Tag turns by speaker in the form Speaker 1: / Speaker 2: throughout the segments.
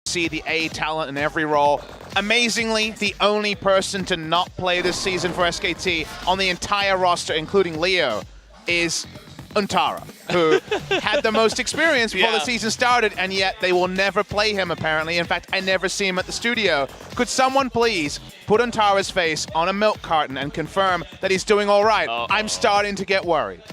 Speaker 1: see the A talent in every role. Amazingly, the only person to not play this season for SKT on the entire roster, including Leo, is Untara, who had the most experience before the season started, and yet they will never play him, apparently. In fact, I never see him at the studio. Could someone please put Untara's face on a milk carton and confirm that he's doing all right? I'm starting to get worried.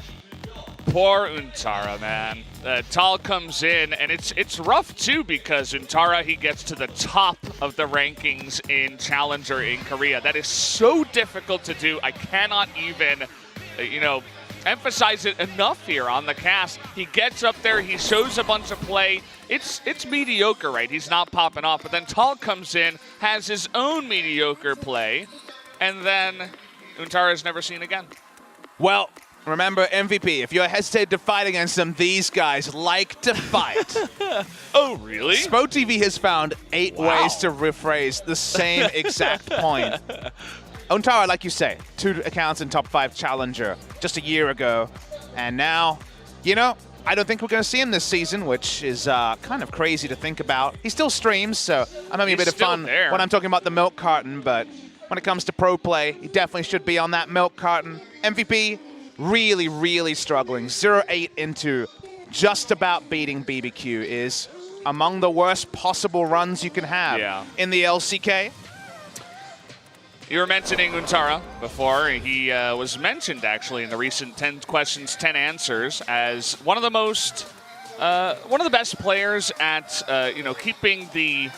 Speaker 2: Poor Untara, man. Tal comes in, and it's rough, too, because Untara, he gets to the top of the rankings in Challenger in Korea. That is so difficult to do. I cannot even, emphasize it enough here on the cast. He gets up there, he shows a bunch of play. It's mediocre, right? He's not popping off. But then Tal comes in, has his own mediocre play, and then Untara is never seen again.
Speaker 1: Well, remember, MVP, if you're hesitating to fight against them, these guys like to fight.
Speaker 2: Oh, really?
Speaker 1: SpoTV has found 8 ways to rephrase the same exact point. Untara, like you say, 2 accounts in top 5 Challenger just a year ago. And now, I don't think we're going to see him this season, which is kind of crazy to think about. He still streams, so I'm having a bit of fun when I'm talking about the milk carton. But when it comes to pro play, he definitely should be on that milk carton. MVP, really, really struggling. 0-8 into just about beating BBQ is among the worst possible runs you can have in the LCK.
Speaker 2: You were mentioning Untara before. He was mentioned, actually, in the recent 10 questions, 10 answers as one of the best players at, keeping the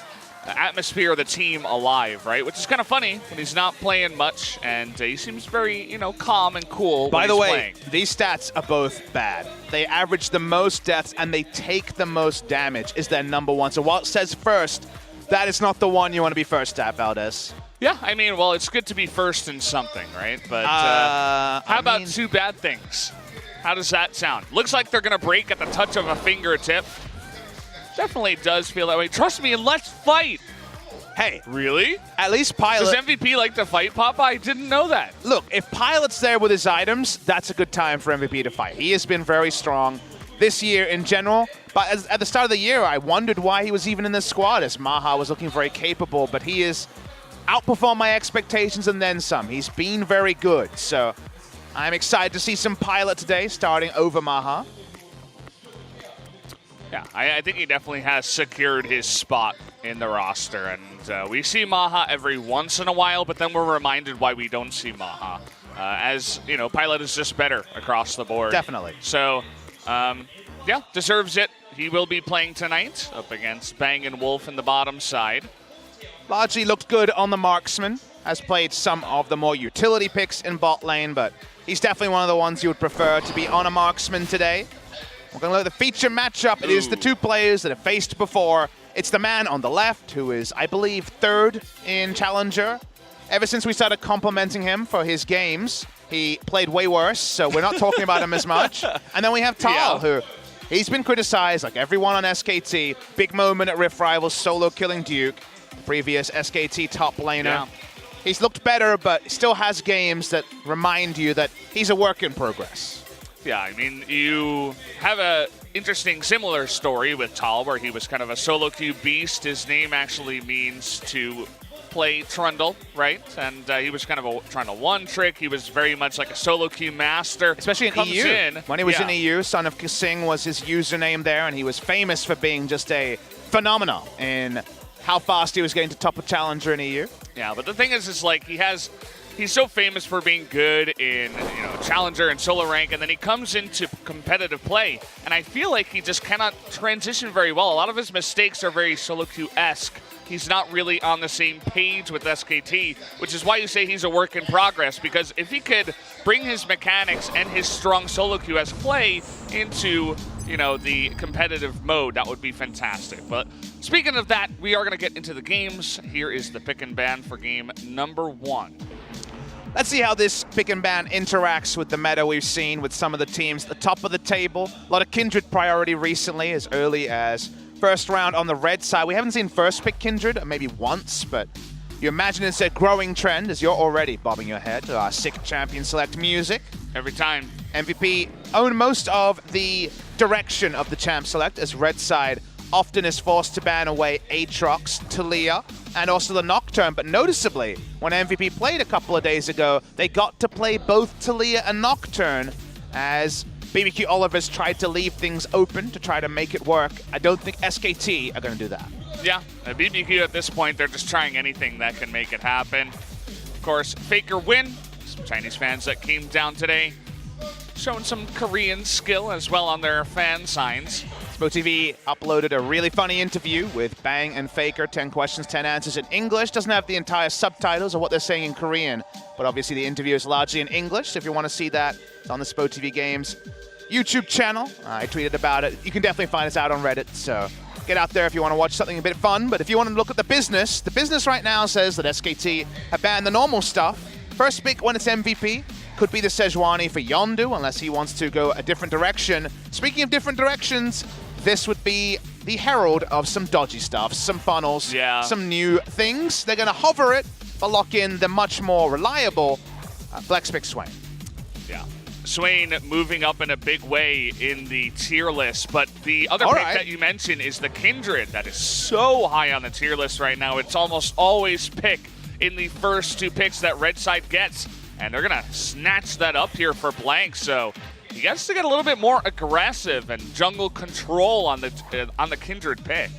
Speaker 2: atmosphere of the team alive, right? Which is kind of funny when he's not playing much, and he seems very, calm and cool.
Speaker 1: By the way, these stats are both bad. They average the most deaths, and they take the most damage is their #1. So while it says first, that is not the one you want to be first at, Valdez.
Speaker 2: Yeah, I mean, well, it's good to be first in something, right? But how about 2 bad things? How does that sound? Looks like they're going to break at the touch of a fingertip. Definitely does feel that way. Trust me, and let's fight.
Speaker 1: Hey.
Speaker 2: Really?
Speaker 1: At least Pilot...
Speaker 2: Does MVP like to fight, Papa? I didn't know that.
Speaker 1: Look, if Pilot's there with his items, that's a good time for MVP to fight. He has been very strong this year in general. But at the start of the year, I wondered why he was even in this squad, as Maha was looking very capable. But he is... outperformed my expectations and then some. He's been very good, so I'm excited to see some Pilot today starting over Maha.
Speaker 2: Yeah, I think he definitely has secured his spot in the roster, and we see Maha every once in a while, but then we're reminded why we don't see Maha. As, Pilot is just better across the board.
Speaker 1: Definitely.
Speaker 2: So, deserves it. He will be playing tonight up against Bang and Wolf in the bottom side.
Speaker 1: Largely looked good on the marksman, has played some of the more utility picks in bot lane, but he's definitely one of the ones you would prefer to be on a marksman today. We're going to look at the feature matchup. It is the 2 players that have faced before. It's the man on the left, who is, I believe, 3rd in Challenger. Ever since we started complimenting him for his games, he played way worse, so we're not talking about him as much. And then we have Tal, who... he's been criticized, like everyone on SKT. Big moment at Rift Rivals, solo killing Duke. Previous SKT top laner. Yeah. He's looked better, but still has games that remind you that he's a work in progress.
Speaker 2: Yeah, I mean, you have a interesting similar story with Tal, where he was kind of a solo queue beast. His name actually means to play Trundle, right? And he was kind of trying to one-trick. He was very much like a solo queue master.
Speaker 1: Especially in EU. When he was in EU, Son of Kasing was his username there, and he was famous for being just a phenomenon in how fast he was getting to top of Challenger in EU.
Speaker 2: Yeah, but the thing is like he's so famous for being good in Challenger and solo rank, and then he comes into competitive play, and I feel like he just cannot transition very well. A lot of his mistakes are very solo queue-esque. He's not really on the same page with SKT, which is why you say he's a work in progress, because if he could bring his mechanics and his strong solo queue-esque play into the competitive mode, that would be fantastic. But speaking of that, we are going to get into the games. Here is the pick and ban for game #1.
Speaker 1: Let's see how this pick and ban interacts with the meta we've seen with some of the teams at the top of the table. A lot of Kindred priority recently, as early as first round on the red side. We haven't seen first pick Kindred, maybe once, but you imagine it's a growing trend as you're already bobbing your head to our sick champion select music.
Speaker 2: Every time.
Speaker 1: MVP own most of the direction of the champ select as red side often is forced to ban away Aatrox, Taliyah, and also the Nocturne. But noticeably, when MVP played a couple of days ago, they got to play both Taliyah and Nocturne as BBQ Oliver's tried to leave things open to try to make it work. I don't think SKT are going to do that.
Speaker 2: Yeah, BBQ at this point, they're just trying anything that can make it happen. Of course, Faker win. Some Chinese fans that came down today showing some Korean skill as well on their fan signs.
Speaker 1: SpoTV uploaded a really funny interview with Bang and Faker, 10 questions, 10 answers in English. Doesn't have the entire subtitles of what they're saying in Korean, but obviously the interview is largely in English. So if you want to see that, it's on the SpoTV Games YouTube channel. I tweeted about it. You can definitely find us out on Reddit, so get out there if you want to watch something a bit fun. But if you want to look at the business right now says that SKT have banned the normal stuff. First pick when it's MVP could be the Sejuani for Yondu, unless he wants to go a different direction. Speaking of different directions, this would be the herald of some dodgy stuff, some funnels, some new things. They're going to hover it, but lock in the much more reliable flex pick Swain.
Speaker 2: Yeah. Swain moving up in a big way in the tier list, but the other pick that you mentioned is the Kindred that is so high on the tier list right now. It's almost always pick in the first 2 picks that Red Side gets, and they're going to snatch that up here for Blank, so he gets to get a little bit more aggressive and jungle control on the Kindred pick.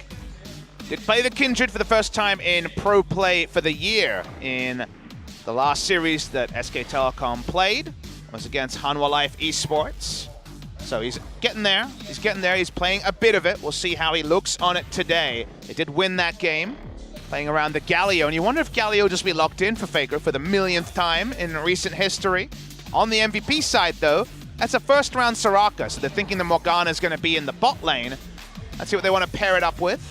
Speaker 1: Did play the Kindred for the first time in pro play for the year in the last series that SK Telecom played. Was against Hanwha Life Esports. So he's getting there. He's playing a bit of it. We'll see how he looks on it today. They did win that game, playing around the Galio. And you wonder if Galio will just be locked in for Faker for the millionth time in recent history. On the MVP side, though, that's a first-round Soraka. So they're thinking the Morgana is going to be in the bot lane. Let's see what they want to pair it up with.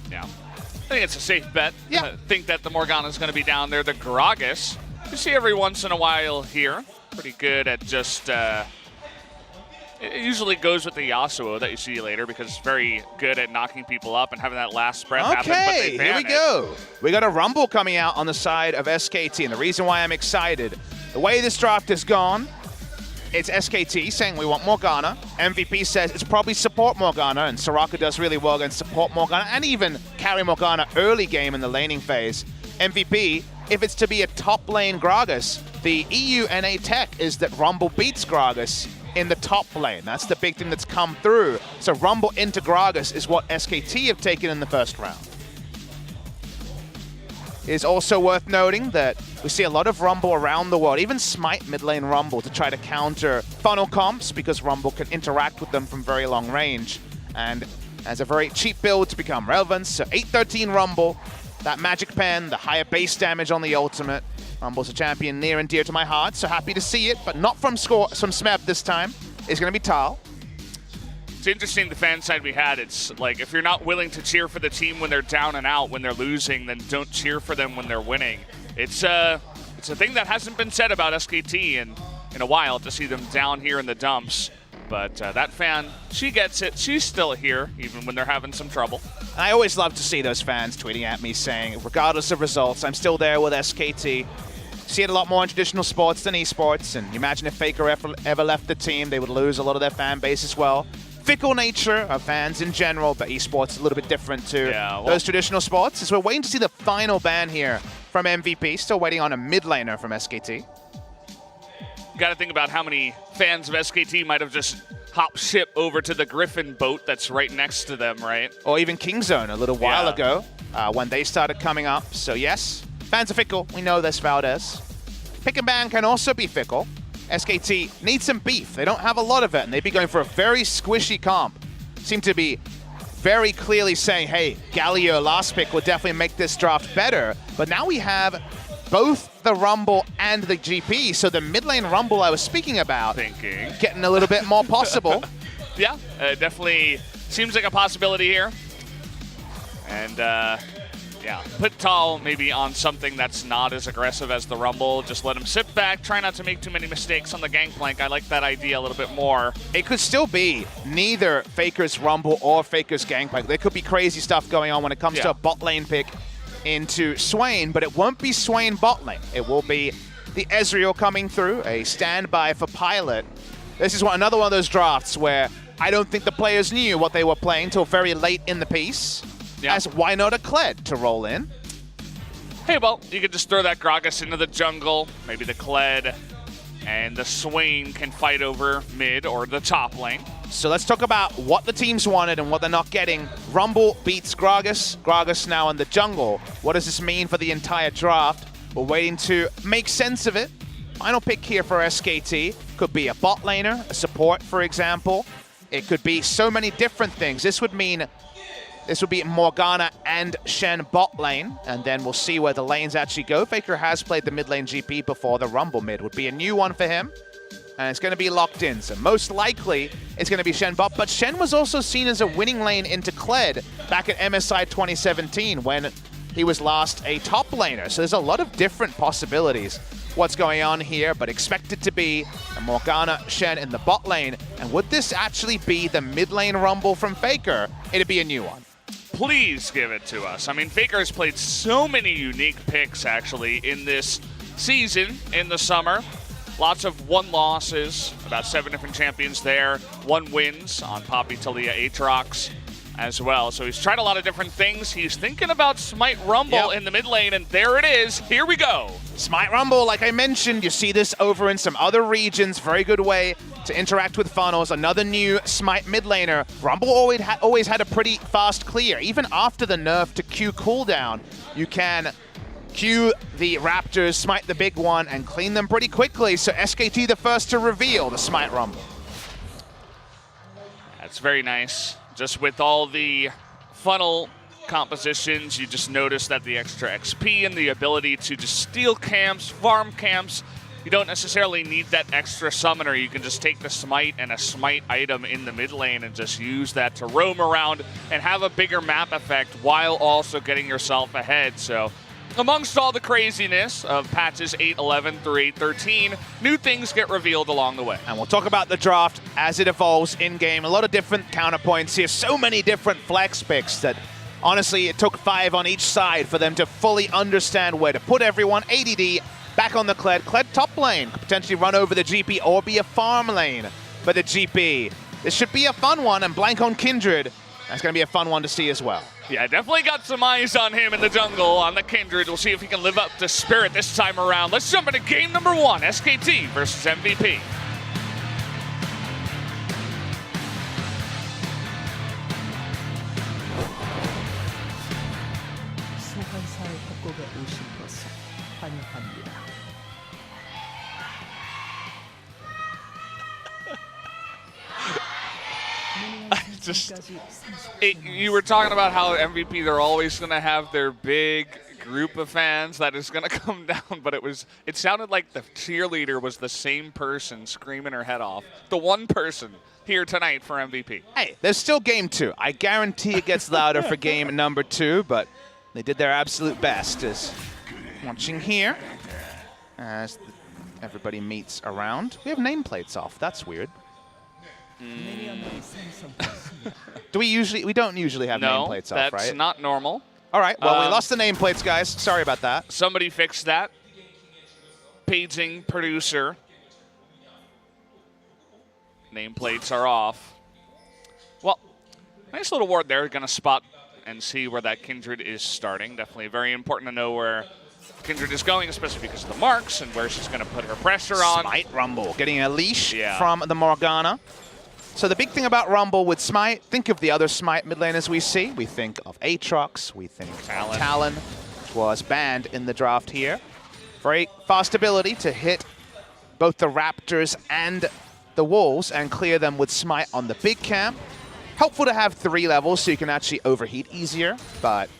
Speaker 2: Yeah. I think it's a safe bet.
Speaker 1: Yeah.
Speaker 2: I think that the Morgana is going to be down there. The Gragas, you see every once in a while here. Pretty good at just, it usually goes with the Yasuo that you see later because it's very good at knocking people up and having that last breath happen. But they ban
Speaker 1: here we go. We got a Rumble coming out on the side of SKT, and the reason why I'm excited, the way this draft has gone, it's SKT saying we want Morgana. MVP says it's probably support Morgana, and Soraka does really well against support Morgana and even carry Morgana early game in the laning phase. MVP, if it's to be a top lane Gragas, the EU NA tech is that Rumble beats Gragas in the top lane. That's the big thing that's come through. So Rumble into Gragas is what SKT have taken in the first round. It is also worth noting that we see a lot of Rumble around the world, even Smite mid lane Rumble to try to counter funnel comps because Rumble can interact with them from very long range and has a very cheap build to become relevant. So 813 Rumble, that magic pen, the higher base damage on the ultimate. Rumble's a champion near and dear to my heart, so happy to see it, but not from Smeb this time. It's going to be Tal.
Speaker 2: It's interesting the fan side we had. It's like if you're not willing to cheer for the team when they're down and out, when they're losing, then don't cheer for them when they're winning. It's a thing that hasn't been said about SKT in a while to see them down here in the dumps. But that fan, she gets it. She's still here, even when they're having some trouble.
Speaker 1: I always love to see those fans tweeting at me saying, regardless of results, I'm still there with SKT. See it a lot more in traditional sports than esports, and you imagine if Faker ever left the team, they would lose a lot of their fan base as well. Fickle nature of fans in general, but esports is a little bit different to those traditional sports. So we're waiting to see the final ban here from MVP. Still waiting on a mid laner from SKT.
Speaker 2: You got to think about how many fans of SKT might have just hopped ship over to the Griffin boat that's right next to them, right?
Speaker 1: Or even Kingzone a little while ago when they started coming up. So yes, fans are fickle. We know this, Valdez. Pick and ban can also be fickle. SKT needs some beef. They don't have a lot of it, and they'd be going for a very squishy comp. Seem to be very clearly saying, hey, Galio last pick will definitely make this draft better. But now we have both the Rumble and the GP, so the mid lane Rumble I was speaking about getting a little bit more possible.
Speaker 2: Yeah, definitely seems like a possibility here. And yeah, put Tal maybe on something that's not as aggressive as the Rumble. Just let him sit back, try not to make too many mistakes on the gangplank. I like that idea a little bit more.
Speaker 1: It could still be neither Faker's Rumble or Faker's gangplank. There could be crazy stuff going on when it comes to a bot lane pick into Swain, but it won't be Swain bot lane. It will be the Ezreal coming through, a standby for Pilot. This is another one of those drafts where I don't think the players knew what they were playing till very late in the piece.
Speaker 2: Yeah.
Speaker 1: As why not a Kled to roll in?
Speaker 2: Hey, well, you could just throw that Gragas into the jungle, maybe the Kled, and the Swain can fight over mid or the top lane.
Speaker 1: So let's talk about what the teams wanted and what they're not getting. Rumble beats Gragas. Gragas now in the jungle. What does this mean for the entire draft? We're waiting to make sense of it. Final pick here for SKT. Could be a bot laner, a support, for example. It could be so many different things. This would mean this would be Morgana and Shen bot lane, and then we'll see where the lanes actually go. Faker has played the mid lane GP before. The Rumble mid would be a new one for him, and it's going to be locked in. So most likely it's going to be Shen bot, but Shen was also seen as a winning lane into Kled back at MSI 2017 when he was last a top laner. So there's a lot of different possibilities what's going on here, but expect it to be a Morgana Shen in the bot lane. And would this actually be the mid lane Rumble from Faker? It'd be a new one.
Speaker 2: Please give it to us. I mean, Faker has played so many unique picks, actually, in this season, in the summer. Lots of 1 losses, about 7 different champions there. 1 wins on Poppy, Talia, Aatrox as well. So he's tried a lot of different things. He's thinking about Smite Rumble in the mid lane, and there it is. Here we go.
Speaker 1: Smite Rumble, like I mentioned, you see this over in some other regions. Very good way to interact with funnels. Another new Smite mid laner. Rumble always had a pretty fast clear. Even after the nerf to Q cooldown, you can Q the Raptors, Smite the big one, and clean them pretty quickly. So SKT the first to reveal the Smite Rumble.
Speaker 2: That's very nice. Just with all the funnel compositions, you just notice that the extra XP and the ability to just steal camps, farm camps, you don't necessarily need that extra summoner. You can just take the Smite and a Smite item in the mid lane and just use that to roam around and have a bigger map effect while also getting yourself ahead. So amongst all the craziness of patches 8.11 through 8.13, new things get revealed along the way.
Speaker 1: And we'll talk about the draft as it evolves in-game. A lot of different counterpoints here. So many different flex picks that, honestly, it took 5 on each side for them to fully understand where to put everyone. ADD back on the Kled. Kled top lane. Could potentially run over the GP or be a farm lane for the GP. This should be a fun one, and blank on Kindred. That's going to be a fun one to see as well.
Speaker 2: Yeah, definitely got some eyes on him in the jungle, on the Kindred. We'll see if he can live up to Spirit this time around. Let's jump into game number 1, SKT versus MVP.
Speaker 3: 소환사의 협곡에 오신 것을 환영합니다.
Speaker 2: You were talking about how MVP, they're always going to have their big group of fans that is going to come down, but it sounded like the cheerleader was the same person screaming her head off. The one person here tonight for MVP.
Speaker 1: Hey, there's still game 2. I guarantee it gets louder for game number 2, but they did their absolute best. As watching here, as everybody meets around. We have nameplates off. That's weird. We don't usually have nameplates off, right?
Speaker 2: That's not normal.
Speaker 1: All right, well, we lost the nameplates, guys. Sorry about that.
Speaker 2: Somebody fixed that. Paging producer. Nameplates are off. Well, nice little ward there. Going to spot and see where that Kindred is starting. Definitely very important to know where Kindred is going, especially because of the marks and where she's going to put her pressure on.
Speaker 1: Smite Rumble, getting a leash from the Morgana. So the big thing about Rumble with Smite, think of the other Smite mid laners we see. We think of Aatrox, we think of Talon, which was banned in the draft here. Very fast ability to hit both the Raptors and the Wolves and clear them with Smite on the big camp. Helpful to have 3 levels so you can actually overheat easier, but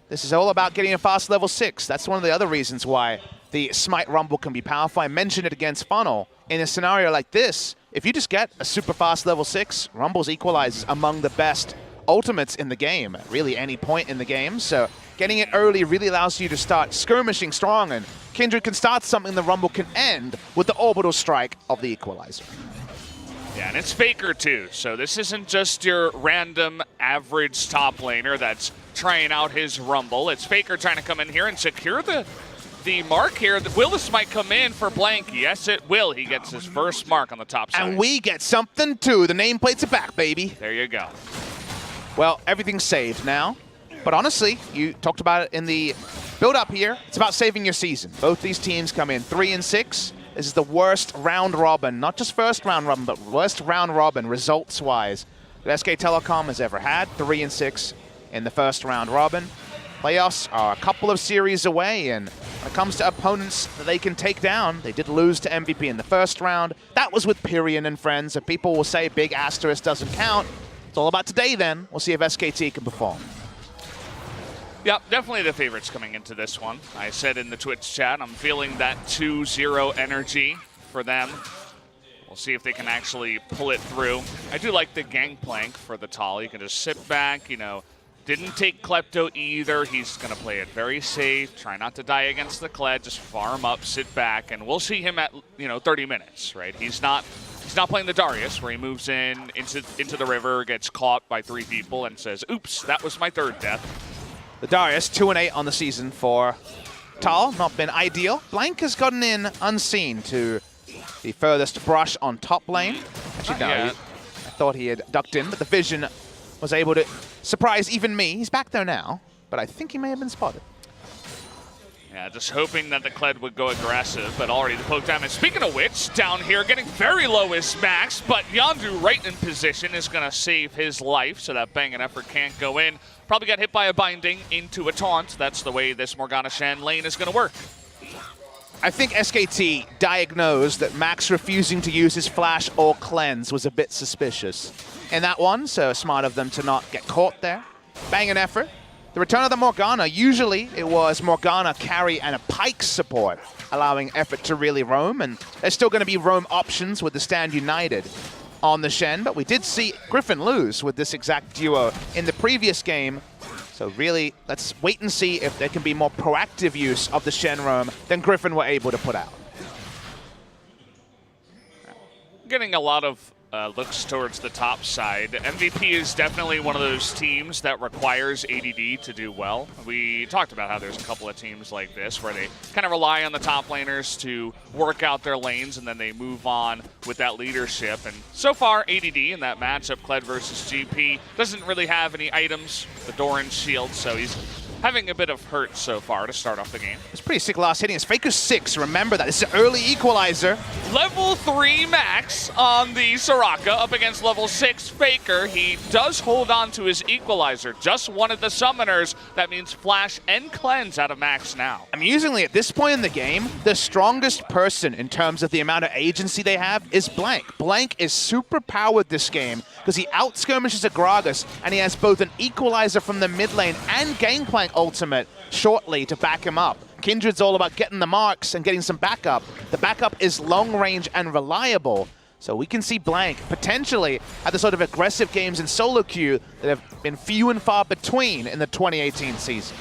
Speaker 1: this is all about getting a fast level 6. That's one of the other reasons why the Smite Rumble can be powerful. I mentioned it against Funnel. In a scenario like this, if you just get a super fast level 6, Rumble's equalizes among the best ultimates in the game at really any point in the game. So getting it early really allows you to start skirmishing strong, and Kindred can start something the Rumble can end with the orbital strike of the equalizer.
Speaker 2: Yeah, and it's Faker too, so this isn't just your random average top laner that's trying out his Rumble. It's Faker trying to come in here and secure the the mark here. Will this might come in for Blank? Yes, it will. He gets his first mark on the top side.
Speaker 1: And we get something too. The nameplates are back, baby.
Speaker 2: There you go.
Speaker 1: Well, everything's saved now. But honestly, you talked about it in the build-up here. It's about saving your season. Both these teams come in 3-6. This is the worst round robin, not just first round robin, but worst round robin results-wise that SK Telecom has ever had. 3-6 in the first round robin. Playoffs are a couple of series away, and when it comes to opponents that they can take down, they did lose to MVP in the first round. That was with Pyrian and friends, and people will say big asterisk doesn't count. It's all about today then. We'll see if SKT can perform.
Speaker 2: Yep, definitely the favorites coming into this one. I said in the Twitch chat, I'm feeling that 2-0 energy for them. We'll see if they can actually pull it through. I do like the gangplank for the Tal. You can just sit back, you know. Didn't take Klepto either. He's going to play it very safe. Try not to die against the Kled. Just farm up, sit back, and we'll see him at 30 minutes, right? He's not playing the Darius, where he moves into the river, gets caught by 3 people, and says, "Oops, that was my 3rd death."
Speaker 1: The Darius 2-8 on the season for Tal. Not been ideal. Blank has gotten in unseen to the furthest brush on top lane. Actually, no, I thought he had ducked in, but the vision was able to surprise even me. He's back there now, but I think he may have been spotted.
Speaker 2: Yeah, just hoping that the Kled would go aggressive, but already the poke damage. Speaking of which, down here, getting very low is Max, but Yondu right in position is going to save his life, so that Bang and Effort can't go in. Probably got hit by a binding into a taunt. That's the way this Morgana Shen lane is going to work.
Speaker 1: I think SKT diagnosed that Max refusing to use his flash or cleanse was a bit suspicious in that one, so smart of them to not get caught there. Bang and Effort. The return of the Morgana, usually it was Morgana carry and a Pike support, allowing Effort to really roam, and there's still going to be roam options with the Stand United on the Shen, but we did see Griffin lose with this exact duo in the previous game, so really, let's wait and see if there can be more proactive use of the Shen roam than Griffin were able to put out.
Speaker 2: Getting a lot of looks towards the top side. MVP is definitely one of those teams that requires ADD to do well. We talked about how there's a couple of teams like this where they kind of rely on the top laners to work out their lanes and then they move on with that leadership. And so far, ADD in that matchup, Kled versus GP, doesn't really have any items, the Doran shield, so he's having a bit of hurt so far to start off the game.
Speaker 1: It's pretty sick last hitting. It's Faker 6. Remember that. This is an early equalizer.
Speaker 2: Level 3 Max on the Soraka up against level 6 Faker. He does hold on to his equalizer. Just one of the summoners. That means Flash and Cleanse out of Max now.
Speaker 1: Amusingly, at this point in the game, the strongest person in terms of the amount of agency they have is Blank. Blank is super powered this game because he out-skirmishes a Gragas, and he has both an equalizer from the mid lane and Gangplank ultimate shortly to back him up. Kindred's all about getting the marks and getting some backup. The backup is long range and reliable, so we can see Blank potentially have the sort of aggressive games in solo queue that have been few and far between in the 2018 season.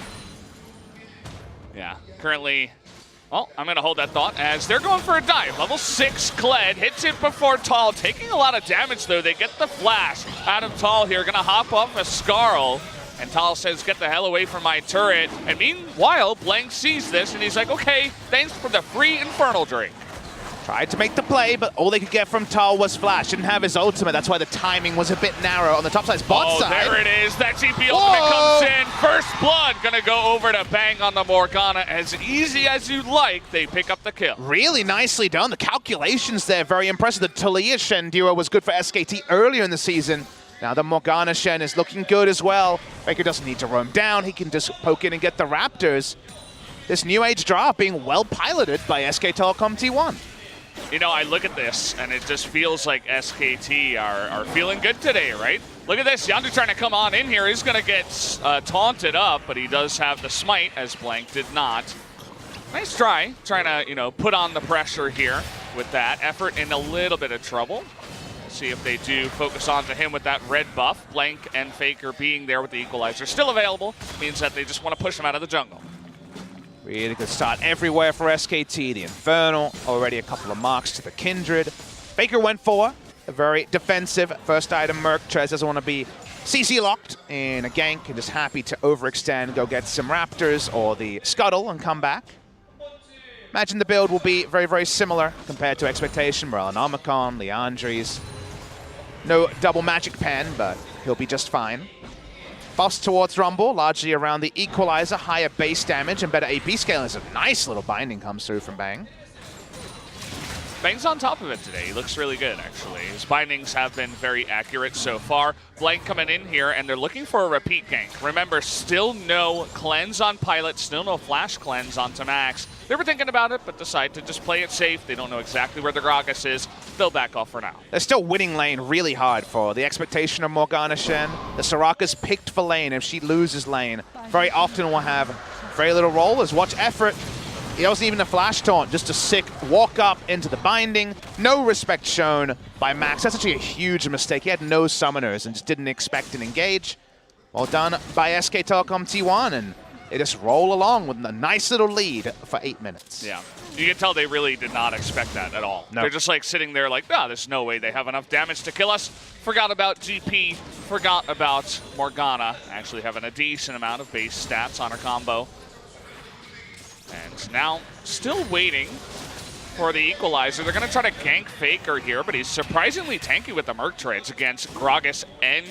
Speaker 2: Yeah, currently, well, I'm going to hold that thought as they're going for a dive. Level 6 Kled hits it before Tal, taking a lot of damage though. They get the flash out of Tal here, going to hop off a Skarl. And Tal says, "Get the hell away from my turret." And meanwhile, Blank sees this and he's like, "Okay, thanks for the free Infernal Drink."
Speaker 1: Tried to make the play, but all they could get from Tal was flash. Didn't have his ultimate. That's why the timing was a bit narrow on the top side. Bot side.
Speaker 2: There it is. That GP ultimate comes in. First blood gonna go over to Bang on the Morgana. As easy as you like, they pick up the kill.
Speaker 1: Really nicely done. The calculations there, very impressive. The Talia Shen duo was good for SKT earlier in the season. Now the Morgana Shen is looking good as well. Faker doesn't need to roam down. He can just poke in and get the Raptors. This new age draft being well piloted by SK Telecom T1.
Speaker 2: You know, I look at this, and it just feels like SKT are feeling good today, right? Look at this. Yondu trying to come on in here. He's going to get taunted up, but he does have the smite, as Blank did not. Nice try, trying to, put on the pressure here with that. Effort in a little bit of trouble. See if they do focus onto him with that red buff. Blank and Faker being there with the equalizer still available means that they just want to push him out of the jungle.
Speaker 1: Really good start everywhere for SKT. The Infernal, already a couple of marks to the Kindred. Faker went for a very defensive first item Merc. Trez doesn't want to be CC locked in a gank and just happy to overextend, go get some Raptors or the Scuttle and come back. Imagine the build will be very, very similar compared to expectation. Morellonomicon, Leandries. No double magic pen, but he'll be just fine. Boss towards Rumble, largely around the equalizer, higher base damage and better AP scaling. There's a nice little binding comes through from Bang.
Speaker 2: Bang's on top of it today. He looks really good, actually. His bindings have been very accurate so far. Blank coming in here, and they're looking for a repeat gank. Remember, still no cleanse on Pilot, still no flash cleanse onto Max. They were thinking about it, but decide to just play it safe. They don't know exactly where the Gragas is. They'll back off for now.
Speaker 1: They're still winning lane really hard for the expectation of Morgana Shen. The Soraka's picked for lane. If she loses lane, very often will have very little role as watch effort. He wasn't even a flash taunt, just a sick walk up into the binding. No respect shown by Max. That's actually a huge mistake. He had no summoners and just didn't expect an engage. Well done by SK Telecom T1, and they just roll along with a nice little lead for 8 minutes.
Speaker 2: Yeah, you can tell they really did not expect that at all.
Speaker 1: No.
Speaker 2: They're just like sitting there like, nah, there's no way they have enough damage to kill us. Forgot about GP, forgot about Morgana actually having a decent amount of base stats on her combo. And now, still waiting for the equalizer. They're going to try to gank Faker here, but he's surprisingly tanky with the Merc Treads against Gragas and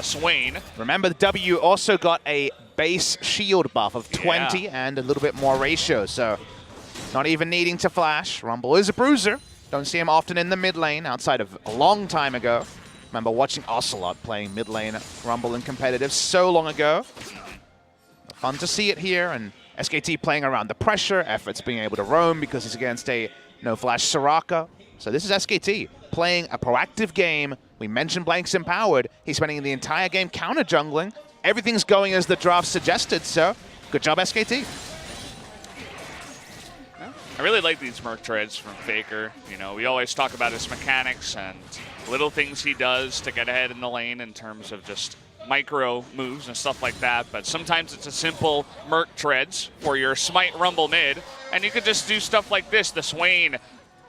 Speaker 2: Swain.
Speaker 1: Remember, the W also got a base shield buff of 20 and a little bit more ratio, so not even needing to flash. Rumble is a bruiser. Don't see him often in the mid lane outside of a long time ago. Remember watching Ocelot playing mid lane Rumble in competitive so long ago. Fun to see it here, and SKT playing around the pressure, Effort's being able to roam because he's against a no-flash Soraka. So this is SKT playing a proactive game. We mentioned Blank's empowered. He's spending the entire game counter-jungling. Everything's going as the draft suggested, so good job, SKT.
Speaker 2: I really like these Merc Treads from Faker. You know, we always talk about his mechanics and little things he does to get ahead in the lane in terms of just micro moves and stuff like that, but sometimes it's a simple Merc Treads for your Smite Rumble mid, and you could just do stuff like this. The Swain,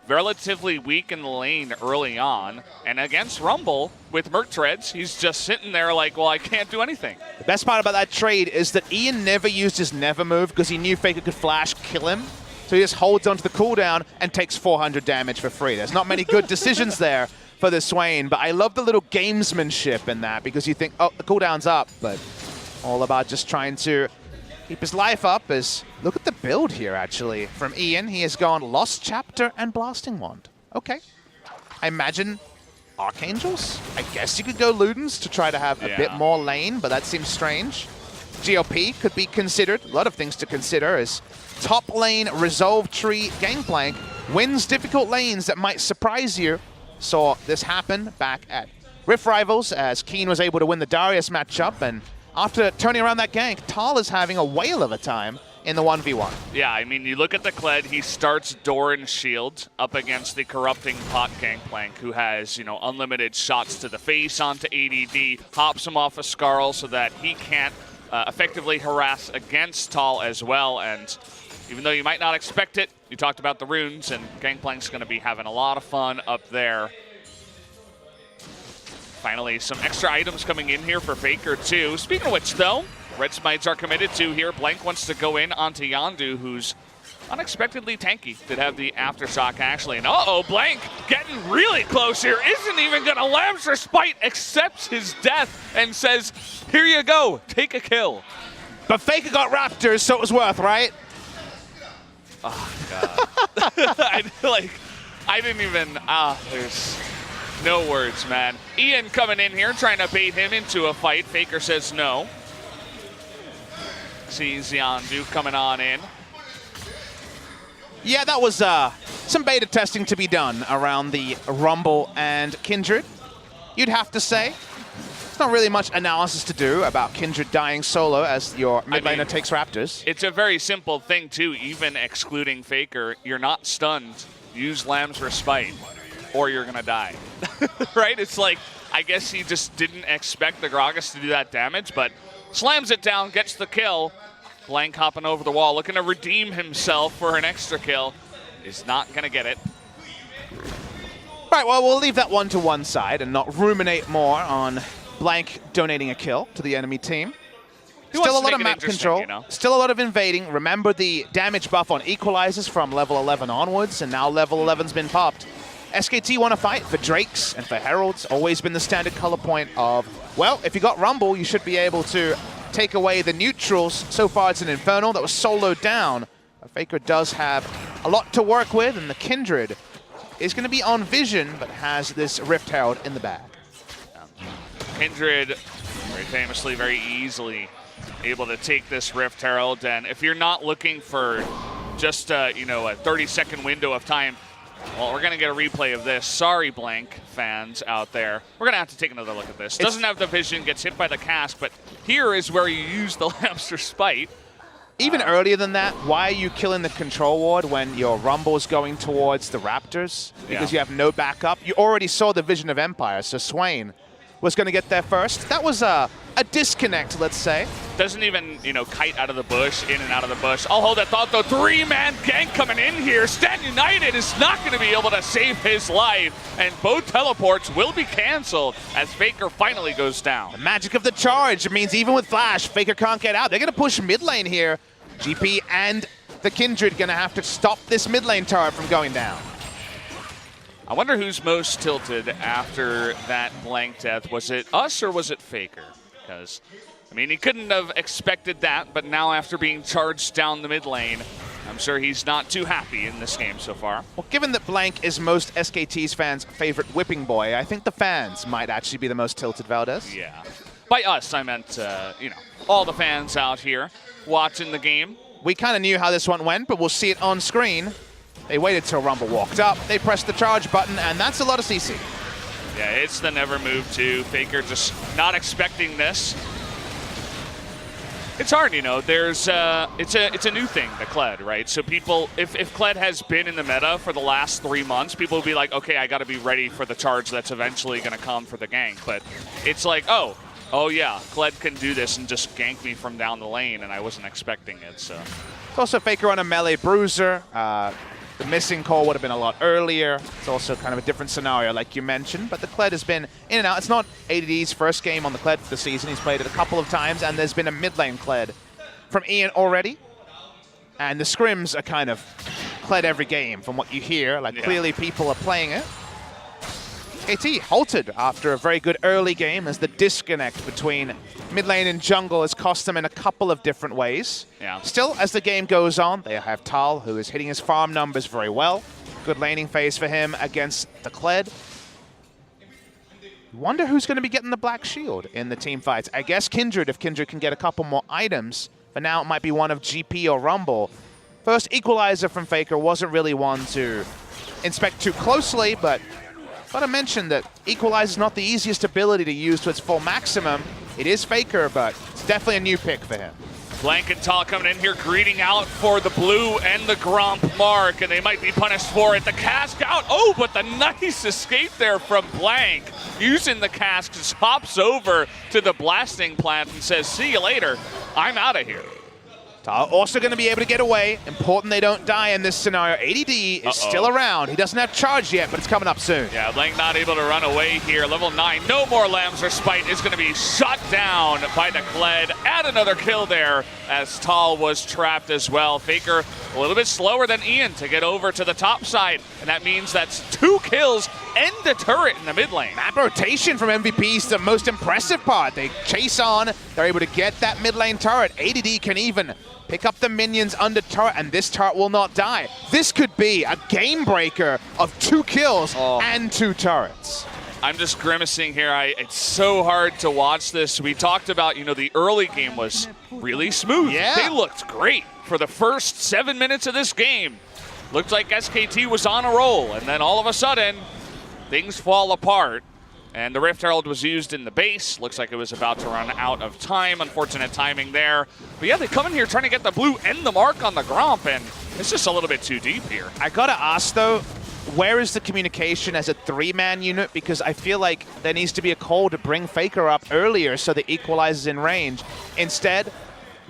Speaker 2: relatively weak in the lane early on, and against Rumble with Merc Treads, he's just sitting there like, well, I can't do anything.
Speaker 1: The best part about that trade is that Ian never used his never move because he knew Faker could flash kill him, so he just holds onto the cooldown and takes 400 damage for free. There's not many good decisions there for the Swain, but I love the little gamesmanship in that because you think, oh, the cooldown's up, but all about just trying to keep his life up. As look at the build here, actually, from Ian. He has gone Lost Chapter and Blasting Wand. Okay. I imagine Archangels? I guess you could go Ludens to try to have a bit more lane, but that seems strange. GLP could be considered. A lot of things to consider as top lane Resolve Tree Gangplank wins difficult lanes that might surprise you. Saw this happen back at Rift Rivals as Keen was able to win the Darius matchup, and after turning around that gank, Tal is having a whale of a time in the 1v1.
Speaker 2: Yeah, I mean, you look at the Kled, he starts Doran's Shield up against the Corrupting Pot Gangplank, who has, you know, unlimited shots to the face onto ADD, hops him off a Skarl so that he can't effectively harass against Tal as well, and even though you might not expect it, you talked about the runes, and Gangplank's going to be having a lot of fun up there. Finally, some extra items coming in here for Faker, too. Speaking of which, though, Red Smites are committed to here. Blank wants to go in onto Yondu, who's unexpectedly tanky. Did have the Aftershock, actually. And uh-oh, Blank getting really close here. Isn't even going to Lamb's Respite, accepts his death, and says, here you go, take a kill.
Speaker 1: But Faker got Raptors, so it was worth, right?
Speaker 2: Oh, God. I didn't even, there's no words, man. Ian coming in here, trying to bait him into a fight. Faker says no. Sees Yondu coming on in.
Speaker 1: Yeah, that was some beta testing to be done around the Rumble and Kindred, you'd have to say. There's not really much analysis to do about Kindred dying solo as your mid laner takes Raptors.
Speaker 2: It's a very simple thing, too. Even excluding Faker, you're not stunned. Use Lamb's Respite, or you're going to die. Right? It's like, I guess he just didn't expect the Gragas to do that damage, but slams it down, gets the kill. Blank hopping over the wall, looking to redeem himself for an extra kill. Is not going to get it.
Speaker 1: Right, well, we'll leave that one to one side and not ruminate more on Blank donating a kill to the enemy team. Still a
Speaker 2: wants to
Speaker 1: lot of
Speaker 2: make it
Speaker 1: map
Speaker 2: interesting,
Speaker 1: control,
Speaker 2: you know?
Speaker 1: still a lot of invading. Remember the damage buff on equalizers from level 11 onwards, and now level 11's been popped. SKT want to fight for Drakes and for Heralds. Always been the standard color point of, well, if you got Rumble, you should be able to take away the neutrals. So far, it's an Infernal that was soloed down. Faker does have a lot to work with, and the Kindred is going to be on Vision, but has this Rift Herald in the bag.
Speaker 2: Kindred, very famously, very easily able to take this Rift Herald, and if you're not looking for just a 30-second window of time, well, we're going to get a replay of this. Sorry, Blank fans out there. We're going to have to take another look at this. Doesn't have the vision, gets hit by the cask, but here is where you use the Lamster Spite.
Speaker 1: Even earlier than that, why are you killing the control ward when your Rumble's going towards the Raptors? Because you have no backup. You already saw the Vision of Empire, so Swain was going to get there first. That was a disconnect, let's say.
Speaker 2: Doesn't even, kite out of the bush, in and out of the bush. I'll hold that thought, though. Three-man gank coming in here. Stan United is not going to be able to save his life, and both teleports will be canceled as Faker finally goes down.
Speaker 1: The magic of the charge means even with Flash, Faker can't get out. They're going to push mid lane here. GP and the Kindred going to have to stop this mid lane turret from going down.
Speaker 2: I wonder who's most tilted after that blank death. Was it us or was it Faker? Because, he couldn't have expected that, but now after being charged down the mid lane, I'm sure he's not too happy in this game so far.
Speaker 1: Well, given that Blank is most SKT's fans' favorite whipping boy, I think the fans might actually be the most tilted, Valdez.
Speaker 2: Yeah. By us, I meant, all the fans out here watching the game.
Speaker 1: We kind of knew how this one went, but we'll see it on screen. They waited till Rumble walked up, they pressed the charge button, and that's a lot of CC.
Speaker 2: Yeah, it's the never move too. Faker just not expecting this. It's hard, there's it's a new thing, the Kled, right? So people, if Kled has been in the meta for the last 3 months, people will be like, okay, I got to be ready for the charge that's eventually going to come for the gank. But it's like, oh yeah, Kled can do this and just gank me from down the lane, and I wasn't expecting it, so.
Speaker 1: It's also Faker on a melee bruiser. The missing call would have been a lot earlier. It's also kind of a different scenario, like you mentioned, but the Kled has been in and out. It's not ADD's first game on the Kled for the season. He's played it a couple of times, and there's been a mid lane Kled from Ian already. And the scrims are kind of Kled every game from what you hear. Clearly people are playing it. SKT halted after a very good early game as the disconnect between mid lane and jungle has cost them in a couple of different ways.
Speaker 2: Yeah.
Speaker 1: Still, as the game goes on, they have Tal, who is hitting his farm numbers very well. Good laning phase for him against the Kled. Wonder who's going to be getting the Black Shield in the team fights. I guess Kindred, if Kindred can get a couple more items. For now, it might be one of GP or Rumble. First equalizer from Faker wasn't really one to inspect too closely, but gotta mention that Equalize is not the easiest ability to use to its full maximum. It is Faker, but it's definitely a new pick for him.
Speaker 2: Blank and Tal coming in here, greeting out for the blue and the Gromp mark, and they might be punished for it. The cask out. Oh, but the nice escape there from Blank. Using the cask, just hops over to the blasting plant and says, see you later. I'm out of here.
Speaker 1: Tal also going to be able to get away. Important they don't die in this scenario. ADD is still around. He doesn't have charge yet, but it's coming up soon.
Speaker 2: Yeah, Blank not able to run away here. Level 9, no more Lamster Spite is going to be shut down by the Kled. Add another kill there as Tal was trapped as well. Faker a little bit slower than Ian to get over to the top side, and that means that's 2 kills and the turret in the mid lane.
Speaker 1: Map rotation from MVP is the most impressive part. They chase on, they're able to get that mid lane turret. ADD can even pick up the minions under turret, and this turret will not die. This could be a game breaker of 2 kills and 2 turrets.
Speaker 2: I'm just grimacing here. It's so hard to watch this. We talked about, the early game was really smooth.
Speaker 1: Yeah.
Speaker 2: They looked great for the first 7 minutes of this game. Looked like SKT was on a roll, and then all of a sudden, things fall apart. And the Rift Herald was used in the base. Looks like it was about to run out of time. Unfortunate timing there. But yeah, they come in here trying to get the blue and the mark on the Gromp, and it's just a little bit too deep here.
Speaker 1: I gotta ask though, where is the communication as a 3-man unit? Because I feel like there needs to be a call to bring Faker up earlier so the Equalizer's in range. Instead,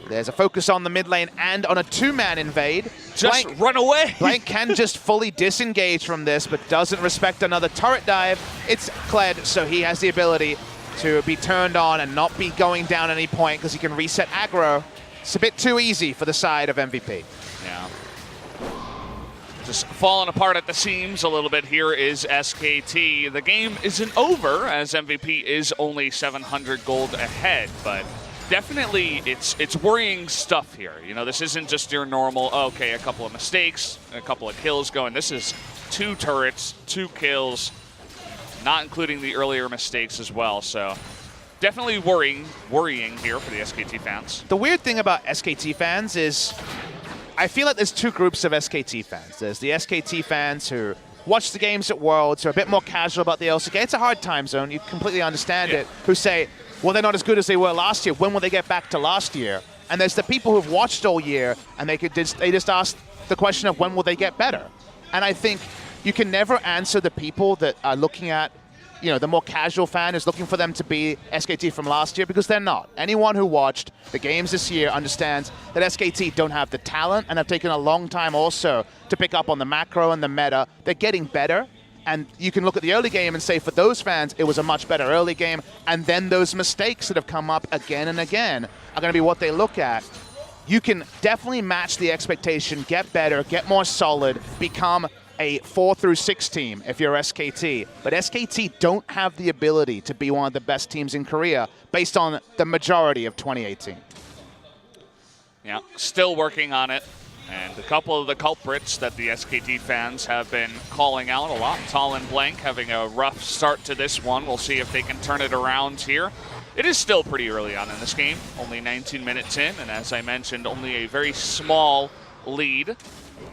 Speaker 1: there's a focus on the mid lane and on a 2-man invade.
Speaker 2: Just
Speaker 1: Blank,
Speaker 2: run away.
Speaker 1: Blank can just fully disengage from this, but doesn't respect another turret dive. It's Kled, so he has the ability to be turned on and not be going down any point because he can reset aggro. It's a bit too easy for the side of MVP.
Speaker 2: Yeah. Just falling apart at the seams a little bit here is SKT. The game isn't over as MVP is only 700 gold ahead, but definitely it's worrying stuff here. You know, this isn't just your normal, okay, a couple of mistakes, a couple of kills going. This is 2 turrets, 2 kills, not including the earlier mistakes as well. So definitely worrying here for the SKT fans.
Speaker 1: The weird thing about SKT fans is I feel like there's 2 groups of SKT fans. There's the SKT fans who watch the games at Worlds, who are a bit more casual about the LCK. It's a hard time zone. You completely understand it. Who say, well, they're not as good as they were last year. When will they get back to last year? And there's the people who've watched all year, and they just ask the question of when will they get better? And I think you can never answer the people that are looking at, you know, the more casual fan is looking for them to be SKT from last year, because they're not. Anyone who watched the games this year understands that SKT don't have the talent and have taken a long time also to pick up on the macro and the meta. They're getting better, and you can look at the early game and say for those fans it was a much better early game, and then those mistakes that have come up again and again are going to be what they look at. You can definitely match the expectation, get better, get more solid, become a 4 through 6 team if you're SKT. But SKT don't have the ability to be one of the best teams in Korea based on the majority of 2018.
Speaker 2: Yeah, still working on it. And a couple of the culprits that the SKT fans have been calling out a lot. Tall and Blank having a rough start to this one. We'll see if they can turn it around here. It is still pretty early on in this game, only 19 minutes in, and as I mentioned, only a very small lead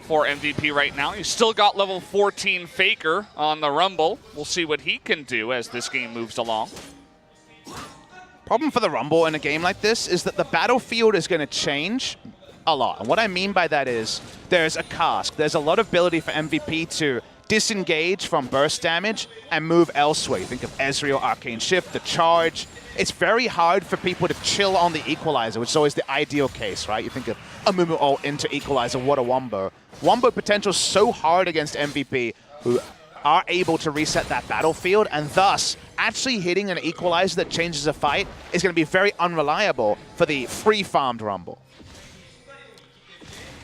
Speaker 2: for MVP right now. He's still got level 14 Faker on the Rumble. We'll see what he can do as this game moves along.
Speaker 1: Problem for the Rumble in a game like this is that the battlefield is going to change a lot. And what I mean by that is there's a cask. There's a lot of ability for MVP to disengage from burst damage and move elsewhere. You think of Ezreal, Arcane Shift, the charge. It's very hard for people to chill on the equalizer, which is always the ideal case, right? You think of Amumu ult into equalizer, what a wombo. Wombo potential is so hard against MVP, who are able to reset that battlefield, and thus actually hitting an equalizer that changes a fight is going to be very unreliable for the free-farmed Rumble.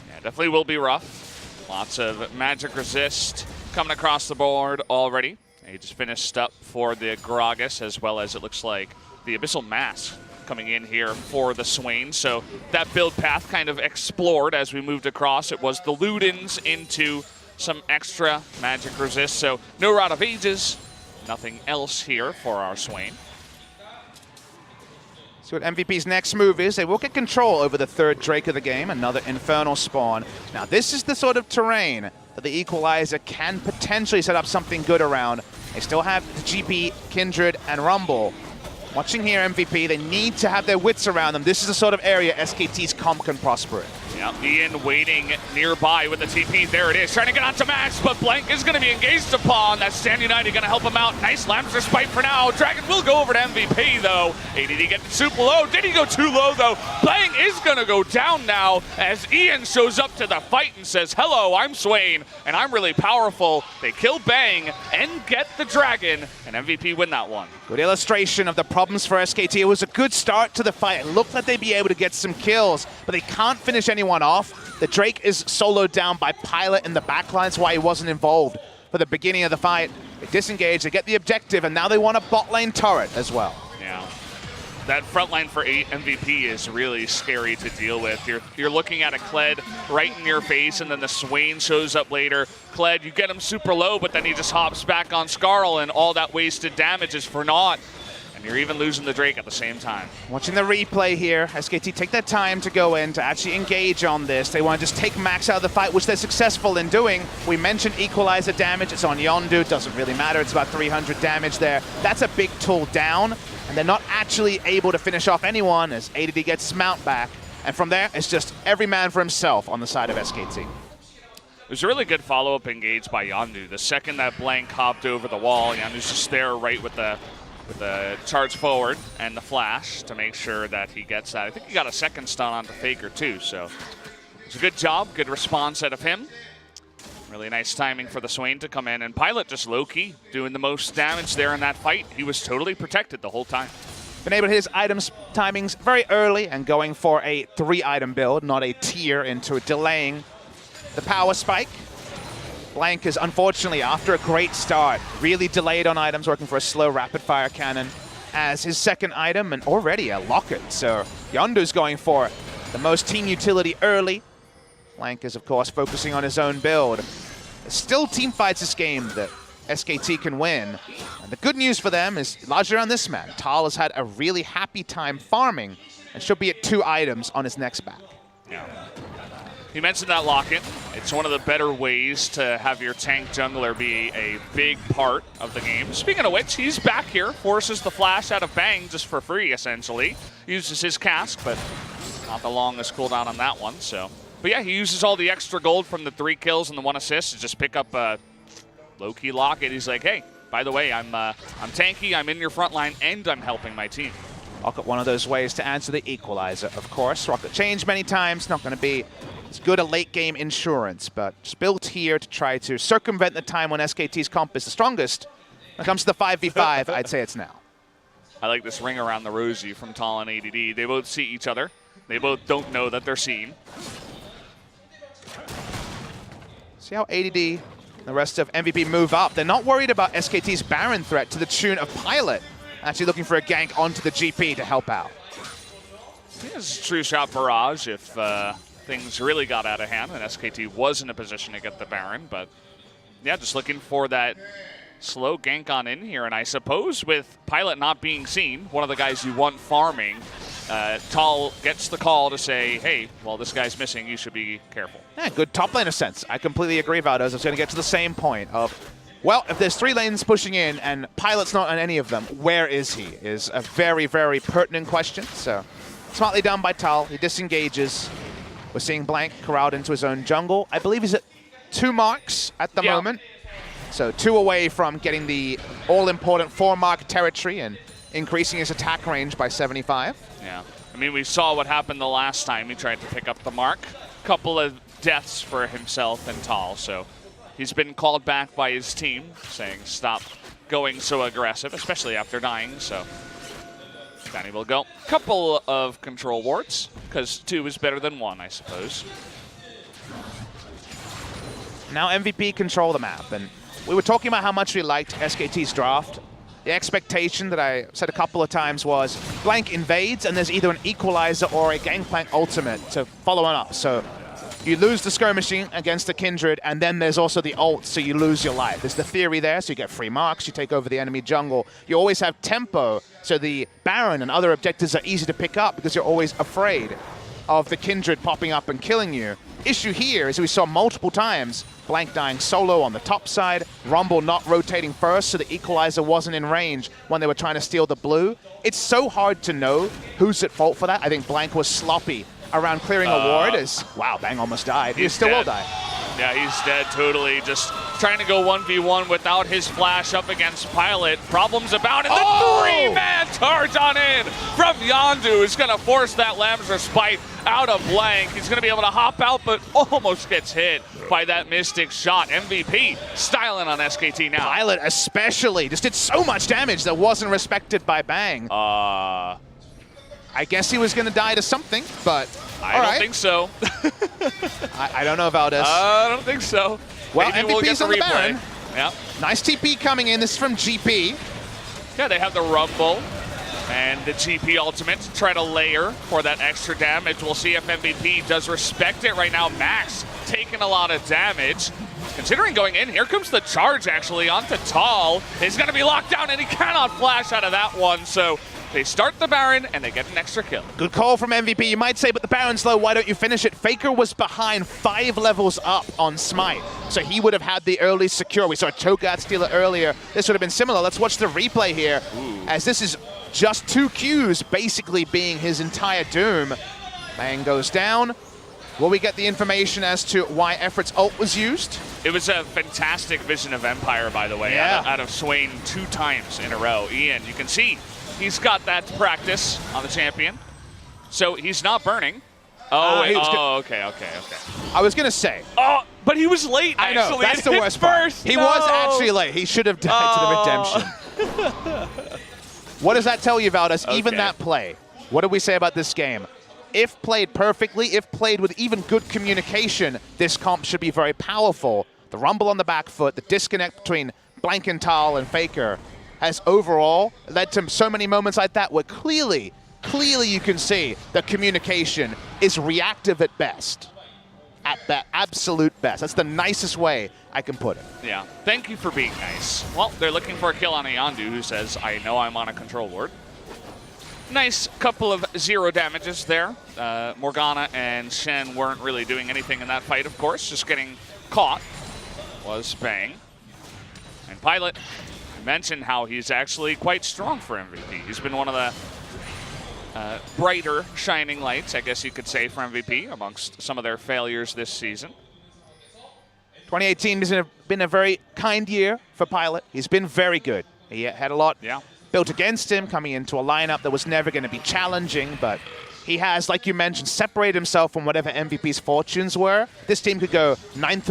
Speaker 2: Yeah, definitely will be rough. Lots of magic resist coming across the board already. He just finished up for the Gragas, as well as it looks like the Abyssal Mask coming in here for the Swain. So that build path kind of explored as we moved across. It was the Ludens into some extra magic resist. So no Rod of Ages, nothing else here for our Swain.
Speaker 1: So what MVP's next move is, they will get control over the 3rd Drake of the game, another Infernal spawn. Now this is the sort of terrain that the Equalizer can potentially set up something good around. They still have the GP, Kindred, and Rumble. Watching here, MVP, they need to have their wits around them. This is the sort of area SKT's comp can prosper in.
Speaker 2: Yeah, Ian waiting nearby with the TP. There it is, trying to get onto Max, but Blank is going to be engaged upon. That's Stand United going to help him out. Nice Lambs respite for now. Dragon will go over to MVP, though. ADD getting super low. Did he go too low, though? Blank is going to go down now as Ian shows up to the fight and says, hello, I'm Swain, and I'm really powerful. They kill Bang and get the Dragon, and MVP win that one.
Speaker 1: Good illustration of the problems for SKT. It was a good start to the fight. It looked like they'd be able to get some kills, but they can't finish anyone off. The Drake is soloed down by Pilot in the backline. That's why he wasn't involved for the beginning of the fight. They disengage, they get the objective, and now they want a bot lane turret as well.
Speaker 2: Yeah. That front line for MVP is really scary to deal with. You're looking at a Kled right in your face, and then the Swain shows up later. Kled, you get him super low, but then he just hops back on Skarl, and all that wasted damage is for naught. And you're even losing the Drake at the same time.
Speaker 1: Watching the replay here, SKT take their time to go in to actually engage on this. They want to just take Max out of the fight, which they're successful in doing. We mentioned equalizer damage. It's on Yondu. Doesn't really matter. It's about 300 damage there. That's a big tool down, and they're not actually able to finish off anyone as ADD gets Mount back. And from there, it's just every man for himself on the side of SKT.
Speaker 2: It was a really good follow-up engage by Yondu. The second that Blank hopped over the wall, Yondu's just there right with the charge forward and the flash to make sure that he gets that. I think he got a second stun onto Faker too, so it's a good job, good response out of him. Really nice timing for the Swain to come in, and Pilot just low-key doing the most damage there in that fight. He was totally protected the whole time.
Speaker 1: Been able to hit his items timings very early and going for a 3-item build, not a tier, into delaying the power spike. Blank is unfortunately, after a great start, really delayed on items, working for a slow rapid-fire cannon as his second item, and already a locket. So Yondu's going for the most team utility early. Blank is, of course, focusing on his own build. There's still team fights this game that SKT can win. And the good news for them is largely around this man. Tal has had a really happy time farming and should be at 2 items on his next back.
Speaker 2: Yeah. You mentioned that locket. It's one of the better ways to have your tank jungler be a big part of the game. Speaking of which, he's back here, forces the flash out of Bang just for free, essentially. Uses his cask, but not the longest cooldown on that one, so. But yeah, he uses all the extra gold from the 3 kills and the 1 assist to just pick up a low-key locket. He's like, hey, by the way, I'm tanky, I'm in your front line, and I'm helping my team.
Speaker 1: Rocket, one of those ways to answer the equalizer, of course. Rocket changed many times, not going to be as good a late-game insurance, but just built here to try to circumvent the time when SKT's comp is the strongest. When it comes to the 5v5, I'd say it's now.
Speaker 2: I like this ring around the rosy from Tal and ADD. They both see each other. They both don't know that they're seen. See how ADD and the rest of MVP move up. They're not worried about SKT's Baron threat to the tune of Pilot. Actually looking for a gank onto the GP to help out. It's a true shot barrage if things really got out of hand and SKT was in a position to get the Baron. But yeah, just looking for that slow gank on in here. And I suppose with Pilot not being seen, one of the guys you want farming, Tal gets the call to say, hey, well, this guy's missing, you should be careful.
Speaker 1: Yeah, good top laner sense. I completely agree, Valdos. I was going to get to the same point of, well, if there's 3 lanes pushing in and Pilot's not on any of them, where is he? Is a very, very pertinent question. So smartly done by Tal. He disengages. We're seeing Blank corralled into his own jungle. I believe he's at 2 marks at the moment. So 2 away from getting the all-important 4-mark territory and increasing his attack range by 75.
Speaker 2: Yeah. I mean, we saw what happened the last time he tried to pick up the mark. Couple of deaths for himself and Tal, so he's been called back by his team, saying stop going so aggressive, especially after dying, so Danny will go. Couple of control wards, because 2 is better than 1, I suppose.
Speaker 1: Now MVP control the map, and we were talking about how much we liked SKT's draft. The expectation that I said a couple of times was Blank invades and there's either an equalizer or a Gangplank ultimate to follow on up. So you lose the skirmishing against the Kindred, and then there's also the ult, so you lose your life. There's the theory there, so you get free marks, you take over the enemy jungle. You always have tempo, so the Baron and other objectives are easy to pick up because you're always afraid of the Kindred popping up and killing you. Issue here is we saw multiple times Blank dying solo on the top side, Rumble not rotating first, so the equalizer wasn't in range when they were trying to steal the blue. It's so hard to know who's at fault for that. I think Blank was sloppy around clearing a ward as, wow, Bang almost died. He still will die.
Speaker 2: Yeah, he's dead totally. Just trying to go 1v1 without his flash up against Pilot. Problems about, and the 3-man charge on in from Yondu is going to force that Lamb's Respite out of Blank. He's going to be able to hop out, but almost gets hit by that Mystic shot. MVP styling on SKT now.
Speaker 1: Pilot especially just did so much damage that wasn't respected by Bang. I guess he was going to die to something, but
Speaker 2: I don't think so.
Speaker 1: I don't know about this.
Speaker 2: I don't think so.
Speaker 1: Well,
Speaker 2: maybe
Speaker 1: MVP's
Speaker 2: we'll get the
Speaker 1: on the
Speaker 2: replay.
Speaker 1: Baron.
Speaker 2: Yep.
Speaker 1: Nice TP coming in. This is from GP.
Speaker 2: Yeah, they have the Rumble and the GP ultimate to try to layer for that extra damage. We'll see if MVP does respect it right now. Max taking a lot of damage. Considering going in, here comes the charge actually onto Tal. He's going to be locked down and he cannot flash out of that one. So they start the Baron and they get an extra kill.
Speaker 1: Good call from MVP. You might say, but the Baron's low, why don't you finish it? Faker was behind 5 levels up on Smite, so he would have had the early secure. We saw Cho'Gath steal it earlier. This would have been similar. Let's watch the replay here, as this is just 2 Qs basically being his entire doom. Bang goes down. Will we get the information as to why Effort's ult was used?
Speaker 2: It was a fantastic Vision of Empire, by the way,
Speaker 1: Yeah.
Speaker 2: out of Swain 2 times in a row. Ian, you can see he's got that practice on the champion. So he's not burning. Okay.
Speaker 1: I was going to say.
Speaker 2: But he was late,
Speaker 1: I know,
Speaker 2: actually.
Speaker 1: that's the worst part. He was actually late. He should have died to the redemption. What does that tell you about us? Okay. Even that play. What do we say about this game? If played perfectly, if played with even good communication, this comp should be very powerful. The rumble on the back foot, the disconnect between Blankenthal and Faker has overall led to so many moments like that where clearly you can see the communication is reactive at best. At the absolute best. That's the nicest way I can put it.
Speaker 2: Yeah. Thank you for being nice. Well, they're looking for a kill on Ayandu, who says, I know I'm on a control ward. Nice couple of 0 damages there. Morgana and Shen weren't really doing anything in that fight, of course. Just getting caught was Bang. And Pilot mentioned how he's actually quite strong for MVP. He's been one of the brighter shining lights, I guess you could say, for MVP amongst some of their failures this season.
Speaker 1: 2018 has been a very kind year for Pilot. He's been very good. He had a lot built against him coming into a lineup that was never going to be challenging, but he has, like you mentioned, separated himself from whatever MVP's fortunes were. This team could go ninth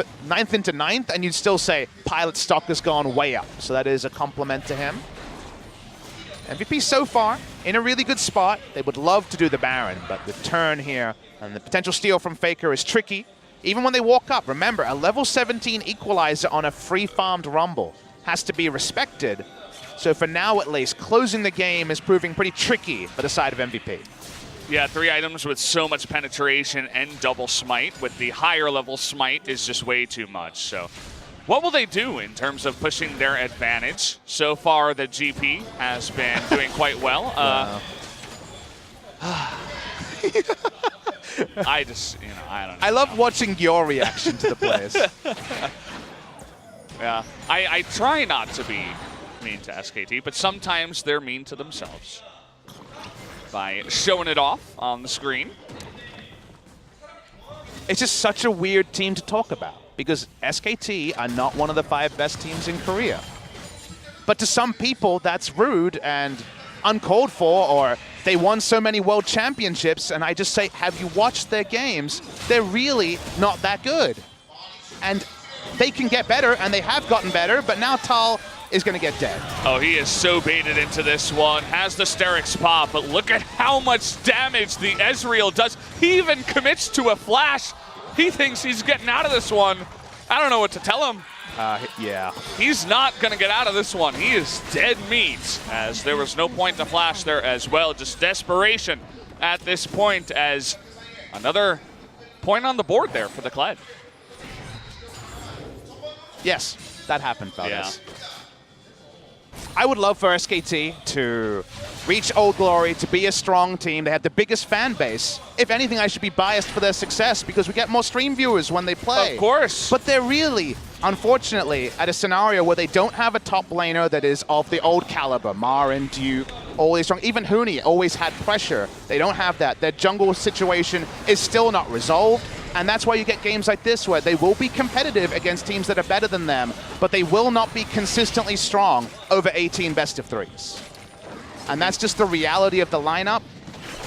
Speaker 1: into 9th, and you'd still say Pilot's stock has gone way up. So that is a compliment to him. MVP so far in a really good spot. They would love to do the Baron, but the turn here and the potential steal from Faker is tricky. Even when they walk up, remember, a level 17 equalizer on a free-farmed Rumble has to be respected. So for now, at least, closing the game is proving pretty tricky for the side of MVP.
Speaker 2: Yeah, 3 items with so much penetration and double smite. With the higher level smite is just way too much. So what will they do in terms of pushing their advantage? So far, the GP has been doing quite well. I just, I don't know.
Speaker 1: I love watching your reaction to the players.
Speaker 2: Yeah, I try not to be mean to SKT, but sometimes they're mean to themselves by showing it off on the screen.
Speaker 1: It's just such a weird team to talk about because SKT are not one of the 5 best teams in Korea. But to some people, that's rude and uncalled for, or they won so many world championships, and I just say, have you watched their games? They're really not that good. And they can get better, and they have gotten better, but now Tal is going to get dead.
Speaker 2: Oh, he is so baited into this one. Has the Sterix pop, but look at how much damage the Ezreal does. He even commits to a flash. He thinks he's getting out of this one. I don't know what to tell him.
Speaker 1: Yeah.
Speaker 2: He's not going to get out of this one. He is dead meat, as there was no point to flash there as well. Just desperation at this point, as another point on the board there for the Kled.
Speaker 1: Yes, that happened, Valdez.
Speaker 2: Yeah.
Speaker 1: I would love for SKT to reach Old Glory, to be a strong team. They have the biggest fan base. If anything, I should be biased for their success because we get more stream viewers when they play.
Speaker 2: Of course.
Speaker 1: But they're really, unfortunately, at a scenario where they don't have a top laner that is of the old caliber. Marin, Duke, always strong. Even Huni always had pressure. They don't have that. Their jungle situation is still not resolved. And that's why you get games like this where they will be competitive against teams that are better than them, but they will not be consistently strong over 18 best-of-3s. And that's just the reality of the lineup.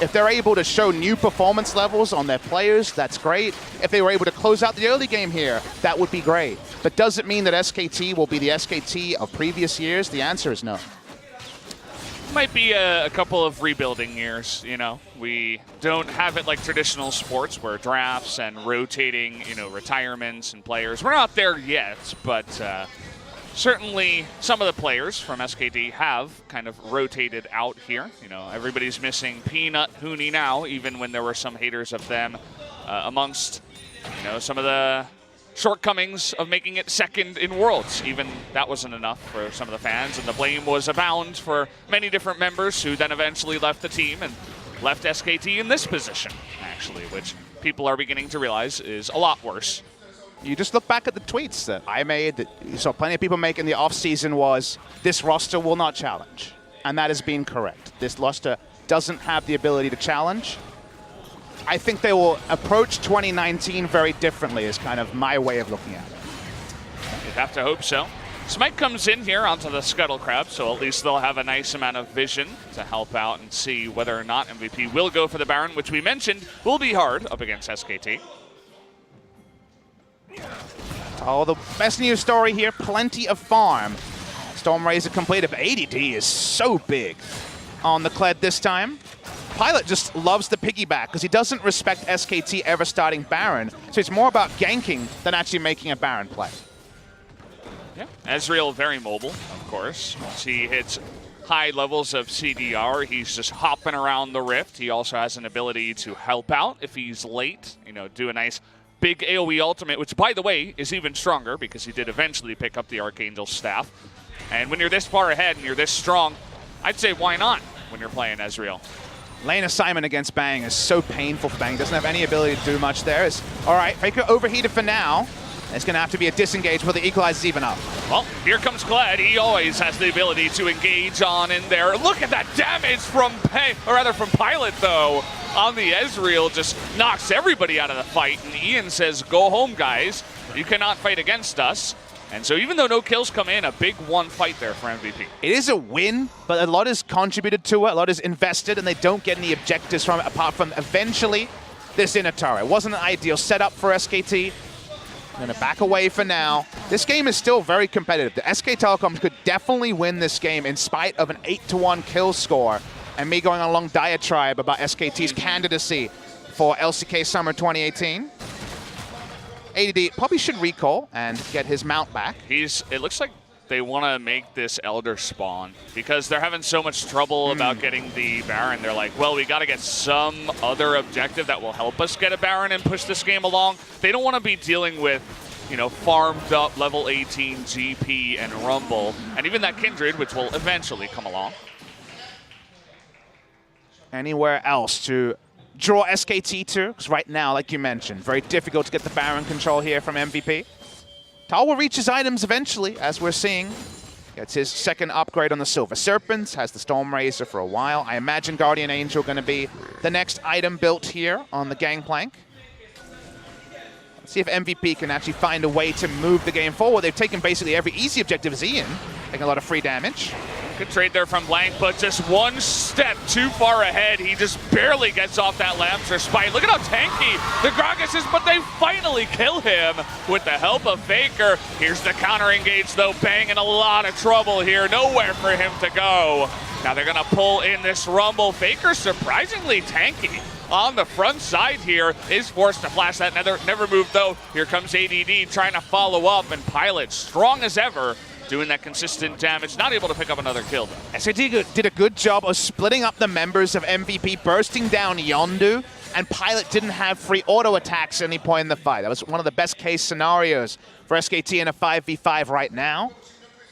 Speaker 1: If they're able to show new performance levels on their players, that's great. If they were able to close out the early game here, that would be great. But does it mean that SKT will be the SKT of previous years? The answer is no.
Speaker 2: Might be a couple of rebuilding years, We don't have it like traditional sports where drafts and rotating, retirements and players. We're not there yet, but certainly some of the players from SKT have kind of rotated out here. Everybody's missing Peanut, Huni now, even when there were some haters of them amongst, some of the shortcomings of making it second in Worlds. Even that wasn't enough for some of the fans, and the blame was abound for many different members who then eventually left the team and left SKT in this position, actually, which people are beginning to realize is a lot worse.
Speaker 1: You just look back at the tweets that I made, that you saw plenty of people make in the offseason was, this roster will not challenge. And that has been correct. This roster doesn't have the ability to challenge. I think they will approach 2019 very differently is kind of my way of looking at it.
Speaker 2: You'd have to hope so. Smite comes in here onto the Scuttle Crab, so at least they'll have a nice amount of vision to help out and see whether or not MVP will go for the Baron, which we mentioned will be hard up against SKT.
Speaker 1: Oh, the best news story here, plenty of farm. Storm Razor completed, but ADD is so big on the Kled this time. Pilot just loves the piggyback because he doesn't respect SKT ever starting Baron, so it's more about ganking than actually making a Baron play.
Speaker 2: Yeah, Ezreal very mobile, of course. Once he hits high levels of CDR, he's just hopping around the Rift. He also has an ability to help out if he's late, you know, do a nice big AoE ultimate, which, by the way, is even stronger because he did eventually pick up the Archangel Staff. And when you're this far ahead and you're this strong, I'd say why not when you're playing Ezreal?
Speaker 1: Lane assignment against Bang is so painful for Bang. Doesn't have any ability to do much there. All right, Faker overheated for now. It's going to have to be a disengage before the equalizer's even up.
Speaker 2: Well, here comes Kled. He always has the ability to engage on in there. Look at that damage from Pilot, though, on the Ezreal. Just knocks everybody out of the fight. And Ian says, go home, guys. You cannot fight against us. And so even though no kills come in, a big one fight there for MVP.
Speaker 1: It is a win, but a lot is contributed to it. A lot is invested, and they don't get any objectives from it apart from eventually this inner turret. It wasn't an ideal setup for SKT. I'm going to back away for now. This game is still very competitive. The SK Telecom could definitely win this game in spite of an 8-1 kill score and me going on a long diatribe about SKT's candidacy for LCK Summer 2018. ADD probably should recall and get his mount back.
Speaker 2: It looks like they want to make this Elder spawn because they're having so much trouble about getting the Baron. They're like, well, we got to get some other objective that will help us get a Baron and push this game along. They don't want to be dealing with, you know, farmed up level 18 GP and Rumble, and even that Kindred, which will eventually come along.
Speaker 1: Anywhere else to draw SKT to? Because right now, like you mentioned, very difficult to get the Baron control here from MVP. Tal will reach his items eventually, as we're seeing. Gets his second upgrade on the Silver Serpents, has the Storm Razor for a while. I imagine Guardian Angel going to be the next item built here on the Gangplank. Let's see if MVP can actually find a way to move the game forward. They've taken basically every easy objective as Ian, taking a lot of free damage.
Speaker 2: Good trade there from Blank, but just one step too far ahead. He just barely gets off that Lamb's Respite. Look at how tanky the Gragas is, but they finally kill him with the help of Faker. Here's the counter engage, though. Bang in a lot of trouble here. Nowhere for him to go. Now they're going to pull in this Rumble. Faker surprisingly tanky on the front side here. Is forced to flash that. Never moved, though. Here comes ADD trying to follow up, and Pilot, strong as ever, doing that consistent damage, not able to pick up another kill, though.
Speaker 1: SKT did a good job of splitting up the members of MVP, bursting down Yondu, and Pilot didn't have free auto attacks at any point in the fight. That was one of the best case scenarios for SKT in a 5v5 right now.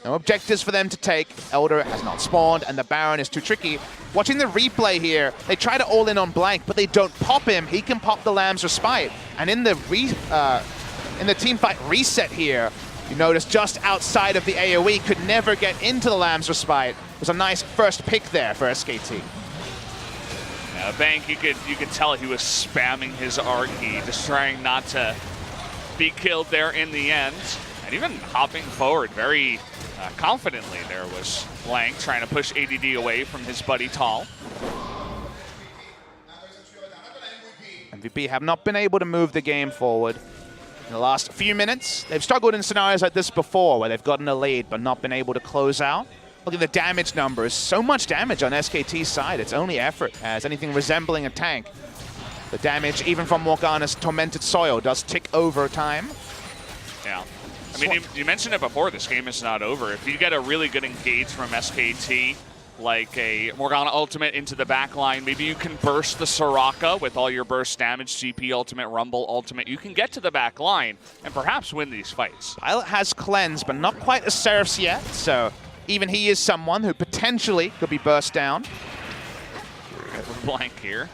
Speaker 1: No objectives for them to take. Elder has not spawned, and the Baron is too tricky. Watching the replay here, they try to all in on Blank, but they don't pop him. He can pop the Lamb's Respite. And in the team fight reset here, you notice just outside of the AoE, could never get into the Lamb's Respite. It was a nice first pick there for SKT.
Speaker 2: Yeah, Bank, you could tell he was spamming his Archie, just trying not to be killed there in the end. And even hopping forward very confidently there was Blank, trying to push ADD away from his buddy Tal.
Speaker 1: MVP have not been able to move the game forward. In the last few minutes, they've struggled in scenarios like this before where they've gotten a lead but not been able to close out. Look at the damage numbers. So much damage on SKT's side. It's only effort as anything resembling a tank. The damage, even from Morgana's Tormented Soil, does tick over time.
Speaker 2: Yeah. I mean, you mentioned it before, this game is not over. If you get a really good engage from SKT, like a Morgana ultimate into the back line, maybe you can burst the Soraka with all your burst damage, GP ultimate, Rumble ultimate. You can get to the back line and perhaps win these fights.
Speaker 1: Pilot has Cleanse, but not quite a Seraph's yet, so even he is someone who potentially could be burst down.
Speaker 2: Blank here.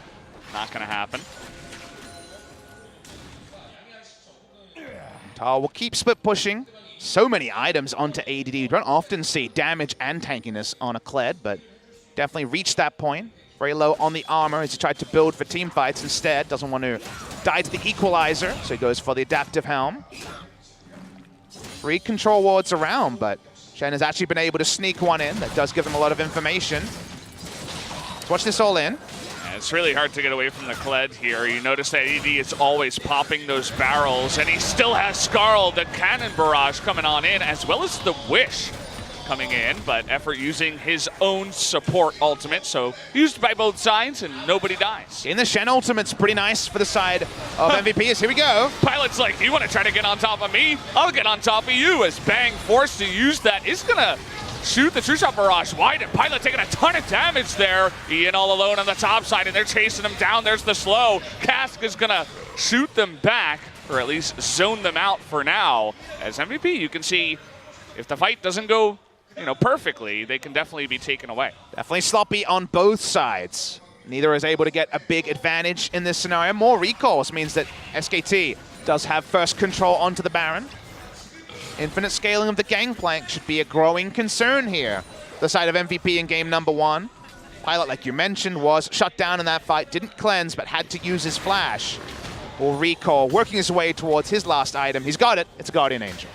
Speaker 2: Not going to happen.
Speaker 1: Tal will keep split pushing. So many items onto ADD. You don't often see damage and tankiness on a Kled, but definitely reached that point. Very low on the armor as he tried to build for team fights instead. Doesn't want to die to the equalizer, so he goes for the adaptive helm. 3 control wards around, but Shen has actually been able to sneak one in. That does give them a lot of information. Let's watch this all in.
Speaker 2: It's really hard to get away from the Kled here. You notice that ED is always popping those barrels, and he still has Skarl, the cannon barrage coming on in, as well as the Wish coming in, but Effort using his own support ultimate, so used by both sides, and nobody dies.
Speaker 1: In the Shen ultimate's pretty nice for the side of MVP. Here we go.
Speaker 2: Pilot's like, you want to try to get on top of me? I'll get on top of you, as Bang, forced to use that, is going to shoot the True Shot Barrage wide, and Pilot taking a ton of damage there. Ian all alone on the top side, and they're chasing him down. There's the slow. Cask is going to shoot them back, or at least zone them out for now. As MVP, you can see if the fight doesn't go perfectly, they can definitely be taken away.
Speaker 1: Definitely sloppy on both sides. Neither is able to get a big advantage in this scenario. More recalls means that SKT does have first control onto the Baron. Infinite scaling of the gangplank should be a growing concern here. The side of MVP in game number 1. Pilot, like you mentioned, was shut down in that fight, didn't cleanse, but had to use his flash. Will recall, working his way towards his last item. He's got it. It's a Guardian Angel.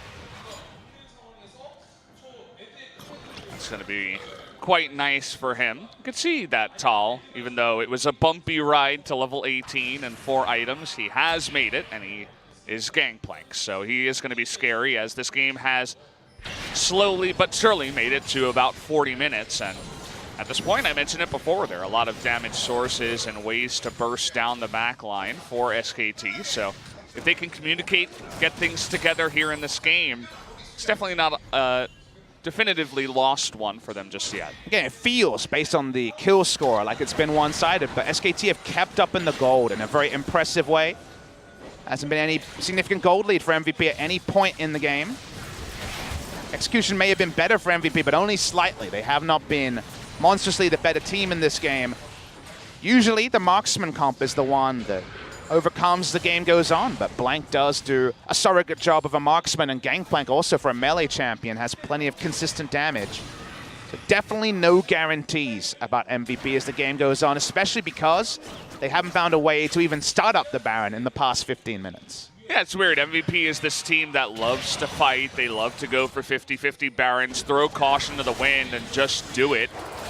Speaker 2: It's going to be quite nice for him. You could see that tall, even though it was a bumpy ride to level 18 and 4 items. He has made it, and he is Gangplank, so he is going to be scary, as this game has slowly but surely made it to about 40 minutes. And at this point, I mentioned it before, there are a lot of damage sources and ways to burst down the back line for SKT. So if they can communicate, get things together here in this game, it's definitely not a definitively lost one for them just yet.
Speaker 1: Again, it feels, based on the kill score, like it's been one-sided, but SKT have kept up in the gold in a very impressive way. Hasn't been any significant gold lead for MVP at any point in the game. Execution may have been better for MVP, but only slightly. They have not been monstrously the better team in this game. Usually, the marksman comp is the one that overcomes the game goes on, but Blank does do a surrogate job of a marksman, and Gangplank also, for a melee champion, has plenty of consistent damage. So definitely no guarantees about MVP as the game goes on, especially because they haven't found a way to even start up the Baron in the past 15 minutes.
Speaker 2: Yeah, it's weird. MVP is this team that loves to fight. They love to go for 50-50 Barons, throw caution to the wind, and just do it.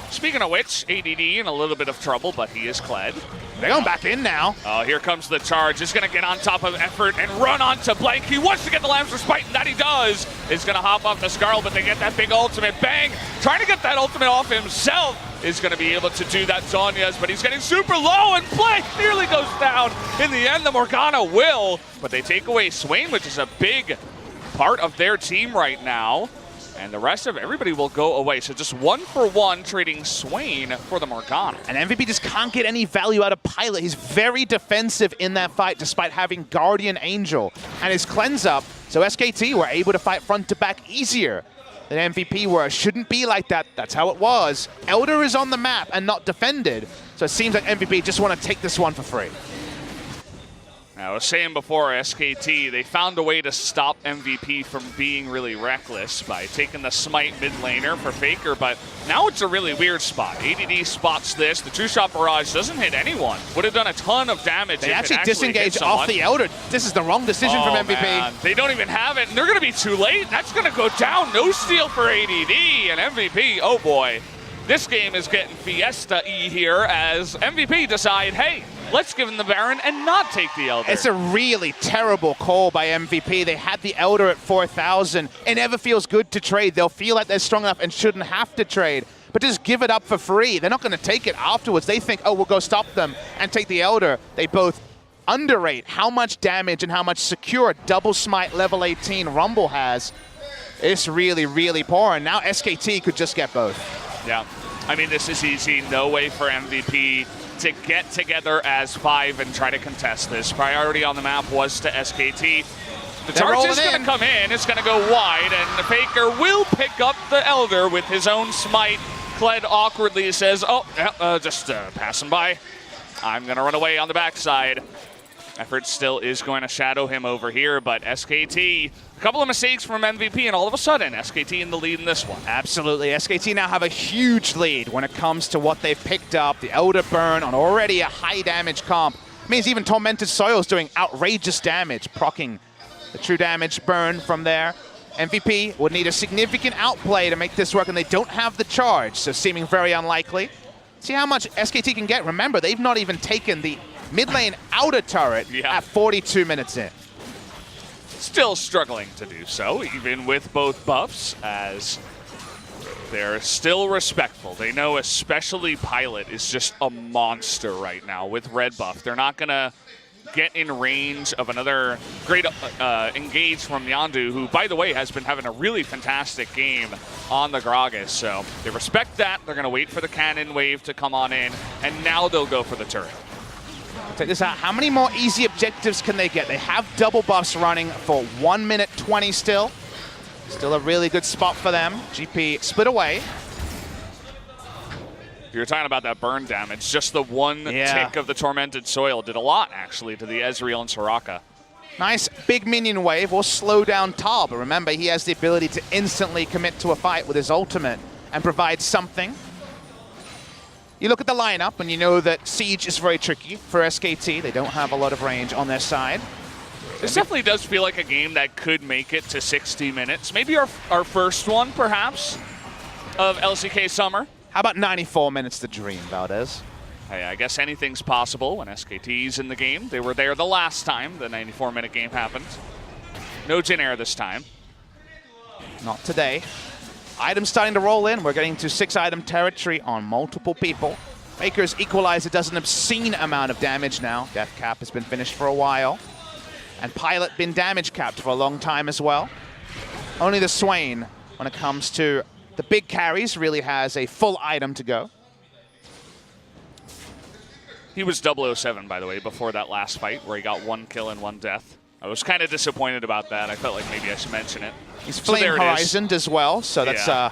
Speaker 2: Speaking of which, ADD in a little bit of trouble, but he is Kled.
Speaker 1: They're going back in now.
Speaker 2: Oh, here comes the charge. He's going to get on top of Effort and run onto Blank. He wants to get the Lamb's Respite, and that he does. He's going to hop off the Skarl, but they get that big ultimate. Bang! Trying to get that ultimate off himself. Is going to be able to do that, Zonya's, but he's getting super low, and Blank nearly goes down. In the end, the Morgana will, but they take away Swain, which is a big part of their team right now. And the rest of everybody will go away. So just 1-for-1 trading Swain for the Morgana.
Speaker 1: And MVP just can't get any value out of Pilot. He's very defensive in that fight despite having Guardian Angel and his cleanse up. So SKT were able to fight front to back easier than MVP were. Shouldn't be like that. That's how it was. Elder is on the map and not defended. So it seems like MVP just want to take this one for free.
Speaker 2: I was saying before, SKT, they found a way to stop MVP from being really reckless by taking the smite mid laner for Faker, but now it's a really weird spot. ADD spots this. The True Shot Barrage doesn't hit anyone. Would have done a ton of damage.
Speaker 1: They
Speaker 2: if
Speaker 1: actually
Speaker 2: it actually
Speaker 1: disengage
Speaker 2: hit
Speaker 1: off the Elder. This is the wrong decision from MVP.
Speaker 2: Man. They don't even have it, and they're going to be too late. That's going to go down. No steal for ADD, and MVP, oh boy. This game is getting Fiesta-y here as MVP decide, hey, let's give him the Baron and not take the Elder.
Speaker 1: It's a really terrible call by MVP. They had the Elder at 4,000. It never feels good to trade. They'll feel like they're strong enough and shouldn't have to trade. But just give it up for free. They're not going to take it afterwards. They think, oh, we'll go stop them and take the Elder. They both underrate how much damage and how much secure double smite level 18 Rumble has. It's really, really poor. And now SKT could just get both.
Speaker 2: Yeah, I mean, this is easy. No way for MVP to get together as 5 and try to contest this. Priority on the map was to SKT. The charge is going to come in. It's going to go wide, and the Faker will pick up the Elder with his own smite. Kled awkwardly says, oh, just passing by. I'm going to run away on the backside. Effort still is going to shadow him over here, but SKT, a couple of mistakes from MVP, and all of a sudden, SKT in the lead in this one.
Speaker 1: Absolutely. SKT now have a huge lead when it comes to what they've picked up. The Elder Burn on already a high damage comp. It means even Tormented Soil's doing outrageous damage, proccing the true damage burn from there. MVP would need a significant outplay to make this work, and they don't have the charge, so seeming very unlikely. See how much SKT can get. Remember, they've not even taken the mid lane outer turret at 42 minutes in.
Speaker 2: Still struggling to do so, even with both buffs, as they're still respectful. They know especially Pilot is just a monster right now with red buff. They're not going to get in range of another great engage from Yondu, who, by the way, has been having a really fantastic game on the Gragas. So they respect that. They're going to wait for the cannon wave to come on in, and now they'll go for the turret.
Speaker 1: Check this out. How many more easy objectives can they get? They have double buffs running for 1 minute 20 still. Still a really good spot for them. GP split away.
Speaker 2: You're talking about that burn damage. Just the one tick of the Tormented Soil did a lot, actually, to the Ezreal and Soraka.
Speaker 1: Nice big minion wave will slow down Tal, but remember, he has the ability to instantly commit to a fight with his ultimate and provide something. You look at the lineup and you know that Siege is very tricky for SKT. They don't have a lot of range on their side.
Speaker 2: This definitely does feel like a game that could make it to 60 minutes. Maybe our first one, perhaps, of LCK Summer.
Speaker 1: How about 94 minutes to dream, Valdez?
Speaker 2: Hey, I guess anything's possible when SKT's in the game. They were there the last time the 94-minute game happened. No Jin Air this time.
Speaker 1: Not today. Items starting to roll in. We're getting to 6-item territory on multiple people. Faker's Equalizer does an obscene amount of damage now. Death Cap has been finished for a while. And Pilot been damage capped for a long time as well. Only the Swain, when it comes to the big carries, really has a full item to go.
Speaker 2: He was 007, by the way, before that last fight where he got 1 kill and 1 death. I was kind of disappointed about that. I felt like maybe I should mention it.
Speaker 1: He's Flame Horizoned as well, so that's a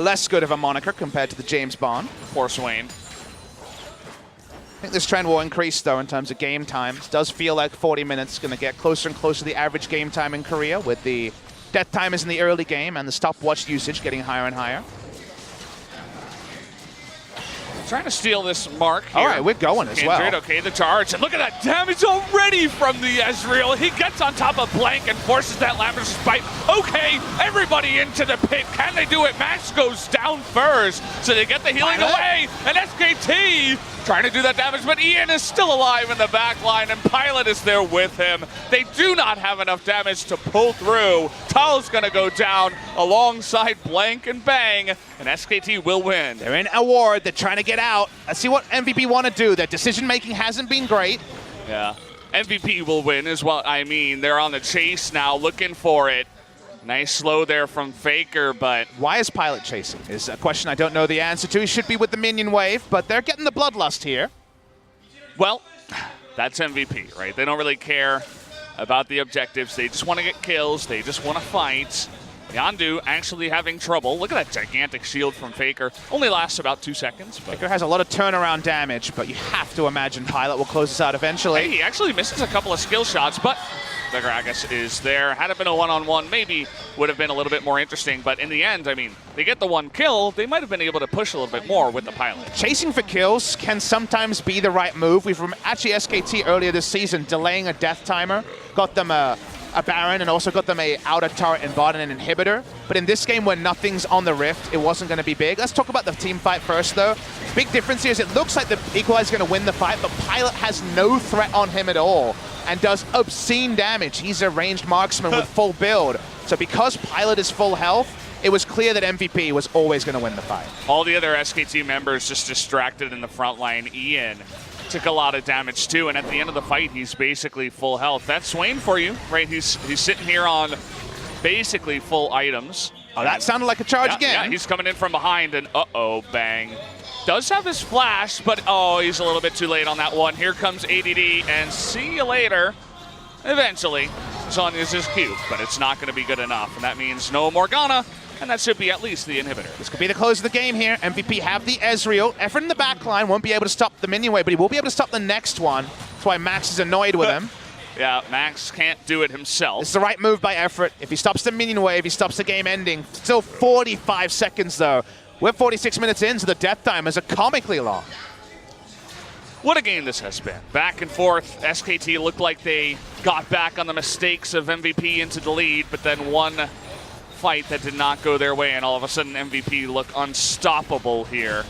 Speaker 1: less good of a moniker compared to the James Bond.
Speaker 2: Poor Swain.
Speaker 1: I think this trend will increase, though, in terms of game time. It does feel like 40 minutes going to get closer and closer to the average game time in Korea, with the death timers in the early game and the stopwatch usage getting higher and higher.
Speaker 2: Trying to steal this mark here.
Speaker 1: All right, we're going as well.
Speaker 2: Okay, the charge. And look at that damage already from the Ezreal. He gets on top of Blank and forces that Lambert's bite. Okay, everybody into the pit. Can they do it? Max goes down first. So they get the healing away. And SKT trying to do that damage, but Ian is still alive in the back line, and Pilot is there with him. They do not have enough damage to pull through. Tal's going to go down alongside Blank and Bang, and SKT will win.
Speaker 1: They're in a ward. They're trying to get out. Let's see what MVP want to do. Their decision-making hasn't been great.
Speaker 2: Yeah, MVP will win is what I mean. They're on the chase now, looking for it. Nice slow there from Faker, but...
Speaker 1: Why is Pilot chasing? Is a question I don't know the answer to. He should be with the minion wave, but they're getting the bloodlust here.
Speaker 2: Well, that's MVP, right? They don't really care about the objectives. They just want to get kills. They just want to fight. Yondu actually having trouble. Look at that gigantic shield from Faker. Only lasts about 2 seconds. But
Speaker 1: Faker has a lot of turnaround damage, but you have to imagine Pilot will close this out eventually.
Speaker 2: Hey, he actually misses a couple of skill shots, but the Gragas is there. Had it been a one-on-one, maybe would have been a little bit more interesting. But in the end, I mean, they get the 1 kill. They might have been able to push a little bit more with the Pilot.
Speaker 1: Chasing for kills can sometimes be the right move. We've actually SKT earlier this season delaying a death timer, got them a Baron, and also got them a outer turret and bot and an inhibitor. But in this game where nothing's on the Rift, it wasn't going to be big. Let's talk about the team fight first, though. Big difference here is it looks like the Equalizer is going to win the fight, but Pilot has no threat on him at all and does obscene damage. He's a ranged marksman with full build. So because Pilot is full health, it was clear that MVP was always going to win the fight.
Speaker 2: All the other SKT members just distracted in the front line. Ian took a lot of damage too, and at the end of the fight, he's basically full health. That's Swain for you, right? He's sitting here on basically full items.
Speaker 1: Oh, that sounded like a charge again.
Speaker 2: Yeah, he's coming in from behind, and uh-oh, Bang. Does have his flash, but oh, he's a little bit too late on that one. Here comes ADD, and see you later. Eventually, Sonya's his cube, but it's not going to be good enough, and that means no Morgana, and that should be at least the inhibitor.
Speaker 1: This could be the close of the game here. MVP have the Ezreal. Effort in the back line won't be able to stop the minion wave, but he will be able to stop the next one. That's why Max is annoyed with him.
Speaker 2: Yeah, Max can't do it himself.
Speaker 1: It's the right move by Effort. If he stops the minion wave, he stops the game ending. Still 45 seconds, though. We're 46 minutes in, so the death timers are comically long.
Speaker 2: What a game this has been. Back and forth. SKT looked like they got back on the mistakes of MVP into the lead, but then one fight that did not go their way, and all of a sudden MVP looked unstoppable here.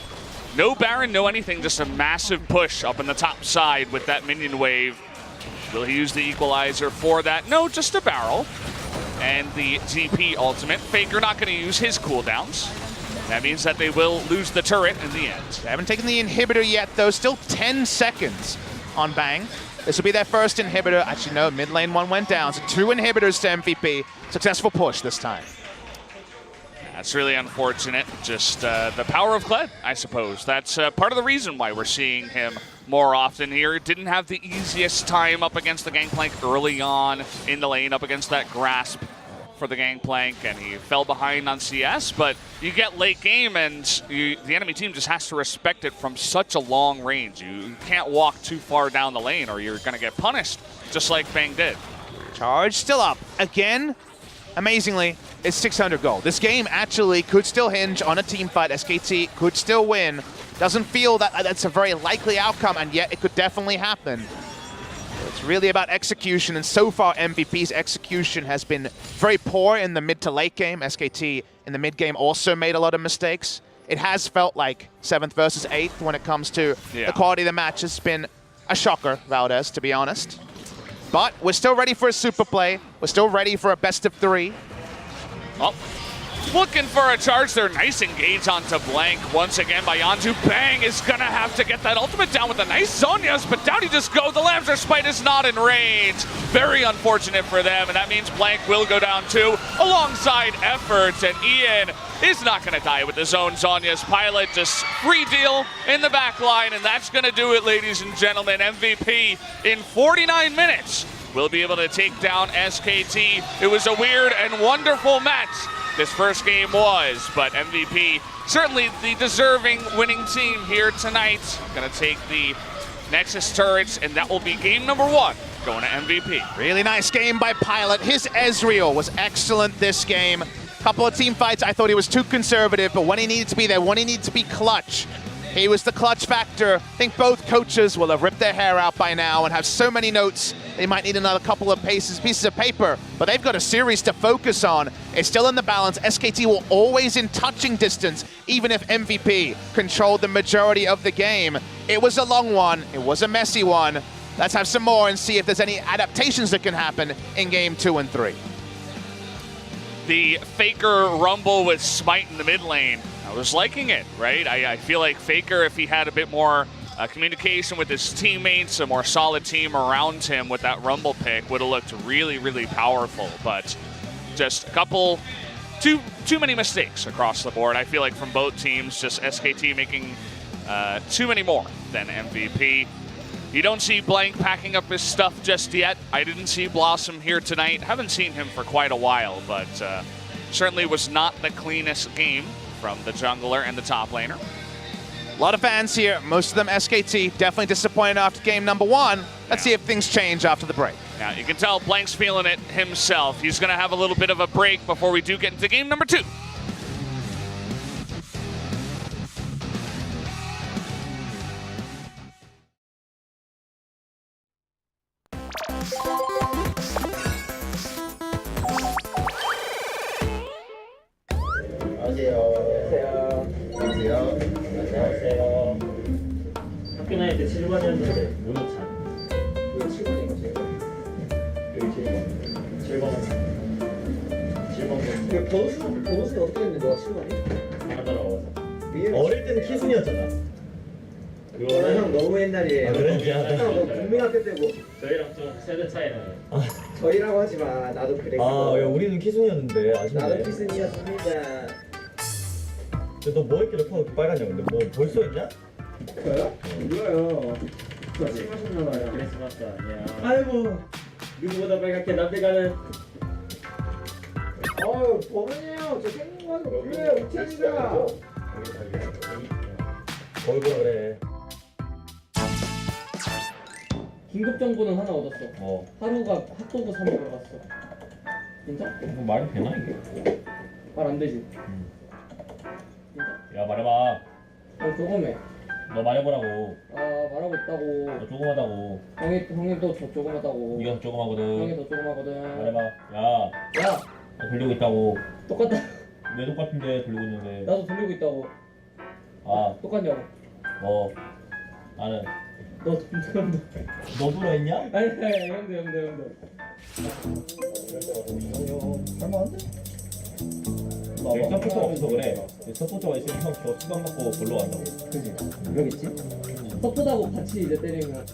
Speaker 2: No Baron, no anything, just a massive push up in the top side with that minion wave. Will he use the equalizer for that? No, just a barrel. And the ZP ultimate. Faker not going to use his cooldowns. That means that they will lose the turret in the end.
Speaker 1: They haven't taken the inhibitor yet, though. Still 10 seconds on Bang. This will be their first inhibitor. Actually, no, mid lane one went down. So 2 inhibitors to MVP. Successful push this time.
Speaker 2: That's really unfortunate. Just the power of Kled, I suppose. That's part of the reason why we're seeing him more often here. Didn't have the easiest time up against the Gangplank early on in the lane, up against that grasp for the Gangplank, and he fell behind on CS, but you get late game and the enemy team just has to respect it from such a long range. You can't walk too far down the lane or you're going to get punished, just like Bang did.
Speaker 1: Charge still up. Again, amazingly, it's 600 gold. This game actually could still hinge on a team fight. SKT could still win. Doesn't feel that that's a very likely outcome, and yet it could definitely happen. It's really about execution, and so far MVP's execution has been very poor in the mid to late game. SKT in the mid game also made a lot of mistakes. It has felt like 7th versus 8th when it comes to the quality of the match. Has been a shocker, Valdez, to be honest. But we're still ready for a super play. We're still ready for a best of 3.
Speaker 2: Oh, looking for a charge there. Nice engage onto Blank once again by Yanju. Bang is going to have to get that ultimate down with a nice Zhonya's, but down he just goes. The Lambs are Spite is not in range. Very unfortunate for them, and that means Blank will go down too, alongside Efforts, and Ian is not going to die with his own Zhonya's pilot. Just free deal in the back line, and that's going to do it, ladies and gentlemen. MVP in 49 minutes will be able to take down SKT. It was a weird and wonderful match. This first game was, but MVP, certainly the deserving winning team here tonight. Gonna take the Nexus turrets, and that will be game number 1, going to MVP.
Speaker 1: Really nice game by Pilot. His Ezreal was excellent this game. Couple of team fights, I thought he was too conservative, but when he needed to be there, when he needed to be clutch, he was the clutch factor. I think both coaches will have ripped their hair out by now and have so many notes they might need another couple of pieces of paper, but they've got a series to focus on. It's still in the balance. SKT will always in touching distance, even if MVP controlled the majority of the game. It was a long one. It was a messy one. Let's have some more and see if there's any adaptations that can happen in game 2 and 3.
Speaker 2: The Faker rumble with Smite in the mid lane. I was liking it, right? I feel like Faker, if he had a bit more communication with his teammates, a more solid team around him with that rumble pick, would have looked really, really powerful. But just a couple, too many mistakes across the board. I feel like from both teams, just SKT making too many more than MVP. You don't see Blank packing up his stuff just yet. I didn't see Blossom here tonight. Haven't seen him for quite a while, but certainly was not the cleanest game from the jungler and the top laner.
Speaker 1: A lot of fans here, most of them SKT, definitely disappointed after game number 1. Let's see if things change after the break.
Speaker 2: Yeah, you can tell Blank's feeling it himself. He's going to have a little bit of a break before we do get into game number 2.
Speaker 4: 안녕하세요. 학교 다닐 때 7번이었는데 문호찬. 왜 7번인 거지? 여기 7번. 7번. 버릇은 어떻게 했는데 너가 7번이? 하나 따라와서. 어릴 때는 키순이었잖아. 형 너무 옛날이에요. 그래? 미안하다. 너 국민학교 때고. 저희랑 좀 세대 차이 나요. 저희라고 하지 마. 나도 그래.
Speaker 5: 야, 우리는 키순이었는데 아쉽네.
Speaker 4: 나도 키순이었습니다.
Speaker 5: 너 뭐 했길래 턱 빨갛냐? 근데 뭐 벌써 했냐?
Speaker 4: 저요? 몰라요. 저 심하셨나봐요. 크리스마스 아니야. 아이고. 누구보다 빨갛게 남들가는. 어우 버논이에요. 저 생긴 거 그래 우찬이가.
Speaker 5: 거기 보라 그래.
Speaker 6: 긴급 정보는 하나 얻었어. 하루가 핫도그 사 먹으러 갔어. 진짜?
Speaker 5: 뭐 말이 되나 이게?
Speaker 6: 말 안 되지.
Speaker 5: 야 말해봐.
Speaker 6: 조금해.
Speaker 5: 너 말해보라고.
Speaker 6: 말하고 있다고.
Speaker 5: 너 조그마다고.
Speaker 6: 형이 더 조그마다고.
Speaker 5: 네가 더 조그마거든.
Speaker 6: 형이 더 조그마거든.
Speaker 5: 말해봐. 야. 너 돌리고 있다고.
Speaker 6: 똑같다.
Speaker 5: 왜 똑같은데 돌리고 있는데.
Speaker 6: 나도 돌리고 있다고. 똑같냐고.
Speaker 5: 나는
Speaker 6: 너
Speaker 5: 너도 했냐?
Speaker 6: 아니 형도.
Speaker 4: 할만한데?
Speaker 5: 서포터가 없어서 그래. 서포터가 있으면 형 저 수박 먹고 골로 간다고.
Speaker 4: 그지? 그러겠지?
Speaker 6: 서포트하고 같이 이제 때리면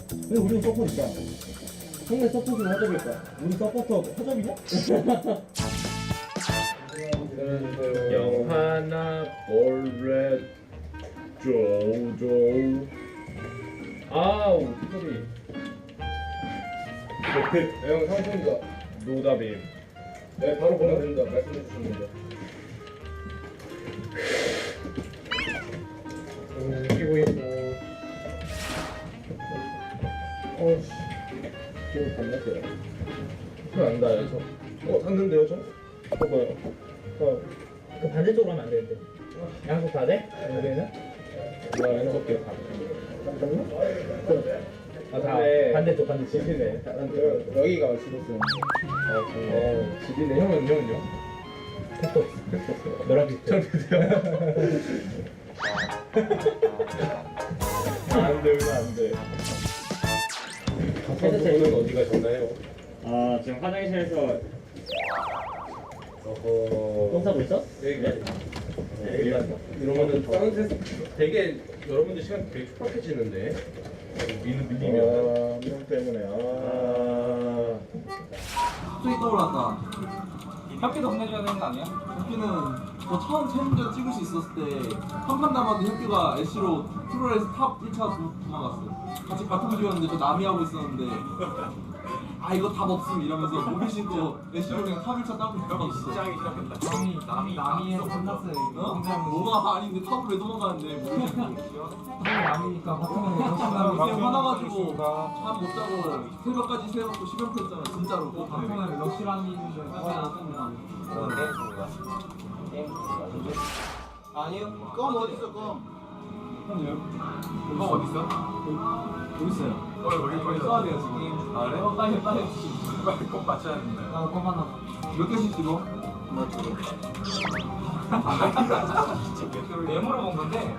Speaker 4: 근데 우리는 서포트 있잖아.
Speaker 6: 형네 서포트는 하자볼 거야.
Speaker 4: 우리 서포터 허접이냐?
Speaker 7: 영하나 볼렛 조조 아우 소리 형 상품이다 노답임 네 바로 보내면 됩니다 말씀해 주시면 됩니다 끼고 있고 어씨 기분 반납돼요 안 닿아요 저 닿는데요 저? 봐봐요
Speaker 5: 그 반대쪽으로 하면 안 되는데. 양쪽 다 돼? 여기는?
Speaker 7: 나 연속기어 다
Speaker 5: 다 반대쪽 반대쪽.
Speaker 7: 집이네 여기가 집었어요 집이네 형은요?
Speaker 5: 택도 너랑 비슷해.
Speaker 7: 안돼 왜 안돼 가서는 어디 가셨나요?
Speaker 5: 아 지금 화장실에서
Speaker 7: 똥
Speaker 5: 싸고 있어?
Speaker 7: 이러면은 다른 세 되게 여러분들 시간 되게 촉박해지는데 밀리면 명 때문에
Speaker 8: 갑자기 떠올랐다. 혁기도 보내줘야 되는 거 아니야? 혁기는 저 처음 챌린저 찍을 수 있었을 때 한 판 남았는데 혁기가 애쉬로 트롤에서 탑 1차 도망갔어요. 같이 바텀 지었는데 저 남이 하고 있었는데 아 이거 답 없음 이러면서 목이 신고 애쉬로 그냥 탑 1차 따고 들어갔어. 시장이 시작했다. 남이에서 끝났어요. 어? 뭐가 아닌데 탑을 왜 도망가는데 목이 신고. 남이니까 바텀에 그냥 화나가지고 잠 못 자고 새벽까지 새워서 10연패 했잖아 진짜로. 바텀에 러시랑이 있는데 아니요. 껌 어딨어 껌? 형이요? 껌 어딨어? 여기 있어요. 거기 써야 돼요 지금. 아 그래? 빨리 빨리 껌 맞춰야 됩니다. 나껌 하나. 몇 개씩 찍어? 나 지금. 왜 물어본 건데?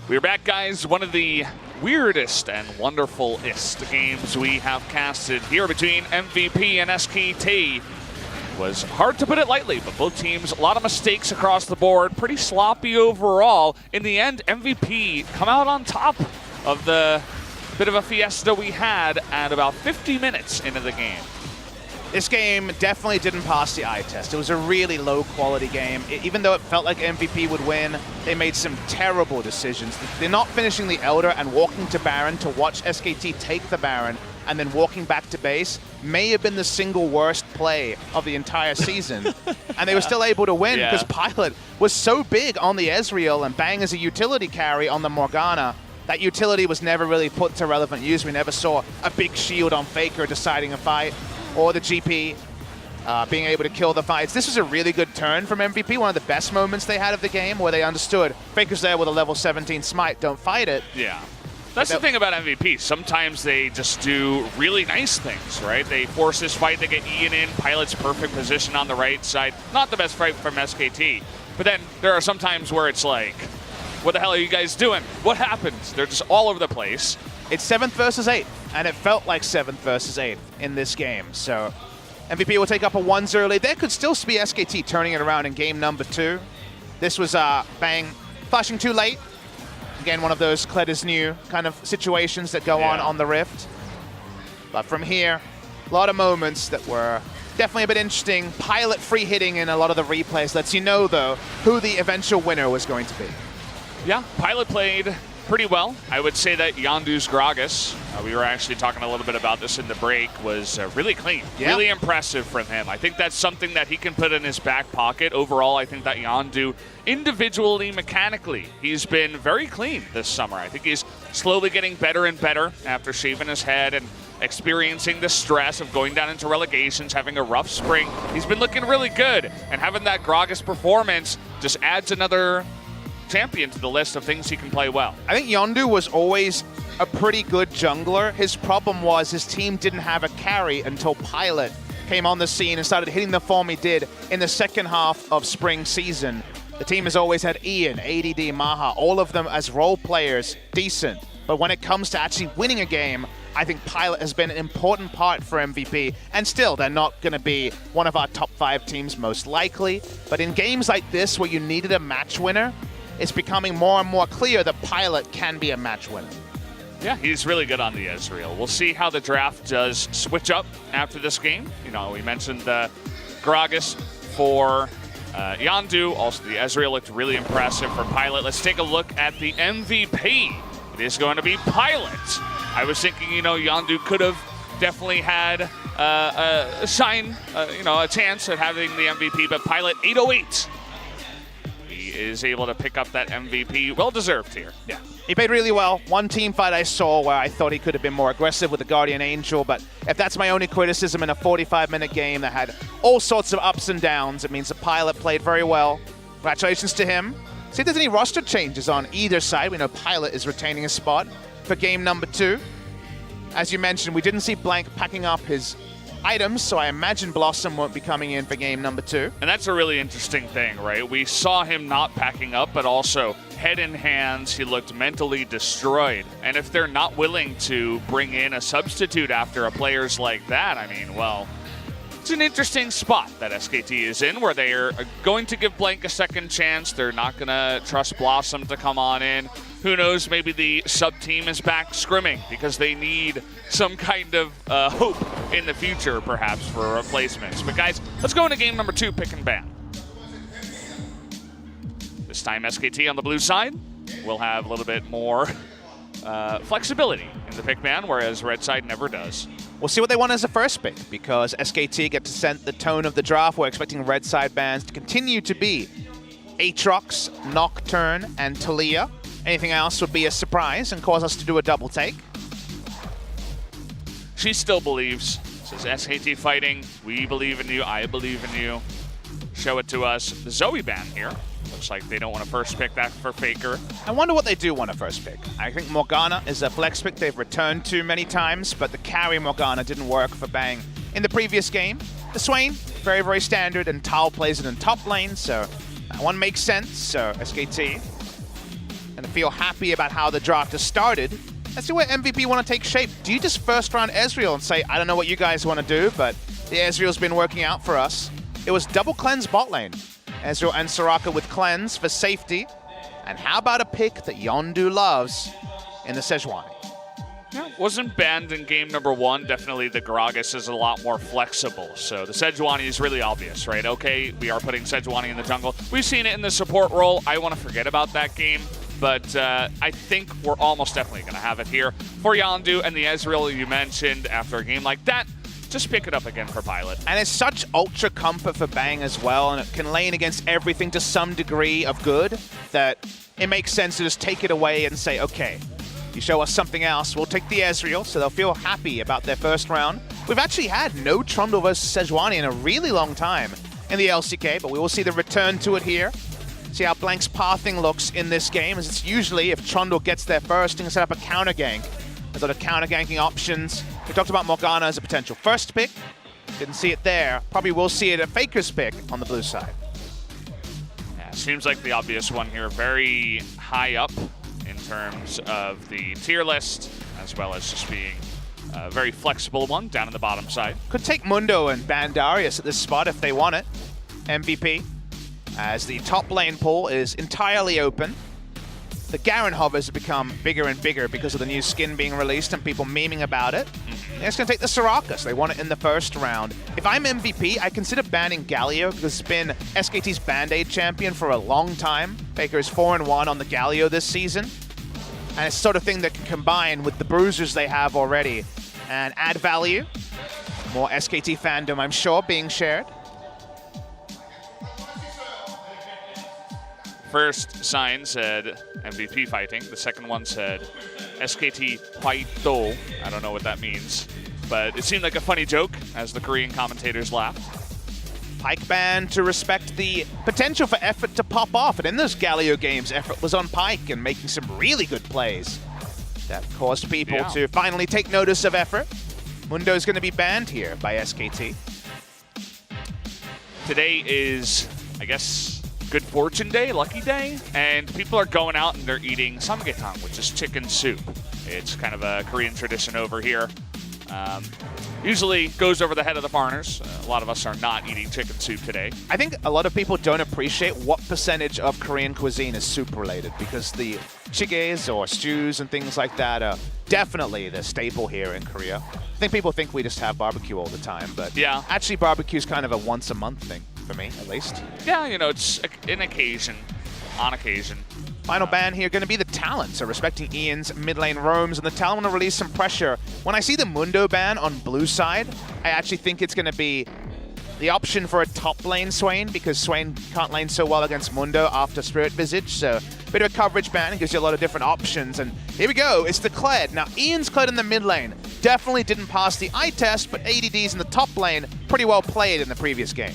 Speaker 2: We're back, guys. One of the weirdest and wonderfulest games we have casted here between MVP and SKT. Was hard to put it lightly, but both teams, a lot of mistakes across the board, pretty sloppy overall. In the end, MVP come out on top of the bit of a fiesta we had at about 50 minutes into the game.
Speaker 1: This game definitely didn't pass the eye test. It was a really low-quality game. Even though it felt like MVP would win, they made some terrible decisions. They're not finishing the Elder and walking to Baron to watch SKT take the Baron and then walking back to base may have been the single worst play of the entire season. And they were still able to win because Pilot was so big on the Ezreal and Bang as a utility carry on the Morgana. That utility was never really put to relevant use. We never saw a big shield on Faker deciding a fight, or the GP being able to kill the fights. This was a really good turn from MVP, one of the best moments they had of the game, where they understood Faker's there with a level 17 smite, don't fight it.
Speaker 2: Yeah. That's the thing about MVP. Sometimes they just do really nice things, right? They force this fight, they get Ian in, Pilot's perfect position on the right side. Not the best fight from SKT. But then there are some times where it's like, what the hell are you guys doing? What happened? They're just all over the place.
Speaker 1: It's 7th versus 8th, and it felt like 7th versus 8th in this game. So MVP will take up a 1-0 lead. There could still be SKT turning it around in game number 2. This was Bang flashing too late. Again, one of those Kled is new kind of situations that go on the Rift. But from here, a lot of moments that were definitely a bit interesting. Pilot free hitting in a lot of the replays lets you know, though, who the eventual winner was going to be.
Speaker 2: Yeah, Pilot played pretty well. I would say that Yondu's Gragas, we were actually talking a little bit about this in the break, was really clean. Really impressive from him. I think that's something that he can put in his back pocket. Overall, I think that Yondu, individually, mechanically, he's been very clean this summer. I think he's slowly getting better and better after shaving his head and experiencing the stress of going down into relegations, having a rough spring. He's been looking really good, and having that Gragas performance just adds another champion to the list of things he can play well.
Speaker 1: I think Yondu was always a pretty good jungler. His problem was his team didn't have a carry until Pilot came on the scene and started hitting the form he did in the second half of spring season. The team has always had Ian, ADD, Maha, all of them as role players, decent. But when it comes to actually winning a game, I think Pilot has been an important part for MVP, and still, they're not going to be one of our top 5 teams most likely. But in games like this where you needed a match winner, it's becoming more and more clear that Pilot can be a match winner.
Speaker 2: Yeah, he's really good on the Ezreal. We'll see how the draft does switch up after this game. You know, we mentioned Gragas for Yondu. Also, the Ezreal looked really impressive for Pilot. Let's take a look at the MVP. It is going to be Pilot. I was thinking, you know, Yondu could have definitely had a chance at having the MVP, but Pilot 808. Is able to pick up that MVP. Well-deserved here.
Speaker 1: Yeah. He played really well. One team fight I saw where I thought he could have been more aggressive with the Guardian Angel, but if that's my only criticism in a 45-minute game that had all sorts of ups and downs, it means the Pilot played very well. Congratulations to him. See if there's any roster changes on either side. We know Pilot is retaining a spot for game number 2. As you mentioned, we didn't see Blank packing up his items, so I imagine Blossom won't be coming in for game number 2.
Speaker 2: And that's a really interesting thing, right? We saw him not packing up, but also head in hands, he looked mentally destroyed. And if they're not willing to bring in a substitute after a player's like that, I mean, well, it's an interesting spot that SKT is in, where they are going to give Blank a second chance. They're not going to trust Blossom to come on in. Who knows, maybe the sub-team is back scrimming because they need some kind of hope in the future, perhaps, for replacements. But guys, let's go into game number 2, pick and ban. This time SKT on the blue side will have a little bit more flexibility in the pick ban, whereas red side never does.
Speaker 1: We'll see what they want as a first pick, because SKT get to set the tone of the draft. We're expecting red side bans to continue to be Aatrox, Nocturne, and Taliyah. Anything else would be a surprise and cause us to do a double take.
Speaker 2: She still believes. Says SKT fighting. We believe in you. I believe in you. Show it to us. The Zoe ban here. Looks like they don't want to first pick that for Faker.
Speaker 1: I wonder what they do want to first pick. I think Morgana is a flex pick they've returned to many times, but the carry Morgana didn't work for Bang in the previous game. The Swain, very, very standard, and Tal plays it in top lane, so that one makes sense. So SKT and feel happy about how the draft has started. Let's see where MVP want to take shape. Do you just first round Ezreal and say, I don't know what you guys want to do, but the Ezreal's been working out for us. It was double cleanse bot lane. Ezreal and Soraka with cleanse for safety. And how about a pick that Yondu loves in the Sejuani?
Speaker 2: Yeah, wasn't banned in game number 1. Definitely the Gragas is a lot more flexible. So the Sejuani is really obvious, right? Okay, we are putting Sejuani in the jungle. We've seen it in the support role. I want to forget about that game. But I think we're almost definitely going to have it here for Yondu and the Ezreal you mentioned. After a game like that, just pick it up again for Pilot.
Speaker 1: And it's such ultra comfort for Bang as well, and it can lane against everything to some degree of good, that it makes sense to just take it away and say, okay, you show us something else, we'll take the Ezreal, so they'll feel happy about their first round. We've actually had no Trundle versus Sejuani in a really long time in the LCK, but we will see the return to it here. See how Blank's pathing looks in this game, as it's usually, if Trundle gets there first, he can set up a counter gank. There's a lot of counter ganking options. We talked about Morgana as a potential first pick. Didn't see it there. Probably will see it at Faker's pick on the blue side.
Speaker 2: Yeah, seems like the obvious one here. Very high up in terms of the tier list, as well as just being a very flexible one down in the bottom side.
Speaker 1: Could take Mundo and Bandarius at this spot if they want it. MVP. As the top lane pool is entirely open. The Garen hovers have become bigger and bigger because of the new skin being released and people memeing about it. They're just going to take the Soraka, so they want it in the first round. If I'm MVP, I consider banning Galio because it's been SKT's Band-Aid champion for a long time. Faker is 4-1 on the Galio this season. And it's the sort of thing that can combine with the bruisers they have already and add value. More SKT fandom, I'm sure, being shared.
Speaker 2: First sign said MVP fighting. The second one said SKT Fighto. I don't know what that means, but it seemed like a funny joke as the Korean commentators laughed.
Speaker 1: Pyke ban to respect the potential for effort to pop off, and in those Galio games, effort was on Pyke and making some really good plays that caused people to finally take notice of effort. Mundo's going to be banned here by SKT.
Speaker 2: Today is, I guess, Good Fortune Day, Lucky Day, and people are going out and they're eating samgyetang, which is chicken soup. It's kind of a Korean tradition over here. Usually goes over the head of the foreigners. A lot of us are not eating chicken soup today.
Speaker 1: I think a lot of people don't appreciate what percentage of Korean cuisine is soup related, because the chigees or stews and things like that are definitely the staple here in Korea. I think people think we just have barbecue all the time, but
Speaker 2: yeah,
Speaker 1: actually barbecue is kind of a once a month thing for me, at least.
Speaker 2: Yeah, you know, it's an occasion, on occasion.
Speaker 1: Final ban here going to be the Talon, so respecting Ian's mid lane roams, and the Talon want to release some pressure. When I see the Mundo ban on blue side, I actually think it's going to be the option for a top lane Swain, because Swain can't lane so well against Mundo after Spirit Visage, so a bit of a coverage ban. It gives you a lot of different options, and here we go, it's the Kled. Now, Ian's Kled in the mid lane definitely didn't pass the eye test, but ADD's in the top lane pretty well played in the previous game.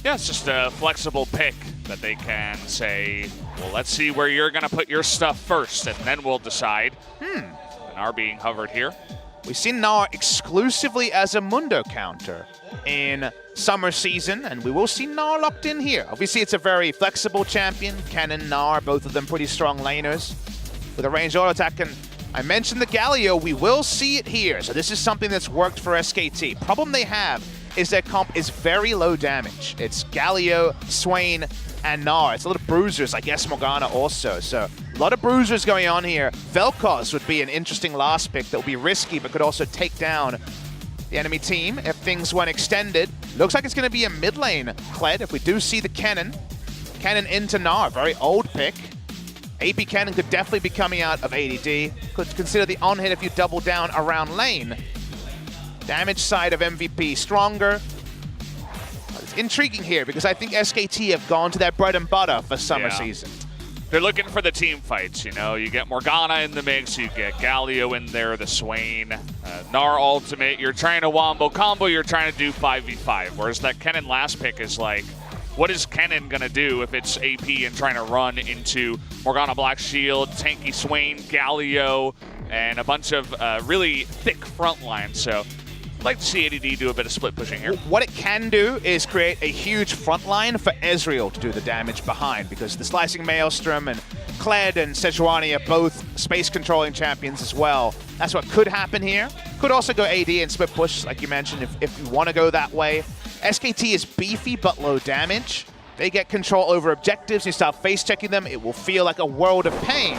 Speaker 2: Yeah, it's just a flexible pick that they can say, well, let's see where you're going to put your stuff first, and then we'll decide. And are being hovered here.
Speaker 1: We've seen Gnar exclusively as a Mundo counter in summer season, and we will see Gnar locked in here. Obviously, it's a very flexible champion. Ken and Gnar, both of them pretty strong laners with a ranged auto attack. And I mentioned the Galio, we will see it here. So this is something that's worked for SKT. Problem they have is their comp is very low damage. It's Galio, Swain, and Gnar. It's a lot of bruisers, I guess Morgana also. So a lot of bruisers going on here. Vel'Koz would be an interesting last pick that would be risky, but could also take down the enemy team if things went extended. Looks like it's going to be a mid lane Kled if we do see the Cannon. Cannon into Gnar, very old pick. AP Cannon could definitely be coming out of ADD. Could consider the on-hit if you double down around lane. Damage side of MVP stronger. But it's intriguing here because I think SKT have gone to their bread and butter for summer season.
Speaker 2: They're looking for the team fights, you know. You get Morgana in the mix, you get Galio in there, the Swain, Gnar ultimate. You're trying to wombo combo, you're trying to do 5v5. Whereas that Kennen last pick is like, what is Kennen gonna do if it's AP and trying to run into Morgana Black Shield, tanky Swain, Galio, and a bunch of really thick front lines. So I'd like to see ADD do a bit of split pushing here.
Speaker 1: What it can do is create a huge front line for Ezreal to do the damage behind, because the Slicing Maelstrom and Kled and Sejuani are both space controlling champions as well. That's what could happen here. Could also go AD and split push, like you mentioned, if you want to go that way. SKT is beefy but low damage. They get control over objectives. You start face checking them, it will feel like a world of pain.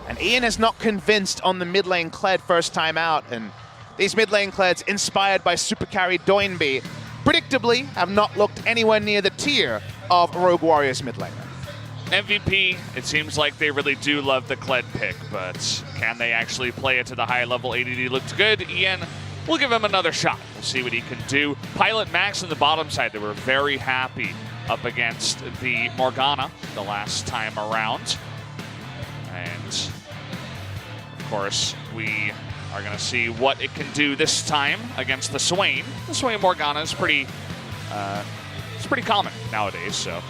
Speaker 1: And Ian is not convinced on the mid lane Kled first time out. And these mid lane Kleds, inspired by super carry Doinby, predictably have not looked anywhere near the tier of Rogue Warriors mid laner.
Speaker 2: MVP, it seems like they really do love the Kled pick, but can they actually play it to the high level? ADD looked good. Ian, we'll give him another shot. We'll see what he can do. Pilot Max on the bottom side, they were very happy up against the Morgana the last time around. And of course, we are going to see what it can do this time against the Swain. The Swain Morgana is pretty common nowadays, so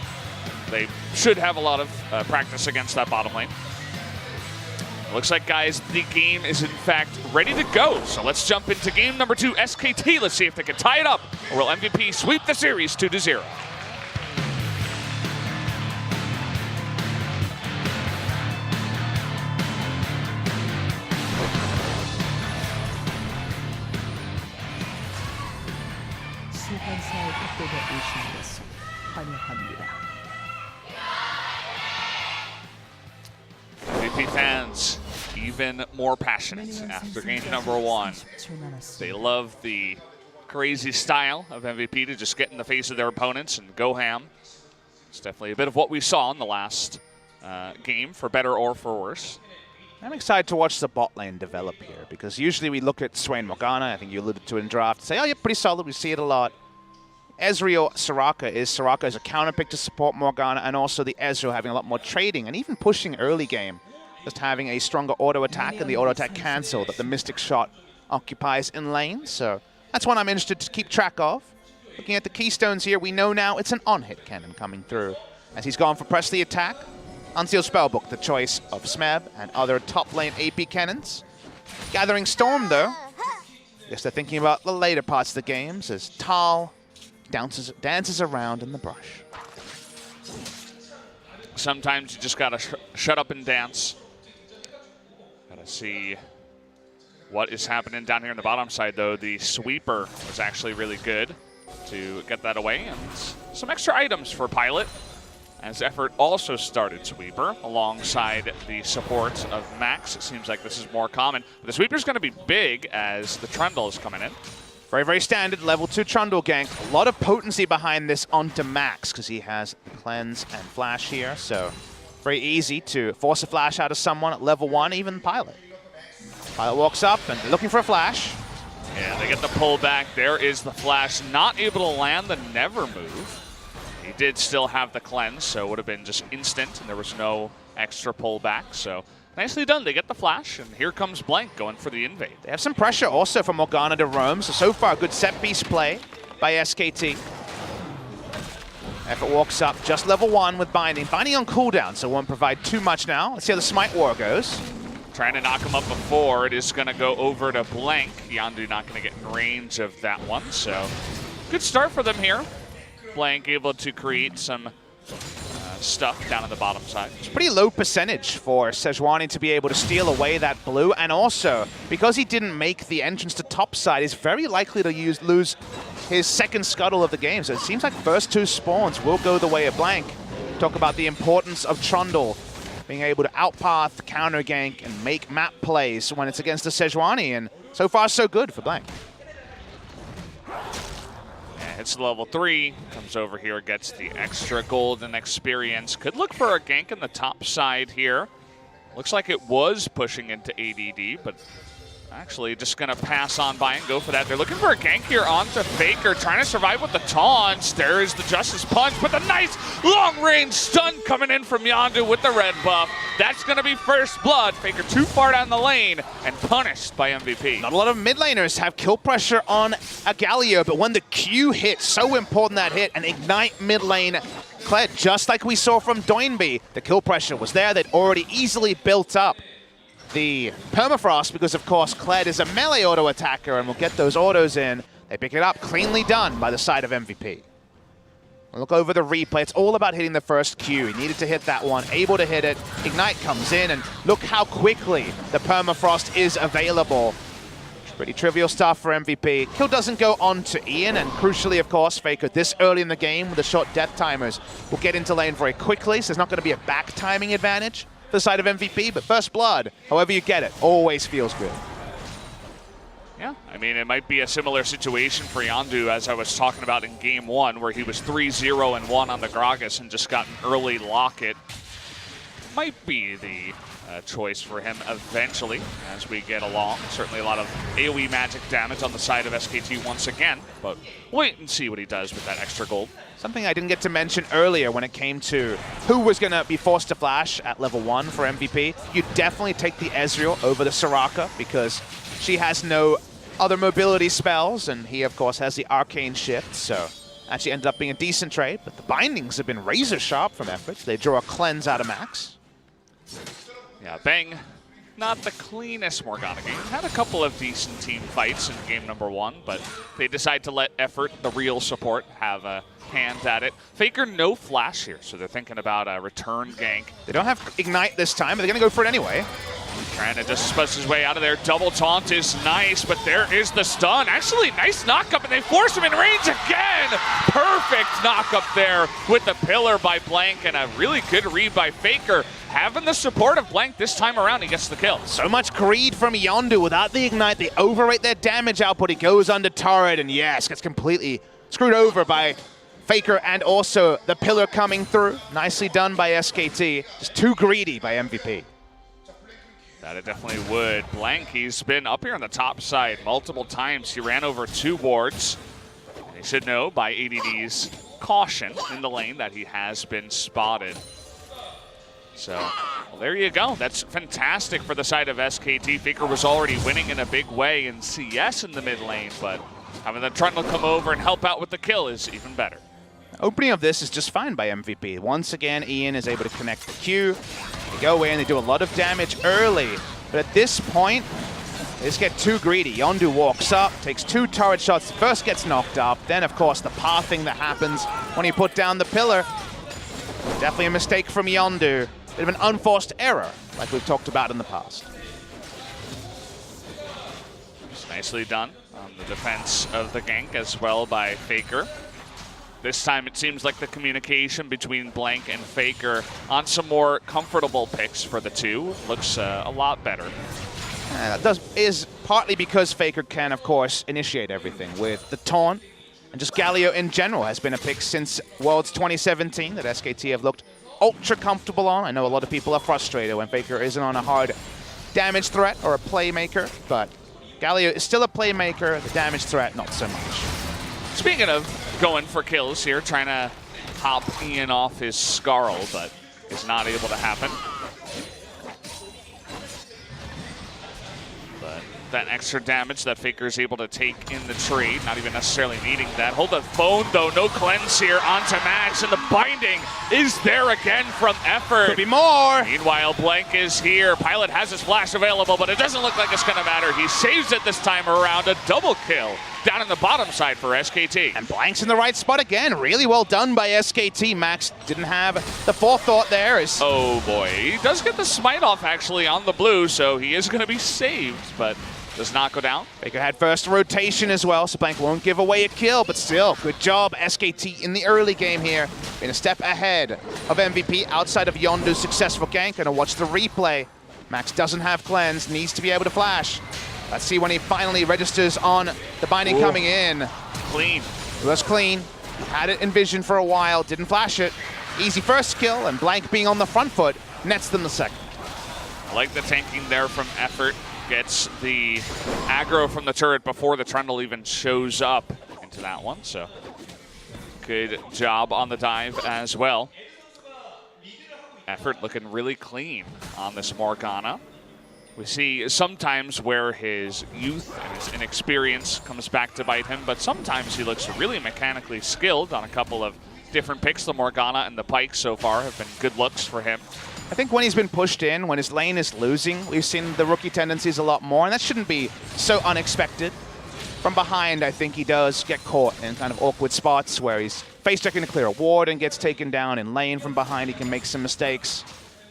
Speaker 2: they should have a lot of practice against that bottom lane. Looks like, guys, the game is in fact ready to go. So let's jump into game number 2, SKT. Let's see if they can tie it up, or will MVP sweep the series 2-0.
Speaker 3: 소환사의 뜻대로 오신 것을 환영합니다.
Speaker 2: MVP fans even more passionate after game number 1. They love the crazy style of MVP to just get in the face of their opponents and go ham. It's definitely a bit of what we saw in the last game, for better or for worse.
Speaker 1: I'm excited to watch the bot lane develop here, because usually we look at Swain Morgana, I think you alluded to in draft, say, oh yeah, pretty solid, we see it a lot. Ezreal Soraka is a counter pick to support Morgana, and also the Ezreal having a lot more trading and even pushing early game, just having a stronger auto attack and the auto attack cancel that the Mystic Shot occupies in lane. So that's one I'm interested to keep track of. Looking at the keystones here, we know now it's an on-hit cannon coming through, as he's gone for press the attack. Unsealed Spellbook, the choice of Smeb and other top lane AP cannons. Gathering Storm though, guess they're thinking about the later parts of the games as Tal dances around in the brush.
Speaker 2: Sometimes you just gotta shut up and dance. Gotta see what is happening down here on the bottom side though. The sweeper was actually really good to get that away, and some extra items for Pilot, as Effort also started Sweeper alongside the support of Max. It seems like this is more common. But the Sweeper's going to be big as the Trundle is coming in.
Speaker 1: Very, very standard level 2 Trundle gank. A lot of potency behind this onto Max, because he has Cleanse and Flash here. So very easy to force a flash out of someone at level 1, even Pilot. Pilot walks up and looking for a flash.
Speaker 2: Yeah, they get the pullback. There is the flash. Not able to land the Never move. He did still have the cleanse, so it would have been just instant, and there was no extra pullback. So nicely done. They get the flash, and here comes Blank going for the invade.
Speaker 1: They have some pressure also from Morgana to roam, so far good set piece play by SKT. Effort walks up, just level 1 with Binding. Binding on cooldown, so won't provide too much now. Let's see how the Smite War goes.
Speaker 2: Trying to knock him up before. It is going to go over to Blank. Yondu not going to get in range of that one, so good start for them here. Blank able to create some stuff down on the bottom side.
Speaker 1: It's pretty low percentage for Sejuani to be able to steal away that blue, and also, because he didn't make the entrance to top side, he's very likely to lose his second scuttle of the game. So it seems like first 2 spawns will go the way of Blank. Talk about the importance of Trundle being able to outpath, counter gank, and make map plays when it's against the Sejuani, and so far so good for Blank.
Speaker 2: Hits level 3, comes over here, gets the extra golden experience. Could look for a gank in the top side here. Looks like it was pushing into ADD, but actually just going to pass on by and go for that. They're looking for a gank here onto Faker, trying to survive with the taunts. There is the Justice Punch, but the nice long-range stun coming in from Yondu with the red buff. That's going to be first blood. Faker too far down the lane and punished by MVP.
Speaker 1: Not a lot of mid laners have kill pressure on a Galio, but when the Q hits, so important that hit, and ignite mid lane Kled, just like we saw from Doinby. The kill pressure was there. They'd already easily built up the permafrost because, of course, Kled is a melee auto attacker and will get those autos in. They pick it up, cleanly done by the side of MVP. Look over the replay. It's all about hitting the first Q. He needed to hit that one, able to hit it. Ignite comes in, and look how quickly the permafrost is available. Pretty trivial stuff for MVP. Kill doesn't go on to Ian, and crucially, of course, Faker this early in the game with the short death timers will get into lane very quickly, so there's not going to be a back timing advantage for the side of MVP, but first blood, however you get it, always feels good.
Speaker 2: Yeah, I mean, it might be a similar situation for Yondu as I was talking about in game 1, where he was 3-0-1 on the Gragas and just got an early locket. Might be the choice for him eventually as we get along. Certainly a lot of AoE magic damage on the side of SKT once again, but wait and see what he does with that extra gold.
Speaker 1: Something I didn't get to mention earlier when it came to who was going to be forced to flash at level 1 for MVP, you definitely take the Ezreal over the Soraka because she has no other mobility spells, and he, of course, has the Arcane Shift, so actually ended up being a decent trade, but the bindings have been razor sharp from Effort. They draw a cleanse out of Max.
Speaker 2: Yeah, Bang, not the cleanest Morgana game. Had a couple of decent team fights in game number 1, but they decide to let Effort, the real support, have a hand at it. Faker no flash here, so they're thinking about a return gank.
Speaker 1: They don't have Ignite this time, but they're going to go for it anyway.
Speaker 2: Trying to just bust his way out of there. Double taunt is nice, but there is the stun. Actually, nice knock-up, and they force him in range again. Perfect knock-up there with the pillar by Blank, and a really good read by Faker. Having the support of Blank this time around, he gets the kill.
Speaker 1: So much greed from Yondu. Without the Ignite, they overrate their damage output. He goes under turret, and yes, gets completely screwed over by Faker and also the pillar coming through. Nicely done by SKT. Just too greedy by MVP.
Speaker 2: That it definitely would. Blank, he's been up here on the top side multiple times. He ran over 2 wards. And he should know by ADD's caution in the lane that he has been spotted. So, well, there you go. That's fantastic for the side of SKT. Faker was already winning in a big way in CS in the mid lane, but having the Trundle come over and help out with the kill is even better.
Speaker 1: Opening of this is just fine by MVP. Once again, Ian is able to connect the Q. They go in, they do a lot of damage early, but at this point, they just get too greedy. Yondu walks up, takes 2 turret shots, first gets knocked up, then of course the pathing that happens when you put down the pillar. Definitely a mistake from Yondu. Bit of an unforced error, like we've talked about in the past.
Speaker 2: Just nicely done on the defense of the gank as well by Faker. This time it seems like the communication between Blank and Faker on some more comfortable picks for the two looks a lot better.
Speaker 1: That is partly because Faker can, of course, initiate everything with the taunt, and just Galio in general has been a pick since Worlds 2017 that SKT have looked ultra comfortable on. I know a lot of people are frustrated when Faker isn't on a hard damage threat or a playmaker, but Galio is still a playmaker, the damage threat not so much.
Speaker 2: Speaking of going for kills here, trying to hop Ian off his Scarl, but it's not able to happen. But that extra damage that Faker is able to take in the trade, not even necessarily needing that. Hold the phone though, no cleanse here onto Max, and the binding is there again from Effort.
Speaker 1: Could be more.
Speaker 2: Meanwhile, Blank is here. Pilot has his flash available, but it doesn't look like it's gonna matter. He saves it this time around, a double kill down in the bottom side for SKT.
Speaker 1: And Blank's in the right spot again. Really well done by SKT. Max didn't have the forethought there.
Speaker 2: Oh boy, he does get the smite off actually on the blue, so he is gonna be saved, but does not go down.
Speaker 1: Faker had first rotation as well, so Blank won't give away a kill, but still, good job, SKT in the early game here. Been a step ahead of MVP outside of Yondu's successful gank. Gonna watch the replay. Max doesn't have cleanse, needs to be able to flash. Let's see when he finally registers on the binding coming in.
Speaker 2: Clean.
Speaker 1: It was clean. Had it in vision for a while, didn't flash it. Easy first kill, and Blank being on the front foot nets them the second.
Speaker 2: I like the tanking there from Effort. Gets the aggro from the turret before the Trundle even shows up into that one, so good job on the dive as well. Effort looking really clean on this Morgana. We see sometimes where his youth and his inexperience comes back to bite him, but sometimes he looks really mechanically skilled on a couple of different picks. The Morgana and the Pike so far have been good looks for him.
Speaker 1: I think when he's been pushed in, when his lane is losing, we've seen the rookie tendencies a lot more, and that shouldn't be so unexpected. From behind, I think he does get caught in kind of awkward spots where he's face checking to clear a ward and gets taken down. In lane from behind, he can make some mistakes.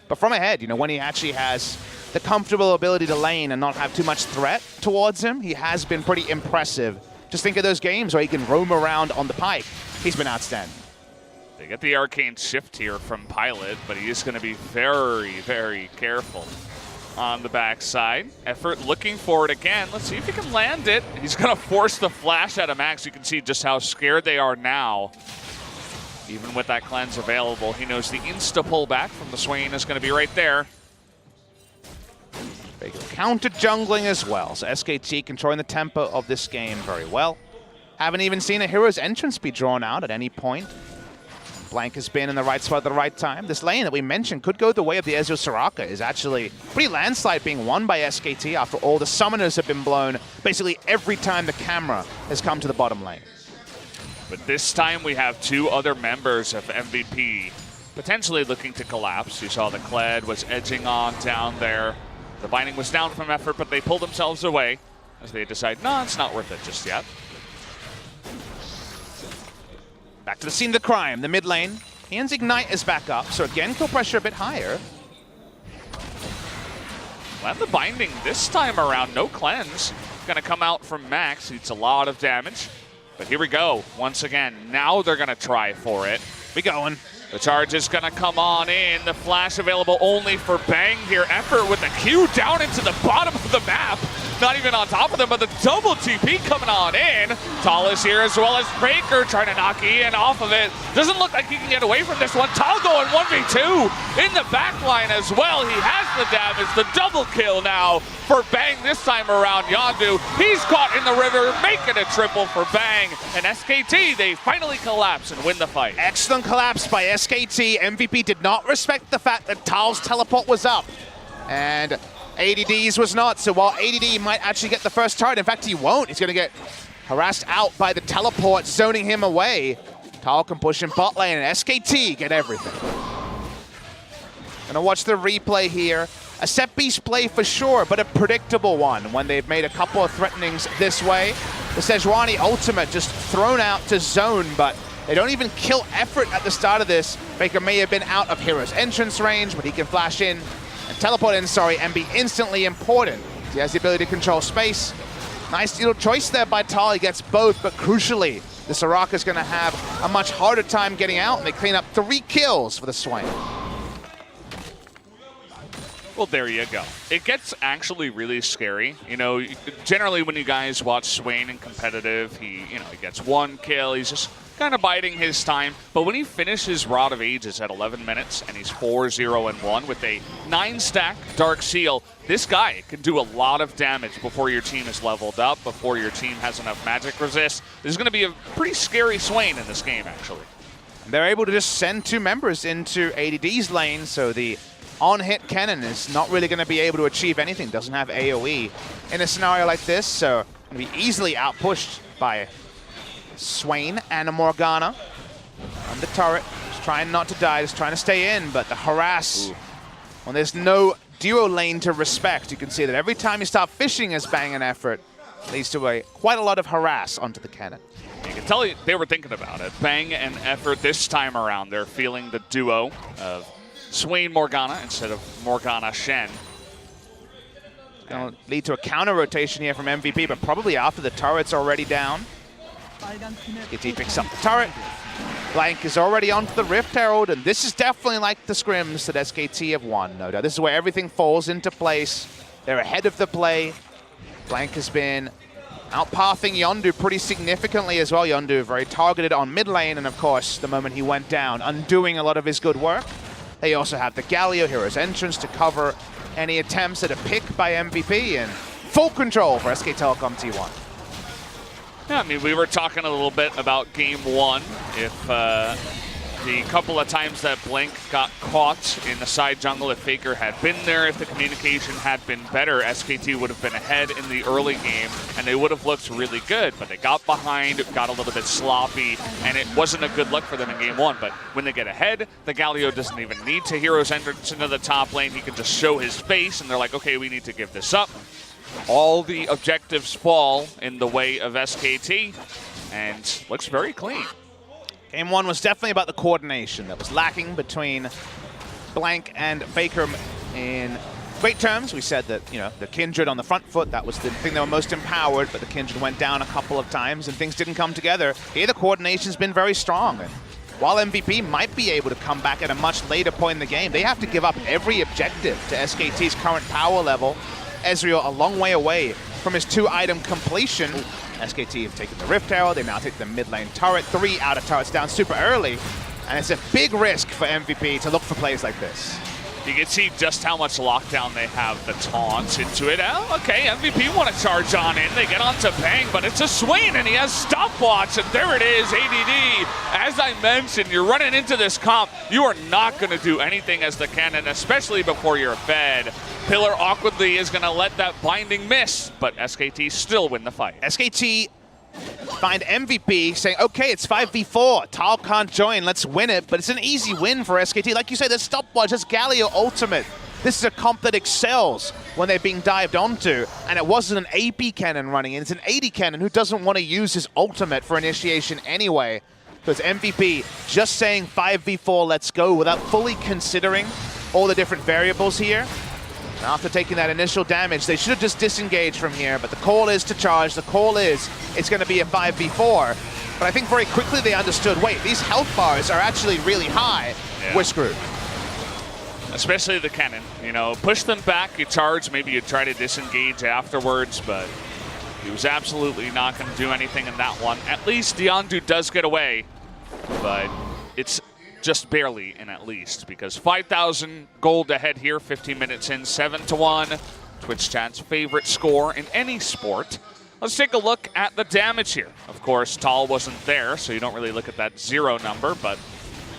Speaker 1: But from ahead, you know, when he actually has the comfortable ability to lane and not have too much threat towards him, he has been pretty impressive. Just think of those games where he can roam around on the pike. He's been outstanding.
Speaker 2: They get the arcane shift here from Pilot, but he is going to be very, very careful on the backside. Effort looking for it again. Let's see if he can land it. He's going to force the flash out of Max. You can see just how scared they are now. Even with that cleanse available, he knows the insta pullback from the Swain is going to be right there.
Speaker 1: They counter jungling as well, so SKT controlling the tempo of this game very well. Haven't even seen a hero's entrance be drawn out at any point. Blank has been in the right spot at the right time. This lane that we mentioned could go the way of the Ezreal Soraka is actually pretty landslide being won by SKT after all the summoners have been blown basically every time the camera has come to the bottom lane.
Speaker 2: But this time we have two other members of MVP potentially looking to collapse. You saw the Kled was edging on down there. The binding was down from Effort, but they pulled themselves away as they decide, no, it's not worth it just yet.
Speaker 1: Back to the scene of the crime, the mid lane. Ian's Ignite is back up, so again, kill pressure a bit higher.
Speaker 2: And the binding this time around, no cleanse. Gonna come out from Max, eats a lot of damage. But here we go, once again. Now they're gonna try for it.
Speaker 1: We going.
Speaker 2: The charge is gonna come on in. The flash available only for Bang here. Effort with the Q down into the bottom of the map. Not even on top of them, but the double TP coming on in. Tal is here as well as Breaker trying to knock Ian off of it. Doesn't look like he can get away from this one. Tal going 1v2 in the back line as well. He has the damage, the double kill now for Bang this time around. Yondu, he's caught in the river, making a triple for Bang. And SKT, they finally collapse and win the fight.
Speaker 1: Excellent collapse by SKT. MVP did not respect the fact that Tal's teleport was up. And ADD's was not, so while ADD might actually get the first turret, in fact he won't. He's going to get harassed out by the teleport, zoning him away. Tal can push in bot lane, and SKT get everything. Gonna watch the replay here. A set-piece play for sure, but a predictable one when they've made a couple of threatenings this way. The Sejuani ultimate just thrown out to zone, but they don't even kill Effort at the start of this. Baker may have been out of Hero's entrance range, but he can flash in and teleport in, and be instantly important. He has the ability to control space. Nice little choice there by Tal. He gets both, but crucially, the Soraka's gonna have a much harder time getting out, and they clean up 3 kills for the Swain.
Speaker 2: Well, there you go. It gets actually really scary. You know, generally when you guys watch Swain in competitive, he gets 1 kill. He's just kind of biding his time. But when he finishes Rod of Ages at 11 minutes and he's 4-0-1 with a 9-stack Dark Seal, this guy can do a lot of damage before your team is leveled up, before your team has enough magic resist. There's going to be a pretty scary Swain in this game, actually.
Speaker 1: They're able to just send 2 members into ADD's lane, so the on-hit cannon is not really going to be able to achieve anything. Doesn't have AoE in a scenario like this, so going to be easily outpushed by Swain and a Morgana on the turret. Just trying not to die, just trying to stay in, but the harass, when there's no duo lane to respect, you can see that every time you start fishing as Bang and Effort, leads to quite a lot of harass onto the cannon.
Speaker 2: You can tell they were thinking about it. Bang and Effort this time around, they're feeling the duo of Swain Morgana instead of Morgana Shen.
Speaker 1: It's going to lead to a counter rotation here from MVP, but probably after the turret's already down. SKT picks up the turret. Blank is already onto the Rift Herald, and this is definitely like the scrims that SKT have won, no doubt. This is where everything falls into place. They're ahead of the play. Blank has been outpathing Yondu pretty significantly as well. Yondu very targeted on mid lane, and of course, the moment he went down, undoing a lot of his good work. They also have the Galio, Hero's Entrance, to cover any attempts at a pick by MVP, and full control for SK Telecom T1.
Speaker 2: Yeah, I mean, we were talking a little bit about game 1. If the couple of times that Blink got caught in the side jungle, if Faker had been there, if the communication had been better, SKT would have been ahead in the early game, and they would have looked really good. But they got behind, got a little bit sloppy, and it wasn't a good look for them in game 1. But when they get ahead, the Galio doesn't even need to Hero's entrance into the top lane. He can just show his face, and they're like, okay, we need to give this up. all the objectives fall in the way of SKT, and looks very clean.
Speaker 1: Game 1 was definitely about the coordination that was lacking between Blank and Faker in great terms. We said that, the Kindred on the front foot, that was the thing they were most empowered, but the Kindred went down a couple of times and things didn't come together. Here the coordination's been very strong. And while MVP might be able to come back at a much later point in the game, they have to give up every objective to SKT's current power level. Ezreal a long way away from his 2-item completion. SKT have taken the Rift Arrow, they now take the mid lane turret, 3 outer turrets down super early, and it's a big risk for MVP to look for plays like this.
Speaker 2: You can see just how much lockdown they have the taunts into it. Oh, okay, MVP want to charge on in. They get onto Bang, but it's a Swain, and he has stopwatch, and there it is, ADD. As I mentioned, you're running into this comp. You are not going to do anything as the cannon, especially before you're fed. Pillar awkwardly is going to let that binding miss, but SKT still win the fight.
Speaker 1: SKT find MVP saying, okay, it's 5v4. Tal can't join, let's win it. But it's an easy win for SKT. Like you say, there's stopwatch, there's Galio ultimate. This is a comp that excels when they're being dived onto. And it wasn't an AP cannon running in, it's an AD cannon who doesn't want to use his ultimate for initiation anyway. Because MVP just saying 5v4, let's go, without fully considering all the different variables here. And after taking that initial damage, they should have just disengaged from here, but the call is to charge. The call is it's going to be a 5v4. But I think very quickly they understood, wait, these health bars are actually really high. Yeah. We're screwed.
Speaker 2: Especially the cannon. Push them back, you charge, maybe you try to disengage afterwards, but he was absolutely not going to do anything in that one. At least Yondu does get away, but it's just barely in at least, because 5,000 gold ahead here, 15 minutes in, 7-1. Twitch chat's favorite score in any sport. Let's take a look at the damage here. Of course, Tal wasn't there, so you don't really look at that 0 number, but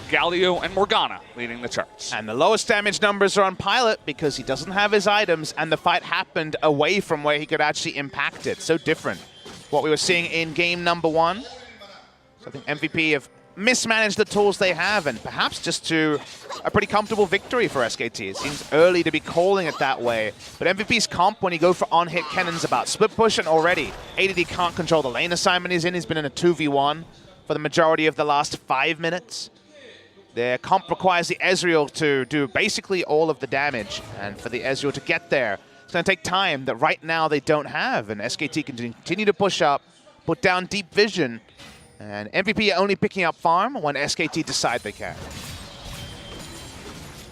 Speaker 2: Galio and Morgana leading the charts.
Speaker 1: And the lowest damage numbers are on Pilot because he doesn't have his items, and the fight happened away from where he could actually impact it. So different what we were seeing in game number 1. So I think MVP have mismanaged the tools they have, and perhaps just to a pretty comfortable victory for SKT. It seems early to be calling it that way, but MVP's comp when you go for on-hit cannons about split push, and already ADD can't control the lane assignment he's in. He's been in a 2v1 for the majority of the last 5 minutes. Their comp requires the Ezreal to do basically all of the damage, and for the Ezreal to get there, it's going to take time that right now they don't have, and SKT can continue to push up, put down deep vision, and MVP only picking up farm when SKT decide they can.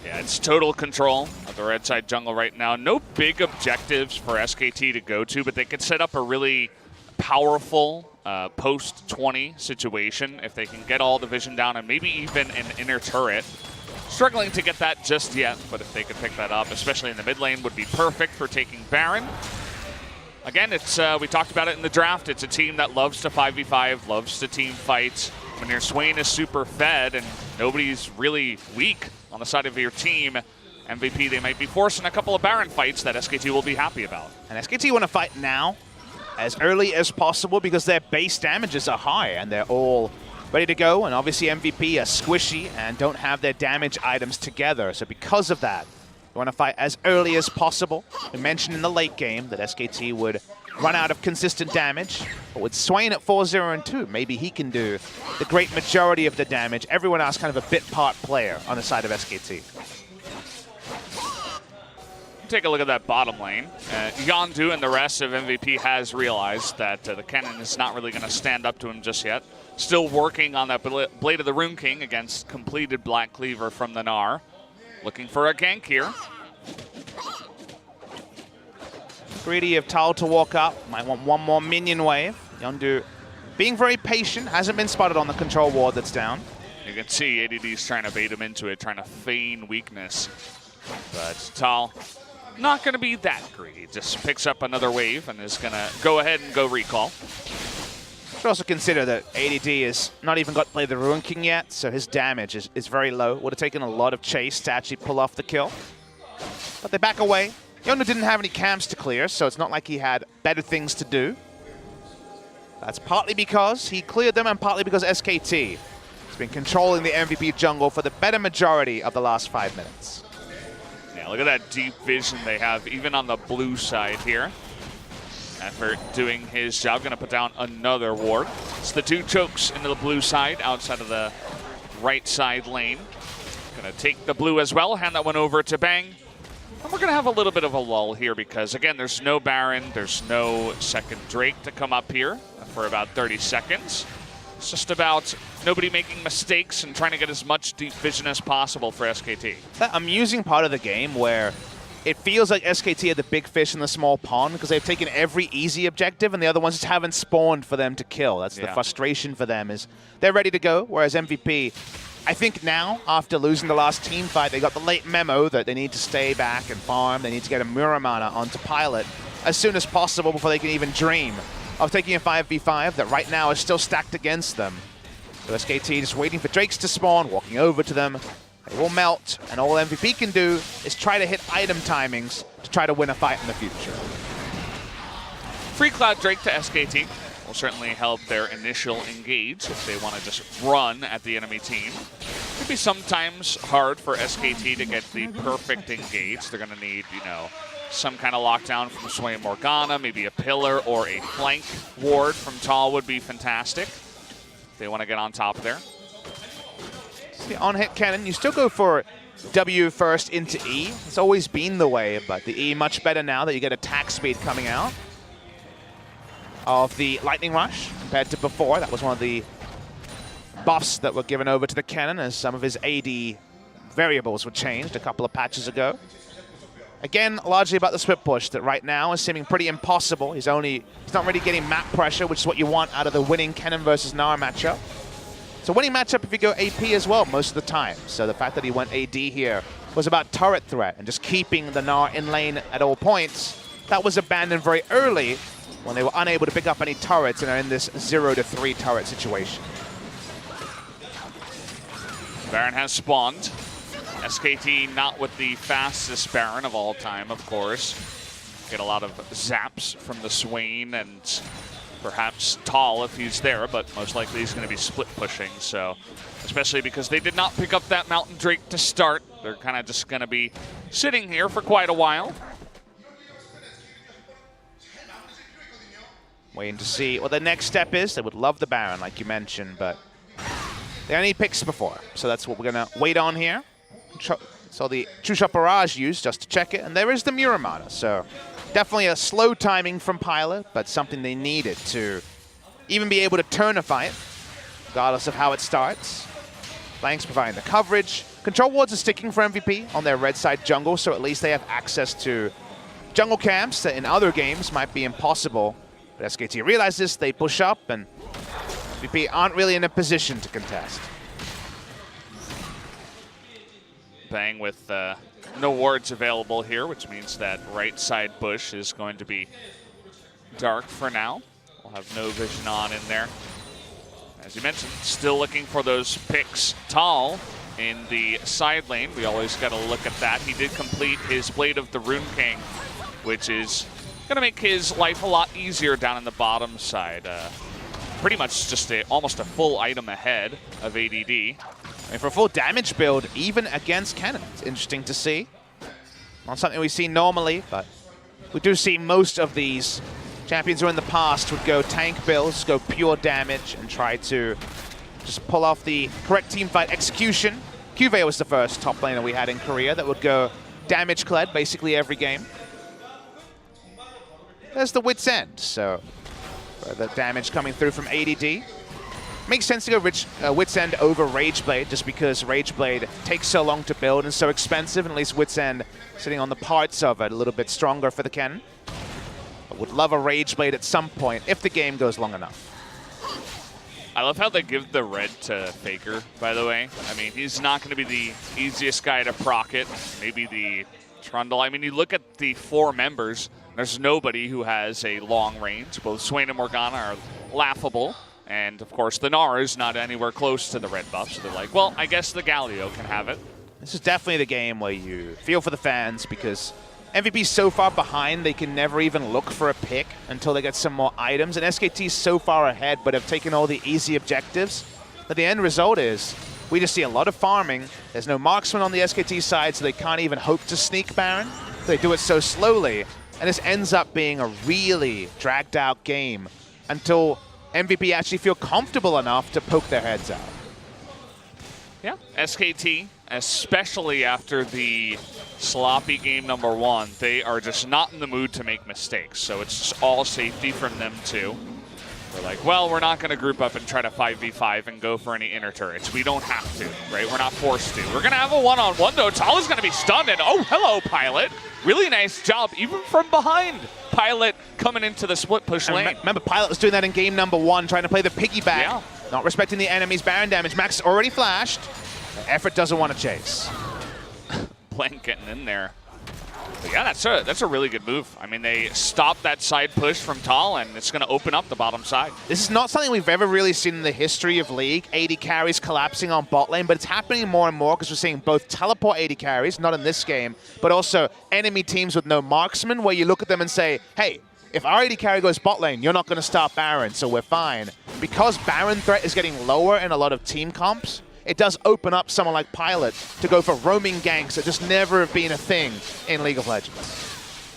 Speaker 2: Yeah, it's total control of the red side jungle right now. No big objectives for SKT to go to, but they could set up a really powerful post-20 situation if they can get all the vision down and maybe even an inner turret. Struggling to get that just yet, but if they could pick that up, especially in the mid lane, would be perfect for taking Baron. Again, it's we talked about it in the draft. It's a team that loves to 5v5, loves to team fight. When your Swain is super fed and nobody's really weak on the side of your team, MVP, they might be forcing a couple of Baron fights that SKT will be happy about.
Speaker 1: And SKT want to fight now, as early as possible, because their base damages are high and they're all ready to go. And obviously MVP are squishy and don't have their damage items together. So because of that, we want to fight as early as possible. We mentioned in the late game that SKT would run out of consistent damage, but with Swain at 4-0-2, maybe he can do the great majority of the damage. Everyone else kind of a bit part player on the side of SKT.
Speaker 2: Take a look at that bottom lane. Yondu and the rest of MVP has realized that the cannon is not really going to stand up to him just yet. Still working on that Blade of the Rune King against completed Black Cleaver from the Gnar. Looking for a gank here.
Speaker 1: Greedy of Tal to walk up. Might want one more minion wave. Yondu being very patient. Hasn't been spotted on the control ward that's down.
Speaker 2: You can see ADD's trying to bait him into it, trying to feign weakness. But Tal not going to be that greedy. Just picks up another wave and is going to go ahead and go recall.
Speaker 1: Should also consider that ADD has not even got to play the Ruin King yet, so his damage is very low. Would have taken a lot of chase to actually pull off the kill. But they back away. Yondu didn't have any camps to clear, so it's not like he had better things to do. That's partly because he cleared them and partly because SKT has been controlling the MVP jungle for the better majority of the last 5 minutes.
Speaker 2: Yeah, look at that deep vision they have, even on the blue side here. Effort doing his job, gonna put down another ward. It's the 2 chokes into the blue side, outside of the right side lane. Gonna take the blue as well, hand that one over to Bang. And we're gonna have a little bit of a lull here because again, there's no Baron, there's no second Drake to come up here for about 30 seconds. It's just about nobody making mistakes and trying to get as much deep vision as possible for SKT.
Speaker 1: That amusing part of the game where it feels like SKT are the big fish in the small pond because they've taken every easy objective and the other ones just haven't spawned for them to kill. That's the frustration for them, is they're ready to go, whereas MVP, I think now, after losing the last team fight, they got the late memo that they need to stay back and farm. They need to get a Muramana onto Pilot as soon as possible before they can even dream of taking a 5v5 that right now is still stacked against them. So SKT just waiting for Drakes to spawn, walking over to them. They will melt, and all MVP can do is try to hit item timings to try to win a fight in the future.
Speaker 2: Free Cloud Drake to SKT will certainly help their initial engage if they want to just run at the enemy team. It could be sometimes hard for SKT to get the perfect engage. They're going to need, you know, some kind of lockdown from Sway and Morgana, maybe a pillar or a flank ward from Tall would be fantastic if they want to get on top there.
Speaker 1: The on-hit cannon, you still go for W first into E. It's always been the way, but the E much better now that you get attack speed coming out of the Lightning Rush compared to before. That was one of the buffs that were given over to the cannon as some of his AD variables were changed a couple of patches ago. Again, largely about the split push that right now is seeming pretty impossible. He's not really getting map pressure, which is what you want out of the winning Cannon versus Nara matchup. It's a winning matchup if you go AP as well most of the time. So the fact that he went AD here was about turret threat and just keeping the Nara in lane at all points. That was abandoned very early when they were unable to pick up any turrets and are in this 0 to 3 turret situation.
Speaker 2: Baron has spawned. SKT not with the fastest Baron of all time, of course. Get a lot of zaps from the Swain and perhaps Tall if he's there, but most likely he's going to be split pushing. So, especially because they did not pick up that Mountain Drake to start, they're kind of just going to be sitting here for quite a while.
Speaker 1: Waiting to see what the next step is. They would love the Baron, like you mentioned, but they only picks before. So that's what we're going to wait on here. So the True Shot Barrage used just to check it, and there is the Muramana. So definitely a slow timing from Pilot, but something they needed to even be able to turn a fight, regardless of how it starts. Blanks providing the coverage. Control wards are sticking for MVP on their red side jungle, so at least they have access to jungle camps that in other games might be impossible. But SKT realize this, they push up, and MVP aren't really in a position to contest.
Speaker 2: Bang with no wards available here, which means that right side bush is going to be dark for now. We'll have no vision on in there. As you mentioned, still looking for those picks. Tall in the side lane. We always got to look at that. He did complete his Blade of the Rune King, which is going to make his life a lot easier down in the bottom side. Pretty much just almost a full item ahead of ADD.
Speaker 1: I mean, for a full damage build, even against Cannon, it's interesting to see. Not something we see normally, but we do see most of these champions who in the past would go tank builds, go pure damage, and try to just pull off the correct teamfight execution. Cuvée was the first top laner we had in Korea that would go damage-clad basically every game. There's the Wit's End, so the damage coming through from ADD. Makes sense to go Wit's End over Rageblade, just because Rageblade takes so long to build and so expensive, and at least Wit's End sitting on the parts of it a little bit stronger for the cannon. I would love a Rageblade at some point if the game goes long enough.
Speaker 2: I love how they give the red to Faker, by the way. I mean, he's not going to be the easiest guy to proc it. Maybe the Trundle. I mean, you look at the 4 members, there's nobody who has a long range. Both Swain and Morgana are laughable. And, of course, the Nara is not anywhere close to the red buff, so they're like, well, I guess the Galio can have it.
Speaker 1: This is definitely the game where you feel for the fans because MVP's so far behind, they can never even look for a pick until they get some more items. And SKT's so far ahead, but have taken all the easy objectives, that the end result is we just see a lot of farming. There's no marksman on the SKT side, so they can't even hope to sneak Baron. They do it so slowly And this ends up being a really dragged out game until MVP actually feel comfortable enough to poke their heads out.
Speaker 2: Yeah, SKT, especially after the sloppy game number 1, they are just not in the mood to make mistakes. So it's just all safety from them too. We're like, well, we're not going to group up and try to 5v5 and go for any inner turrets. We don't have to, right? We're not forced to. We're going to have a one-on-one, though. Tala's going to be stunned, and oh, hello, Pilot. Really nice job, even from behind. Pilot coming into the split push lane.
Speaker 1: Remember, Pilot was doing that in game number 1, trying to play the piggyback.
Speaker 2: Yeah.
Speaker 1: Not respecting the enemy's Baron damage. Max already flashed. Effort doesn't want to chase.
Speaker 2: Blank getting in there. But yeah, that's a really good move. I mean, they stopped that side push from Tal, and it's going to open up the bottom side.
Speaker 1: This is not something we've ever really seen in the history of League. AD carries collapsing on bot lane, but it's happening more and more because we're seeing both teleport AD carries, not in this game, but also enemy teams with no marksman, where you look at them and say, hey, if our AD carry goes bot lane, you're not going to start Baron, so we're fine. Because Baron threat is getting lower in a lot of team comps, it does open up someone like Pilot to go for roaming ganks that just never have been a thing in League of Legends.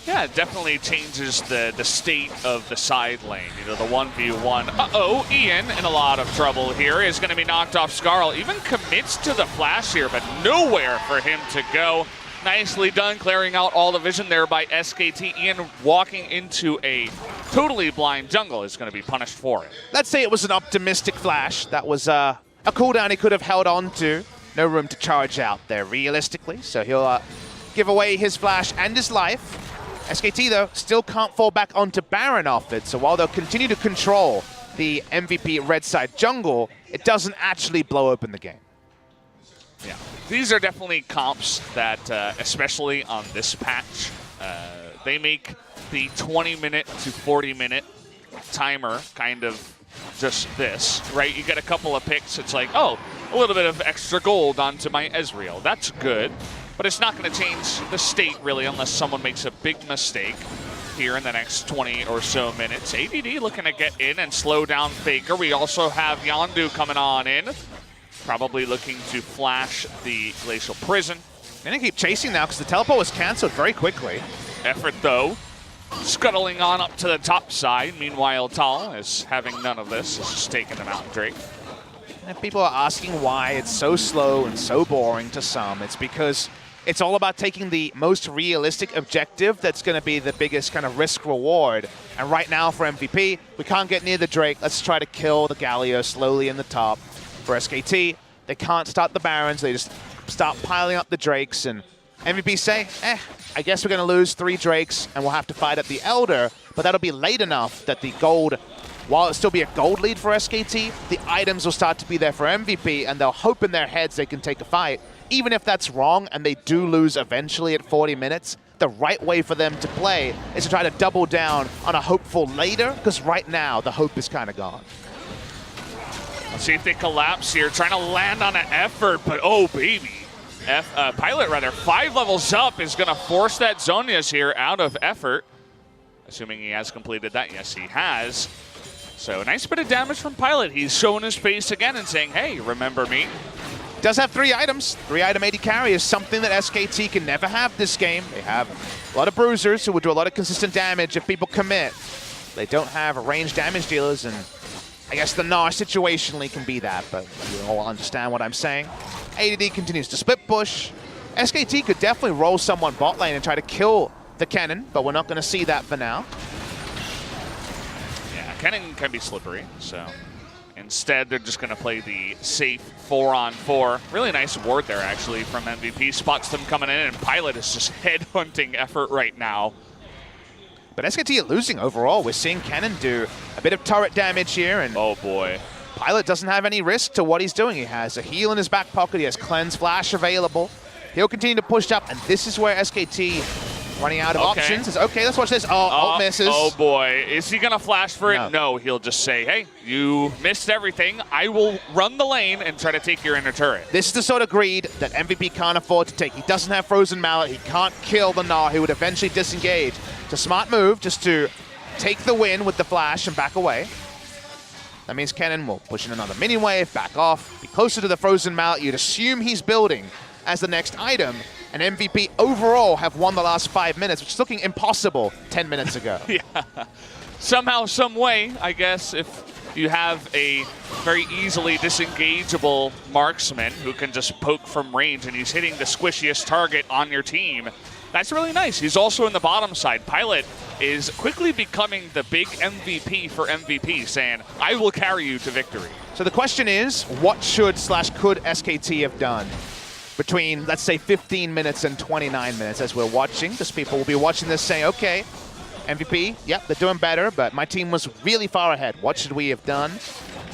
Speaker 2: Yeah, it definitely changes the state of the side lane. You know, the 1v1. Uh-oh, Ian in a lot of trouble here. Is going to be knocked off Skarl. Even commits to the flash here, but nowhere for him to go. Nicely done, clearing out all the vision there by SKT. Ian walking into a totally blind jungle is going to be punished for it.
Speaker 1: Let's say it was an optimistic flash. That was a cooldown he could have held on to. No room to charge out there, realistically. So he'll give away his flash and his life. SKT, though, still can't fall back onto Baron off it. So while they'll continue to control the MVP red side jungle, it doesn't actually blow open the game.
Speaker 2: Yeah, these are definitely comps that, especially on this patch, they make the 20-minute to 40-minute timer kind of just this, right? You get a couple of picks, it's like, oh, a little bit of extra gold onto my Ezreal. That's good, but it's not going to change the state, really, unless someone makes a big mistake here in the next 20 or so minutes. ADD looking to get in and slow down Faker. We also have Yondu coming on in, probably looking to flash the Glacial Prison.
Speaker 1: They're going to keep chasing now because the teleport was canceled very quickly.
Speaker 2: Effort, though, scuttling on up to the top side. Meanwhile, Tal is having none of this. It's just taking them out, Drake.
Speaker 1: And people are asking why it's so slow and so boring to some. It's because it's all about taking the most realistic objective that's going to be the biggest kind of risk-reward. And right now for MVP, we can't get near the Drake. Let's try to kill the Galio slowly in the top. For SKT, they can't start the Barons. They just start piling up the Drakes. And MVP say, I guess we're going to lose 3 Drakes and we'll have to fight at the Elder. But that'll be late enough that the gold, while it'll still be a gold lead for SKT, the items will start to be there for MVP, and they'll hope in their heads they can take a fight. Even if that's wrong and they do lose eventually at 40 minutes, the right way for them to play is to try to double down on a hopeful later, because right now the hope is kind of gone.
Speaker 2: Let's see if they collapse here, trying to land on an effort, but oh baby. Pilot, rather, 5 levels up is going to force that Zhonya's here out of effort. Assuming he has completed that. Yes, he has. So a nice bit of damage from Pilot. He's showing his face again and saying, hey, remember me?
Speaker 1: Does have 3 items. 3-item AD carry is something that SKT can never have this game. They have a lot of bruisers who will do a lot of consistent damage if people commit. They don't have ranged damage dealers, and I guess the Gnar situationally can be that, but you all understand what I'm saying. ADD continues to split push. SKT could definitely roll someone bot lane and try to kill the cannon, but we're not going to see that for now.
Speaker 2: Yeah, cannon can be slippery, so instead they're just going to play the safe 4-on-4. Really nice ward there, actually, from MVP. Spots them coming in, and Pilot is just headhunting effort right now.
Speaker 1: But SKT are losing overall. We're seeing Cannon do a bit of turret damage here, and
Speaker 2: oh boy,
Speaker 1: Pilot doesn't have any risk to what he's doing. He has a heal in his back pocket. He has Cleanse Flash available. He'll continue to push up, and this is where SKT running out of options. It's, okay, let's watch this. Oh, ult misses.
Speaker 2: Oh boy, is he gonna flash for it? No, he'll just say, hey, you missed everything. I will run the lane and try to take your inner turret.
Speaker 1: This is the sort of greed that MVP can't afford to take. He doesn't have Frozen Mallet. He can't kill the Gnar, who would eventually disengage. It's a smart move just to take the win with the flash and back away. That means Cannon will push in another minion wave, back off, be closer to the Frozen Mallet. You'd assume he's building as the next item. and MVP overall have won the last 5 minutes, which is looking impossible 10 minutes ago.
Speaker 2: Yeah. Somehow, some way, I guess, if you have a very easily disengageable marksman who can just poke from range and he's hitting the squishiest target on your team, that's really nice. He's also in the bottom side. Pilot is quickly becoming the big MVP for MVP, saying, I will carry you to victory.
Speaker 1: So the question is, what should / could SKT have done between, let's say, 15 minutes and 29 minutes as we're watching? Because people will be watching this saying, okay, MVP, yep, they're doing better, but my team was really far ahead. What should we have done?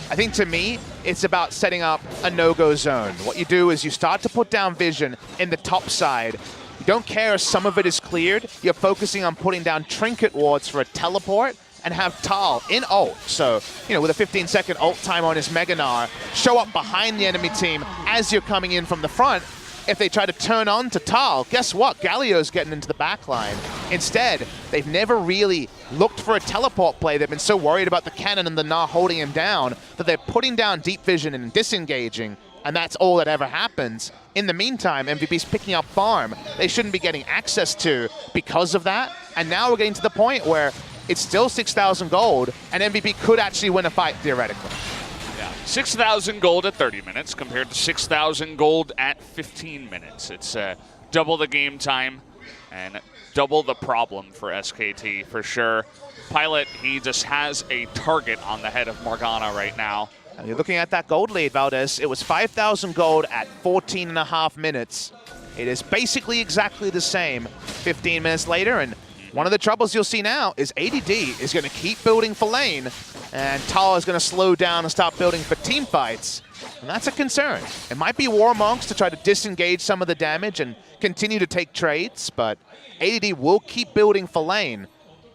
Speaker 1: I think to me, it's about setting up a no-go zone. What you do is you start to put down vision in the top side. You don't care if some of it is cleared. You're focusing on putting down trinket wards for a teleport and have Tal in ult. So, you know, with a 15-second ult time on his Meganar, show up behind the enemy team as you're coming in from the front. If they try to turn on to Tal, guess what? Galio's getting into the back line. Instead, they've never really looked for a teleport play. They've been so worried about the cannon and the Gnar holding him down that they're putting down deep vision and disengaging, and that's all that ever happens. In the meantime, MVP's picking up farm they shouldn't be getting access to because of that, and now we're getting to the point where it's still 6,000 gold, and MVP could actually win a fight, theoretically.
Speaker 2: Yeah, 6,000 gold at 30 minutes compared to 6,000 gold at 15 minutes. It's double the game time and double the problem for SKT for sure. Pilot, he just has a target on the head of Morgana right now.
Speaker 1: And you're looking at that gold lead, Valdez. It was 5,000 gold at 14.5 minutes. It is basically exactly the same 15 minutes later, and one of the troubles you'll see now is ADD is going to keep building for lane, and Tal is going to slow down and stop building for team fights, and that's a concern. It might be War Monks to try to disengage some of the damage and continue to take trades, but ADD will keep building for lane.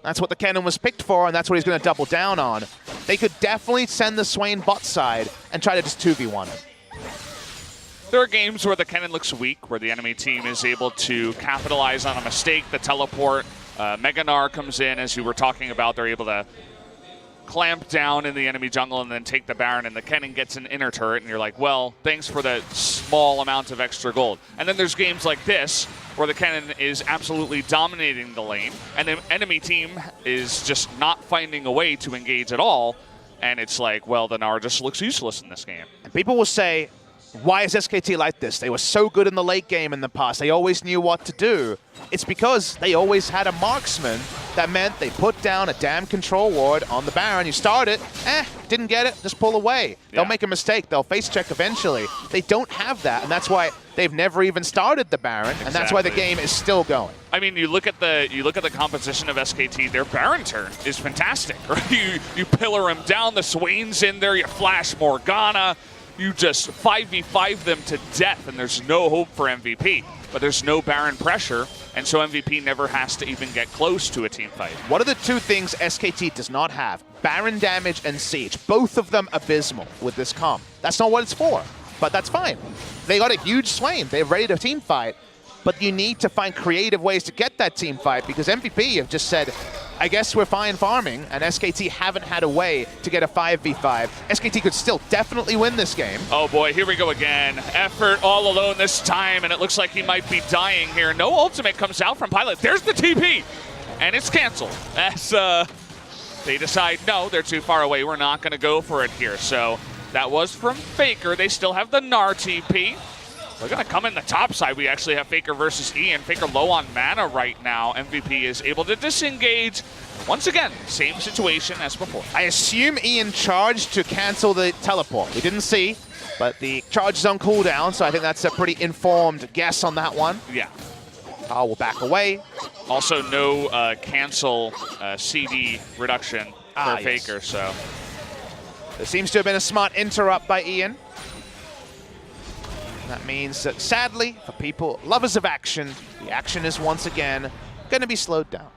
Speaker 1: That's what the cannon was picked for, and that's what he's going to double down on. They could definitely send the Swain bot side and try to just 2v1 him.
Speaker 2: There are games where the cannon looks weak, where the enemy team is able to capitalize on a mistake, the teleport. Meganar comes in, as you were talking about. They're able to clamp down in the enemy jungle and then take the Baron, and the cannon gets an inner turret, and you're like, well, thanks for the small amount of extra gold. And then there's games like this, where the cannon is absolutely dominating the lane, and the enemy team is just not finding a way to engage at all, and it's like, well, the Gnar just looks useless in this game.
Speaker 1: And people will say, why is SKT like this? They were so good in the late game in the past. They always knew what to do. It's because they always had a marksman. That meant they put down a damn control ward on the Baron. You start it, didn't get it, just pull away. They'll make a mistake. They'll face check eventually. They don't have that, and that's why they've never even started the Baron, and that's why the game is still going.
Speaker 2: I mean, you look at the composition of SKT. Their Baron turn is fantastic. Right? You pillar him down. The Swain's in there. You flash Morgana. You just 5v5 them to death, and there's no hope for MVP. But there's no Baron pressure, and so MVP never has to even get close to a team fight.
Speaker 1: What are the two things SKT does not have? Baron damage and Siege. Both of them abysmal with this comp. That's not what it's for, but that's fine. They got a huge Swain. They're ready to team fight, but you need to find creative ways to get that team fight, because MVP have just said, I guess we're fine farming, and SKT haven't had a way to get a 5v5. SKT could still definitely win this game.
Speaker 2: Oh boy, here we go again. Effort all alone this time, and it looks like he might be dying here. No ultimate comes out from Pilot. There's the TP, and it's canceled. As they decide, no, they're too far away. We're not going to go for it here. So that was from Faker. They still have the Gnar TP. We're going to come in the top side. We actually have Faker versus Ian. Faker low on mana right now. MVP is able to disengage. Once again, same situation as before.
Speaker 1: I assume Ian charged to cancel the teleport. We didn't see, but the charge is on cooldown, so I think that's a pretty informed guess on that one.
Speaker 2: Yeah.
Speaker 1: We'll back away.
Speaker 2: Also, no cancel CD reduction for Faker, so.
Speaker 1: There seems to have been a smart interrupt by Ian. That means that, sadly, for people, lovers of action, the action is once again going to be slowed down.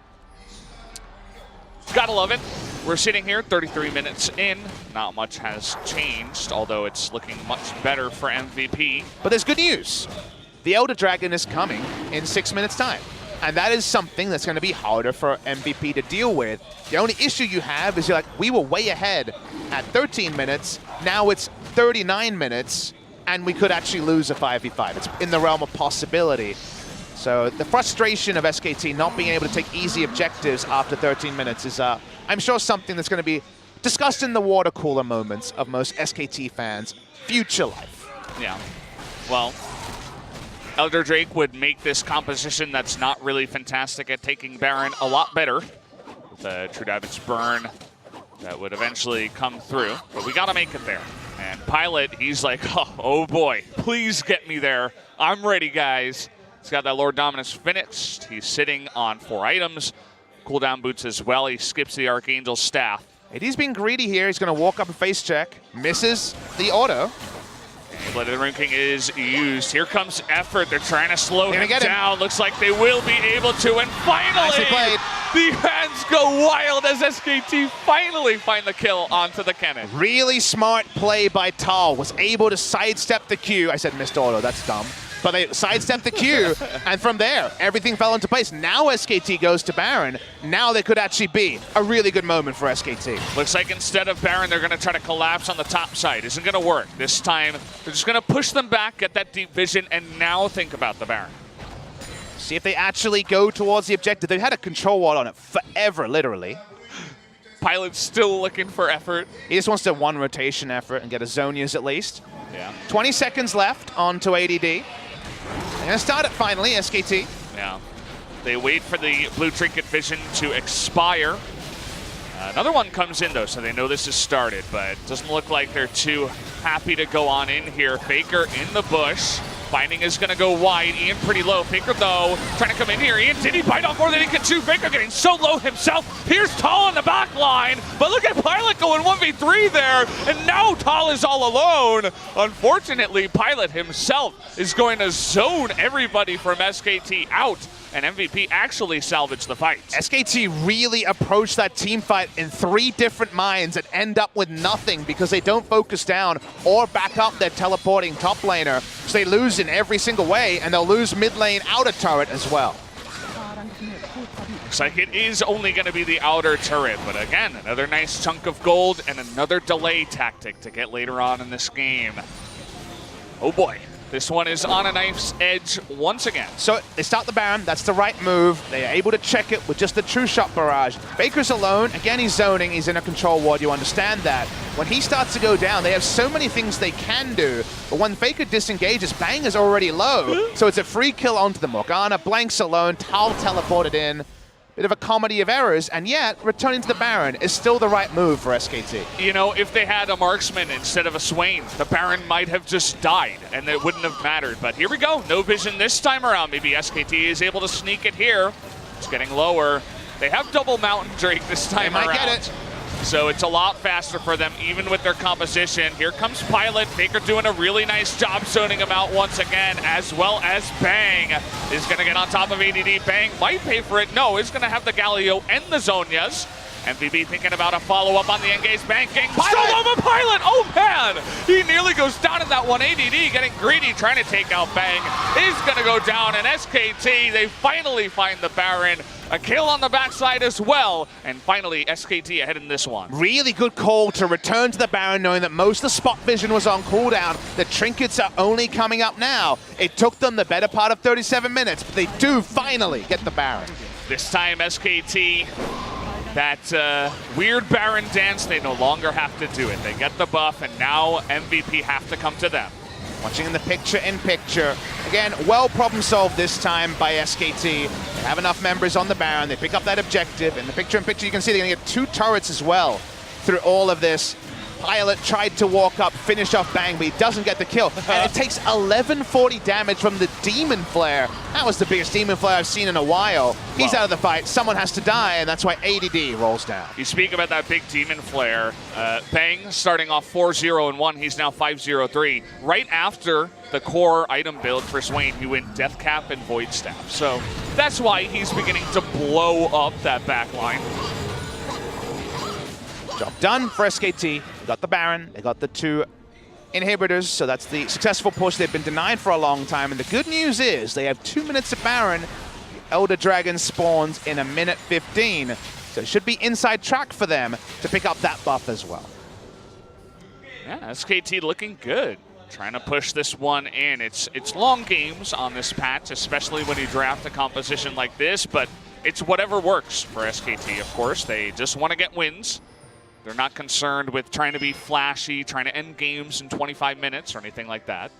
Speaker 2: Gotta love it. We're sitting here 33 minutes in. Not much has changed, although it's looking much better for MVP.
Speaker 1: But there's good news. The Elder Dragon is coming in 6 minutes' time. And that is something that's going to be harder for MVP to deal with. The only issue you have is you're like, we were way ahead at 13 minutes. Now it's 39 minutes. And we could actually lose a 5v5. It's in the realm of possibility. So the frustration of SKT not being able to take easy objectives after 13 minutes is, I'm sure, something that's going to be discussed in the water cooler moments of most SKT fans' future life.
Speaker 2: Yeah. Well, Elder Drake would make this composition that's not really fantastic at taking Baron a lot better. With a True Diamond's burn that would eventually come through. But we got to make it there. And Pilot, he's like, oh boy, please get me there. I'm ready, guys. He's got that Lord Dominus finished. He's sitting on 4 items. Cooldown boots as well. He skips the Archangel Staff.
Speaker 1: He's being greedy here. He's going to walk up and face check. Misses the auto.
Speaker 2: Blade of the Rune King is used. Here comes Effort. They're trying to slow him
Speaker 1: get
Speaker 2: down. Looks like they will be able to. And finally, the hands go wild as SKT finally find the kill onto the cannon.
Speaker 1: Really smart play by Tal. Was able to sidestep the Q. I said missed auto. That's dumb. But they sidestepped the Q, and from there, everything fell into place. Now SKT goes to Baron. Now they could actually be a really good moment for SKT.
Speaker 2: Looks like instead of Baron, they're going to try to collapse on the top side. Isn't going to work. This time, they're just going to push them back, get that deep vision, and now think about the Baron.
Speaker 1: See if they actually go towards the objective. They've had a control ward on it forever, literally.
Speaker 2: Pilot's still looking for Effort.
Speaker 1: He just wants to one rotation effort and get a Zonias at least.
Speaker 2: Yeah.
Speaker 1: 20 seconds left onto ADD. They're going to start it finally, SKT.
Speaker 2: Yeah. They wait for the blue trinket vision to expire. Another one comes in, though, so they know this has started, but it doesn't look like they're too happy to go on in here. Faker in the bush. Binding is going to go wide. Ian pretty low. Faker, though, trying to come in here. Ian, did he bite off more than he could chew? Faker getting so low himself. Here's Tal on the back line, but look at Pilot going 1v3 there, and now Tal is all alone. Unfortunately, Pilot himself is going to zone everybody from SKT out, and MVP actually salvaged the fight.
Speaker 1: SKT really approached that team fight in 3 different mines and end up with nothing because they don't focus down or back up their teleporting top laner. So they lose in every single way, and they'll lose mid lane outer turret as well.
Speaker 2: Looks like it is only going to be the outer turret, but again, another nice chunk of gold and another delay tactic to get later on in this game. Oh boy. This one is on a knife's edge once again.
Speaker 1: So they start the Baron. That's the right move. They are able to check it with just the true shot barrage. Baker's alone. Again, he's zoning. He's in a control ward. You understand that. When he starts to go down, they have so many things they can do. But when Faker disengages, Bang is already low. So it's a free kill onto the Morgana. Blanks alone. Tal teleported in. Bit of a comedy of errors, and yet returning to the Baron is still the right move for SKT.
Speaker 2: You know, if they had a marksman instead of a Swain, the Baron might have just died, and it wouldn't have mattered. But here we go. No vision this time around. Maybe SKT is able to sneak it here. It's getting lower. They have double Mountain Drake this time around.
Speaker 1: They might get it.
Speaker 2: So it's a lot faster for them, even with their composition. Here comes Pilot. Faker doing a really nice job zoning him out once again, as well as Bang is going to get on top of ADD. Bang might pay for it. No, he's going to have the Galio and the Zonias. MVB thinking about a follow-up on the engage. Bang, getting solo of a Pilot. Oh, man. He nearly goes down in that one. ADD getting greedy, trying to take out Bang. Is going to go down, and SKT, they finally find the Baron. A kill on the backside as well, and finally SKT ahead in this one.
Speaker 1: Really good call to return to the Baron, knowing that most of the spot vision was on cooldown. The trinkets are only coming up now. It took them the better part of 37 minutes, but they do finally get the Baron.
Speaker 2: This time SKT, that weird Baron dance, they no longer have to do it. They get the buff, and now MVP have to come to them.
Speaker 1: Watching in the picture-in-picture. Again, well problem-solved this time by SKT. They have enough members on the Baron. They pick up that objective. In the picture-in-picture, you can see they're going to get 2 turrets as well through all of this. Pilot tried to walk up, finish off Bang, but he doesn't get the kill. And it takes 1140 damage from the Demon Flare. That was the biggest Demon Flare I've seen in a while. He's out of the fight. Someone has to die, and that's why ADD rolls down.
Speaker 2: You speak about that big Demon Flare. Bang starting off 4-0-1. He's now 5-0-3. Right after the core item build for Swain, he went Death Cap and Void Staff. So that's why he's beginning to blow up that back line.
Speaker 1: Job done for SKT. They got the Baron, they got the 2 inhibitors, so that's the successful push they've been denied for a long time. And the good news is they have 2 minutes of Baron. The Elder Dragon spawns in 1:15, so it should be inside track for them to pick up that buff as well.
Speaker 2: Yeah, SKT looking good. trying to push this one in. It's long games on this patch, especially when you draft a composition like this, but it's whatever works for SKT, of course. They just want to get wins. They're not concerned with trying to be flashy, trying to end games in 25 minutes or anything like that.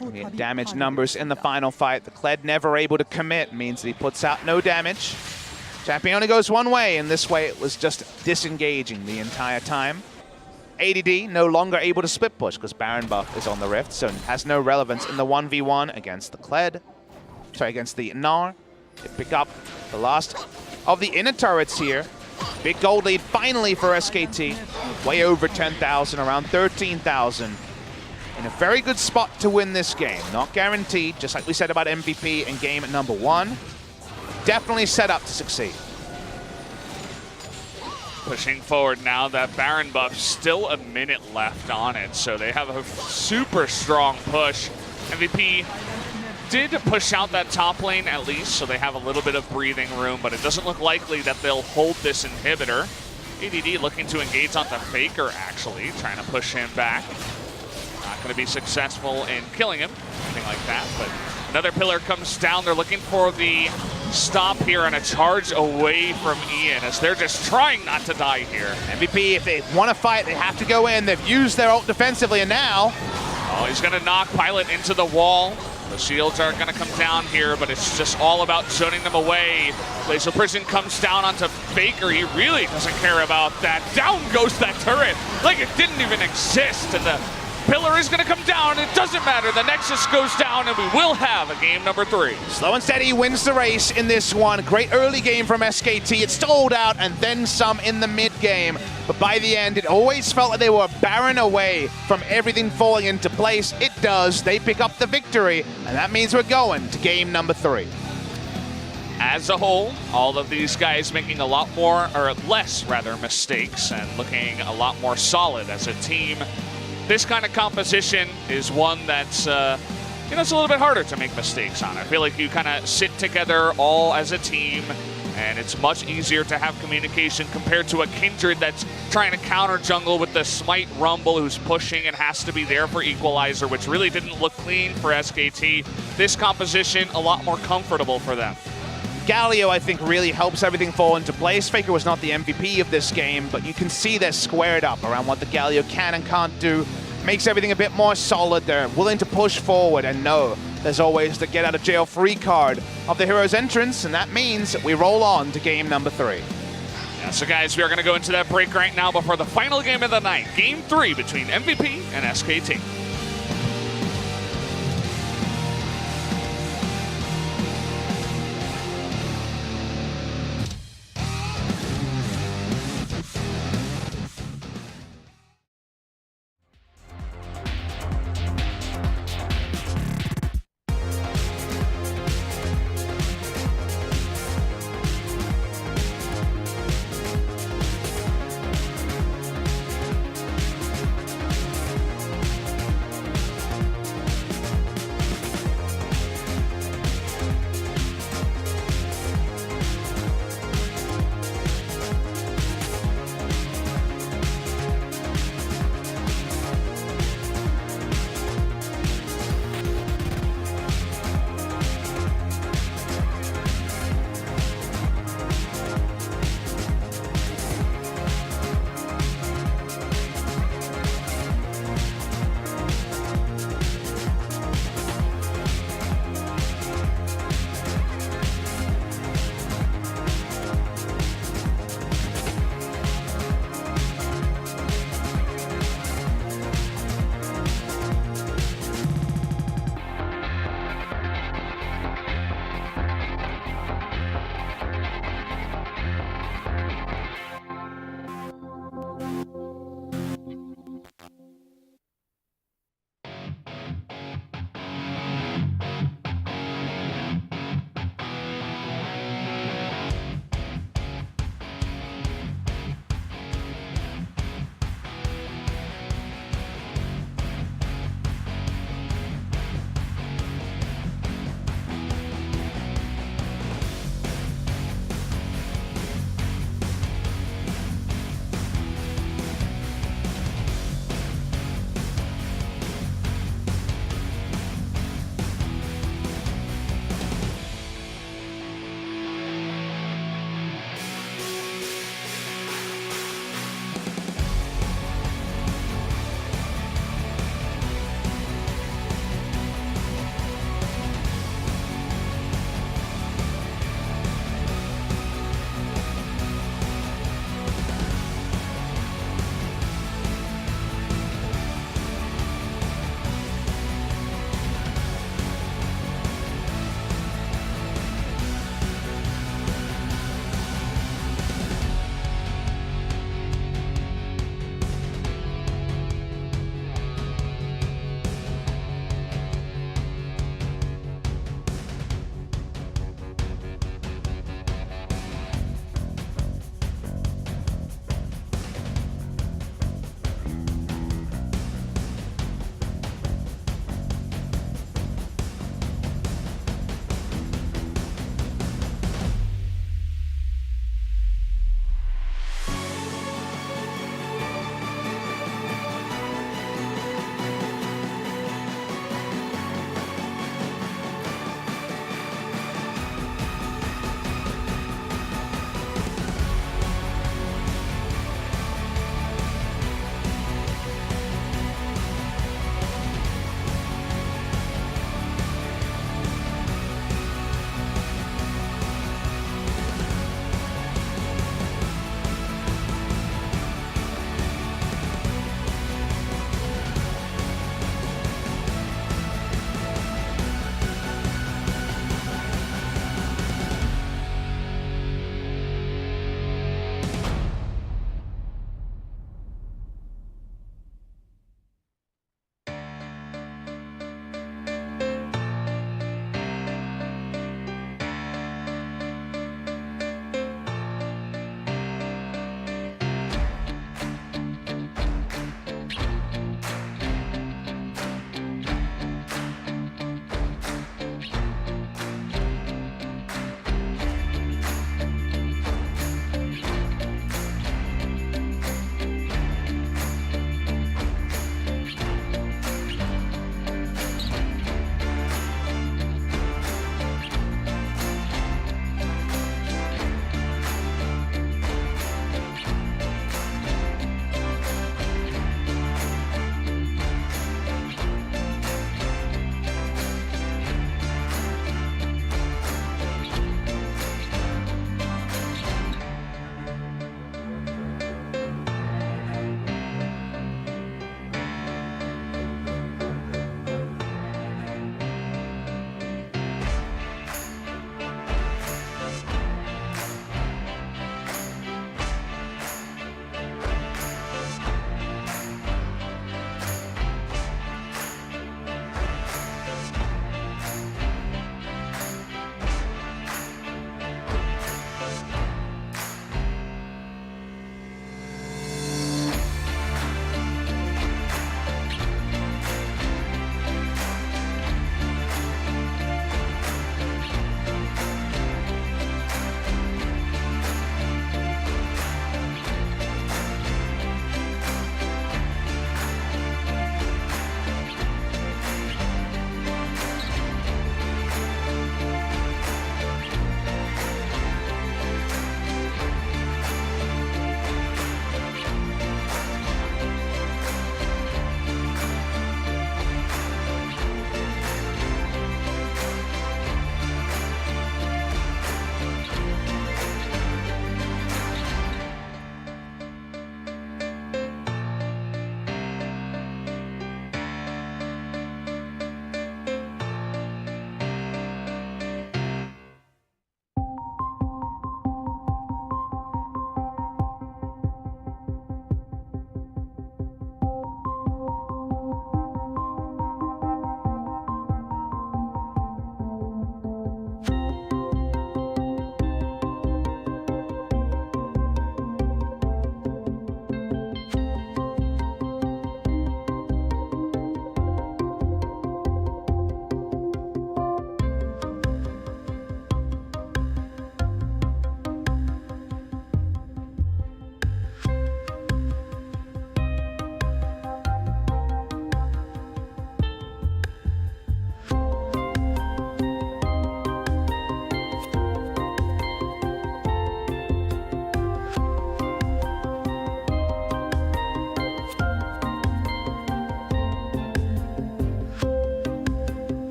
Speaker 1: We had damage numbers in the final fight. The Kled never able to commit, means that he puts out no damage. Champion only goes one way, and this way it was just disengaging the entire time. ADD no longer able to split push because Baron buff is on the Rift, so has no relevance in the 1v1 against the Kled. Sorry, against the Gnar. They pick up the last of the inner turrets here. Big gold lead finally for SKT. Way over 10,000, around 13,000. In a very good spot to win this game. Not guaranteed, just like we said about MVP in game number 1. Definitely set up to succeed.
Speaker 2: Pushing forward now, that Baron buff, still a minute left on it, so they have a super strong push. MVP did push out that top lane at least, so they have a little bit of breathing room, but it doesn't look likely that they'll hold this inhibitor. ADD looking to engage onto Faker, actually, trying to push him back. Not going to be successful in killing him, anything like that, but another pillar comes down. They're looking for the stop here and a charge away from Ian as they're just trying not to die here.
Speaker 1: MVP, if they want to fight, they have to go in. They've used their ult defensively, and now...
Speaker 2: Oh, he's going to knock Pilot into the wall. The shields are going to come down here, but it's just all about zoning them away. Glacial Prison comes down onto Faker. He really doesn't care about that. Down goes that turret like it didn't even exist. And the pillar is going to come down. It doesn't matter. The Nexus goes down, and we will have a game number 3.
Speaker 1: Slow and Steady wins the race in this one. Great early game from SKT. It stalled out and then some in the mid game. But by the end, it always felt like they were Baron away from everything falling into place. It does. They pick up the victory, and that means we're going to game number 3.
Speaker 2: As a whole, all of these guys making a lot more, or less rather, mistakes and looking a lot more solid as a team. This kind of composition is one that's, it's a little bit harder to make mistakes on. I feel like you kind of sit together all as a team, and it's much easier to have communication compared to a Kindred that's trying to counter jungle with the Smite Rumble who's pushing and has to be there for Equalizer, which really didn't look clean for SKT. This composition, a lot more comfortable for them.
Speaker 1: Galio, I think, really helps everything fall into place. Faker was not the MVP of this game, but you can see they're squared up around what the Galio can and can't do. Makes everything a bit more solid. They're willing to push forward and know there's always the get out of jail free card of the hero's entrance, and that means we roll on to game number 3.
Speaker 2: Yeah, so guys, we are going to go into that break right now before the final game of the night. Game 3 between MVP and SKT.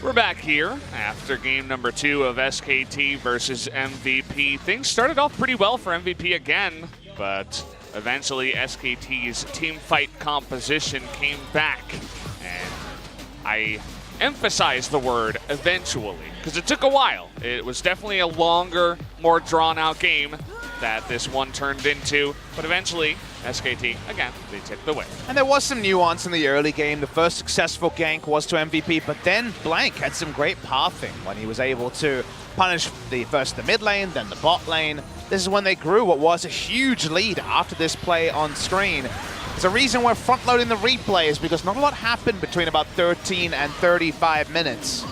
Speaker 2: We're back here after game number 2 of SKT versus MVP. Things started off pretty well for MVP again, but eventually SKT's team fight composition came back. And I emphasize the word eventually, because it took a while. It was definitely a longer, more drawn-out game that this one turned into, but eventually SKT, again, they took the win.
Speaker 1: And there was some nuance in the early game. The first successful gank was to MVP, but then Blank had some great pathing when he was able to punish first the mid lane, then the bot lane. This is when they grew what was a huge lead after this play on screen. There's a reason we're front-loading the replay is because not a lot happened between about 13 and 35 minutes.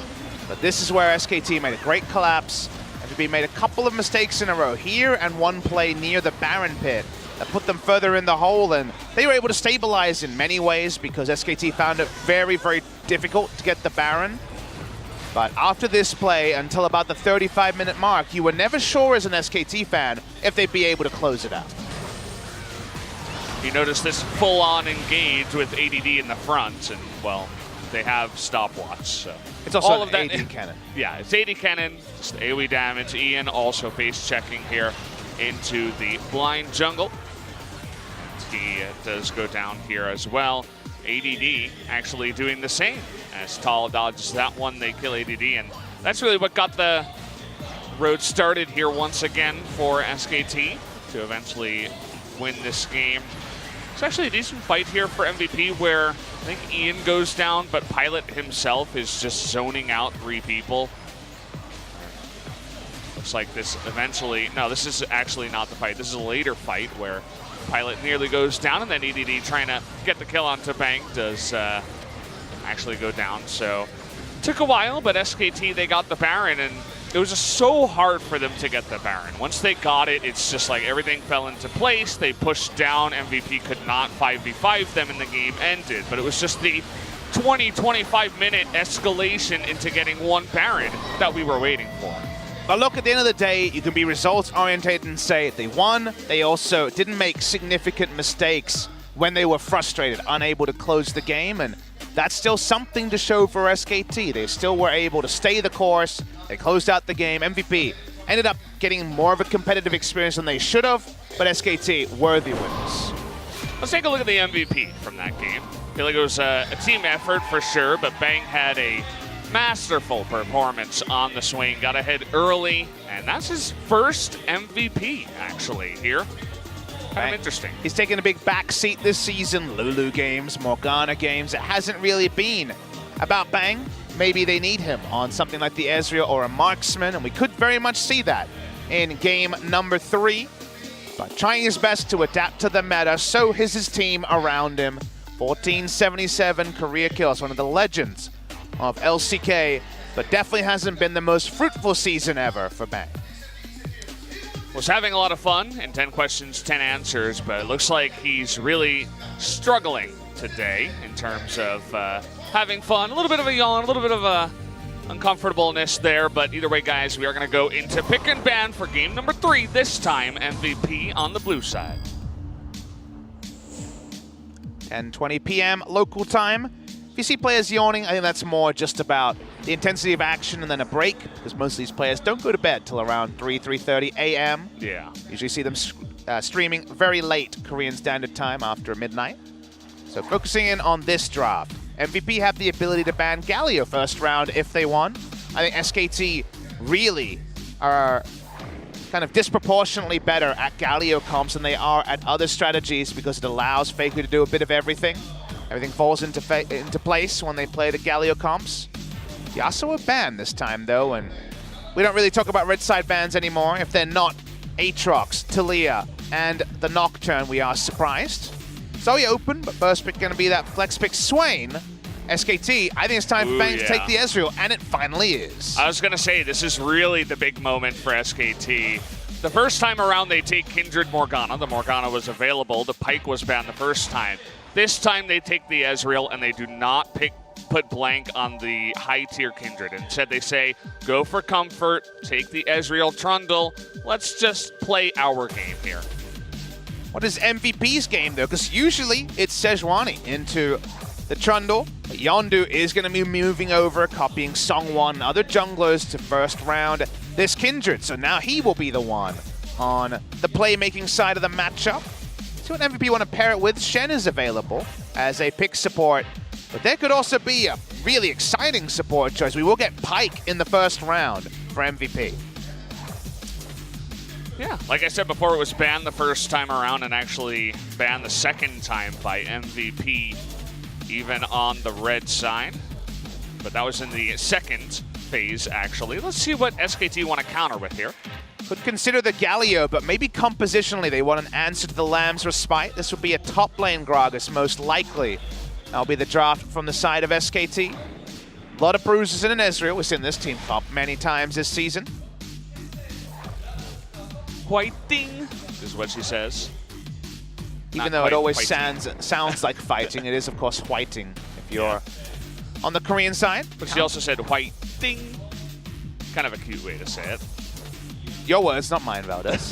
Speaker 1: But this is where SKT made a great collapse. MVP made a couple of mistakes in a row here and one play near the Baron pit that put them further in the hole, and they were able to stabilize in many ways because SKT found it very, very difficult to get the Baron. But after this play, until about the 35-minute mark, you were never sure as an SKT fan if they'd be able to close it out.
Speaker 2: You notice this full-on engage with ADD in the front, and, well, they have stopwatch, so.
Speaker 1: It's also
Speaker 2: all
Speaker 1: an
Speaker 2: of that,
Speaker 1: AD cannon.
Speaker 2: Yeah, it's AD cannon, it's the AoE damage. Ian also face-checking here into the blind jungle. He does go down here as well. ADD actually doing the same. As Tal dodges that one, they kill ADD, and that's really what got the road started here once again for SKT to eventually win this game. It's actually a decent fight here for MVP where I think Ian goes down, but Pilot himself is just zoning out 3 people. Looks like this eventually, no, this is actually not the fight. This is a later fight where Pilot nearly goes down, and then EDD trying to get the kill onto Bang does actually go down. So took a while, but SKT, they got the Baron, and it was just so hard for them to get the Baron. Once they got it, it's just like everything fell into place. They pushed down. MVP could not 5v5 them, and the game ended. But it was just the 20-25 minute escalation into getting one Baron that we were waiting for.
Speaker 1: But look, at the end of the day, you can be results-oriented and say they won. They also didn't make significant mistakes when they were frustrated, unable to close the game, and that's still something to show for SKT. They still were able to stay the course. They closed out the game. MVP ended up getting more of a competitive experience than they should have, but SKT worthy winners.
Speaker 2: Let's take a look at the MVP from that game. I feel like it was a team effort for sure, but Bang had a masterful performance on the swing, got ahead early, and that's his first MVP actually here. Kind of interesting.
Speaker 1: He's taken a big backseat this season. Lulu games, Morgana games. It hasn't really been about Bang. Maybe they need him on something like the Ezreal or a Marksman, and we could very much see that in game number 3. But trying his best to adapt to the meta, so is his team around him. 1477 career kills, one of the legends of LCK, but definitely hasn't been the most fruitful season ever for Bang.
Speaker 2: Was having a lot of fun in 10 questions, 10 answers, but it looks like he's really struggling today in terms of having fun. A little bit of a yawn, a little bit of a uncomfortableness there, but either way, guys, we are going to go into pick and ban for game number 3, this time MVP on the blue side.
Speaker 1: 10:20 p.m. local time. If you see players yawning, I think that's more just about the intensity of action and then a break, because most of these players don't go to bed till around 3:30 a.m.
Speaker 2: Yeah.
Speaker 1: Usually see them streaming very late Korean Standard Time after midnight. So focusing in on this draft, MVP have the ability to ban Galio first round if they want. I think SKT really are kind of disproportionately better at Galio comps than they are at other strategies because it allows Faker to do a bit of everything. Everything falls into place when they play the Galio comps. Yasuo a ban this time, though, and we don't really talk about red side bans anymore. If they're not Aatrox, Talia, and the Nocturne, we are surprised. Zoe open, but first pick going to be that flex pick Swain. SKT, I think it's time for Bang to take the Ezreal, and it finally is.
Speaker 2: I was going to say, this is really the big moment for SKT. The first time around, they take Kindred Morgana. The Morgana was available. The Pike was banned the first time. This time, they take the Ezreal, and they do not put blank on the high-tier Kindred. Instead, they say, go for comfort, take the Ezreal Trundle. Let's just play our game here.
Speaker 1: What is MVP's game, though? Because usually it's Sejuani into the Trundle. But Yondu is going to be moving over, copying Songwon, other junglers to first round this Kindred. So now he will be the one on the playmaking side of the matchup. See what MVP want to pair it with. Shen is available as a pick support. But there could also be a really exciting support choice. We will get Pyke in the first round for MVP.
Speaker 2: Yeah, like I said before, it was banned the first time around and actually banned the second time by MVP, even on the red side. But that was in the second phase, actually. Let's see what SKT want to counter with here.
Speaker 1: Could consider the Galio, but maybe compositionally they want an answer to the Lamb's Respite. This would be a top lane Gragas, most likely. That'll be the draft from the side of SKT. A lot of bruises in an Ezreal. We've seen this team pop many times this season.
Speaker 2: Whiting is what she says.
Speaker 1: Even though it always sounds like fighting, it is, of course, whiting if you're on the Korean side.
Speaker 2: But she also said whiting. Kind of a cute way to say it.
Speaker 1: Your words, not mine, Valdez.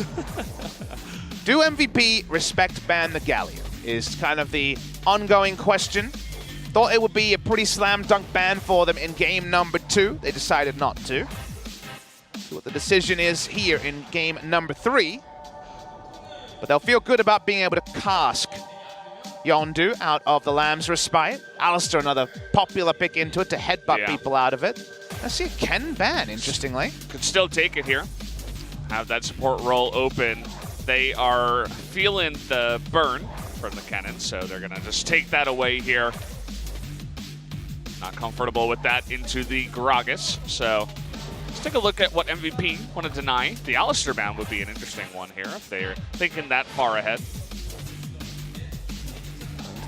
Speaker 1: Do MVP respect ban the Galio? Is kind of the ongoing question. Thought it would be a pretty slam dunk ban for them in game number 2. They decided not to. See what the decision is here in game number 3. But they'll feel good about being able to cask Yondu out of the Lamb's Respite. Alistair, another popular pick into it to headbutt people out of it. I see a Ken ban, interestingly.
Speaker 2: Could still take it here. Have that support role open. They are feeling the burn from the cannon, so they're going to just take that away here. Not comfortable with that into the Gragas, so let's take a look at what MVP want to deny. The Alistair ban would be an interesting one here if they're thinking that far ahead.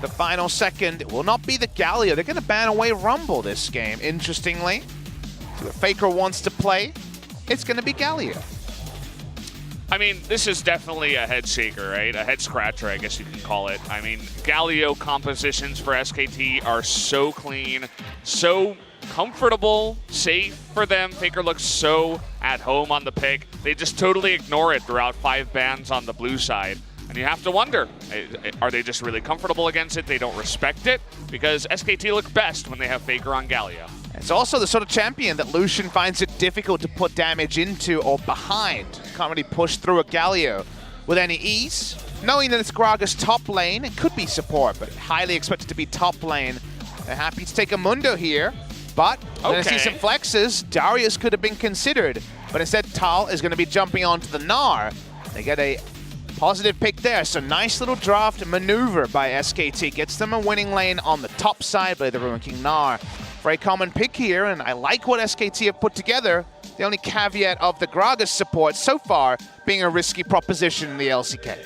Speaker 1: The final second, it will not be the Galio. They're going to ban away Rumble this game, interestingly. So if Faker wants to play, it's going to be Galio.
Speaker 2: I mean, this is definitely a head shaker, right? A head scratcher, I guess you can call it. I mean, Galio compositions for SKT are so clean, so comfortable, safe for them. Faker looks so at home on the pick. They just totally ignore it throughout 5 bans on the blue side. And you have to wonder, are they just really comfortable against it? They don't respect it? Because SKT look best when they have Faker on Galio.
Speaker 1: It's also the sort of champion that Lucian finds it difficult to put damage into or behind. Can't really push through a Galio with any ease. Knowing that it's Gragas top lane, it could be support, but highly expected to be top lane. They're happy to take a Mundo here, but I see some flexes. Darius could have been considered, but instead Tal is going to be jumping onto the Gnar. They get a positive pick there, so nice little draft maneuver by SKT. Gets them a winning lane on the top side by the Ruin King Gnar. Very common pick here, and I like what SKT have put together. The only caveat of the Gragas support so far being a risky proposition in the LCK.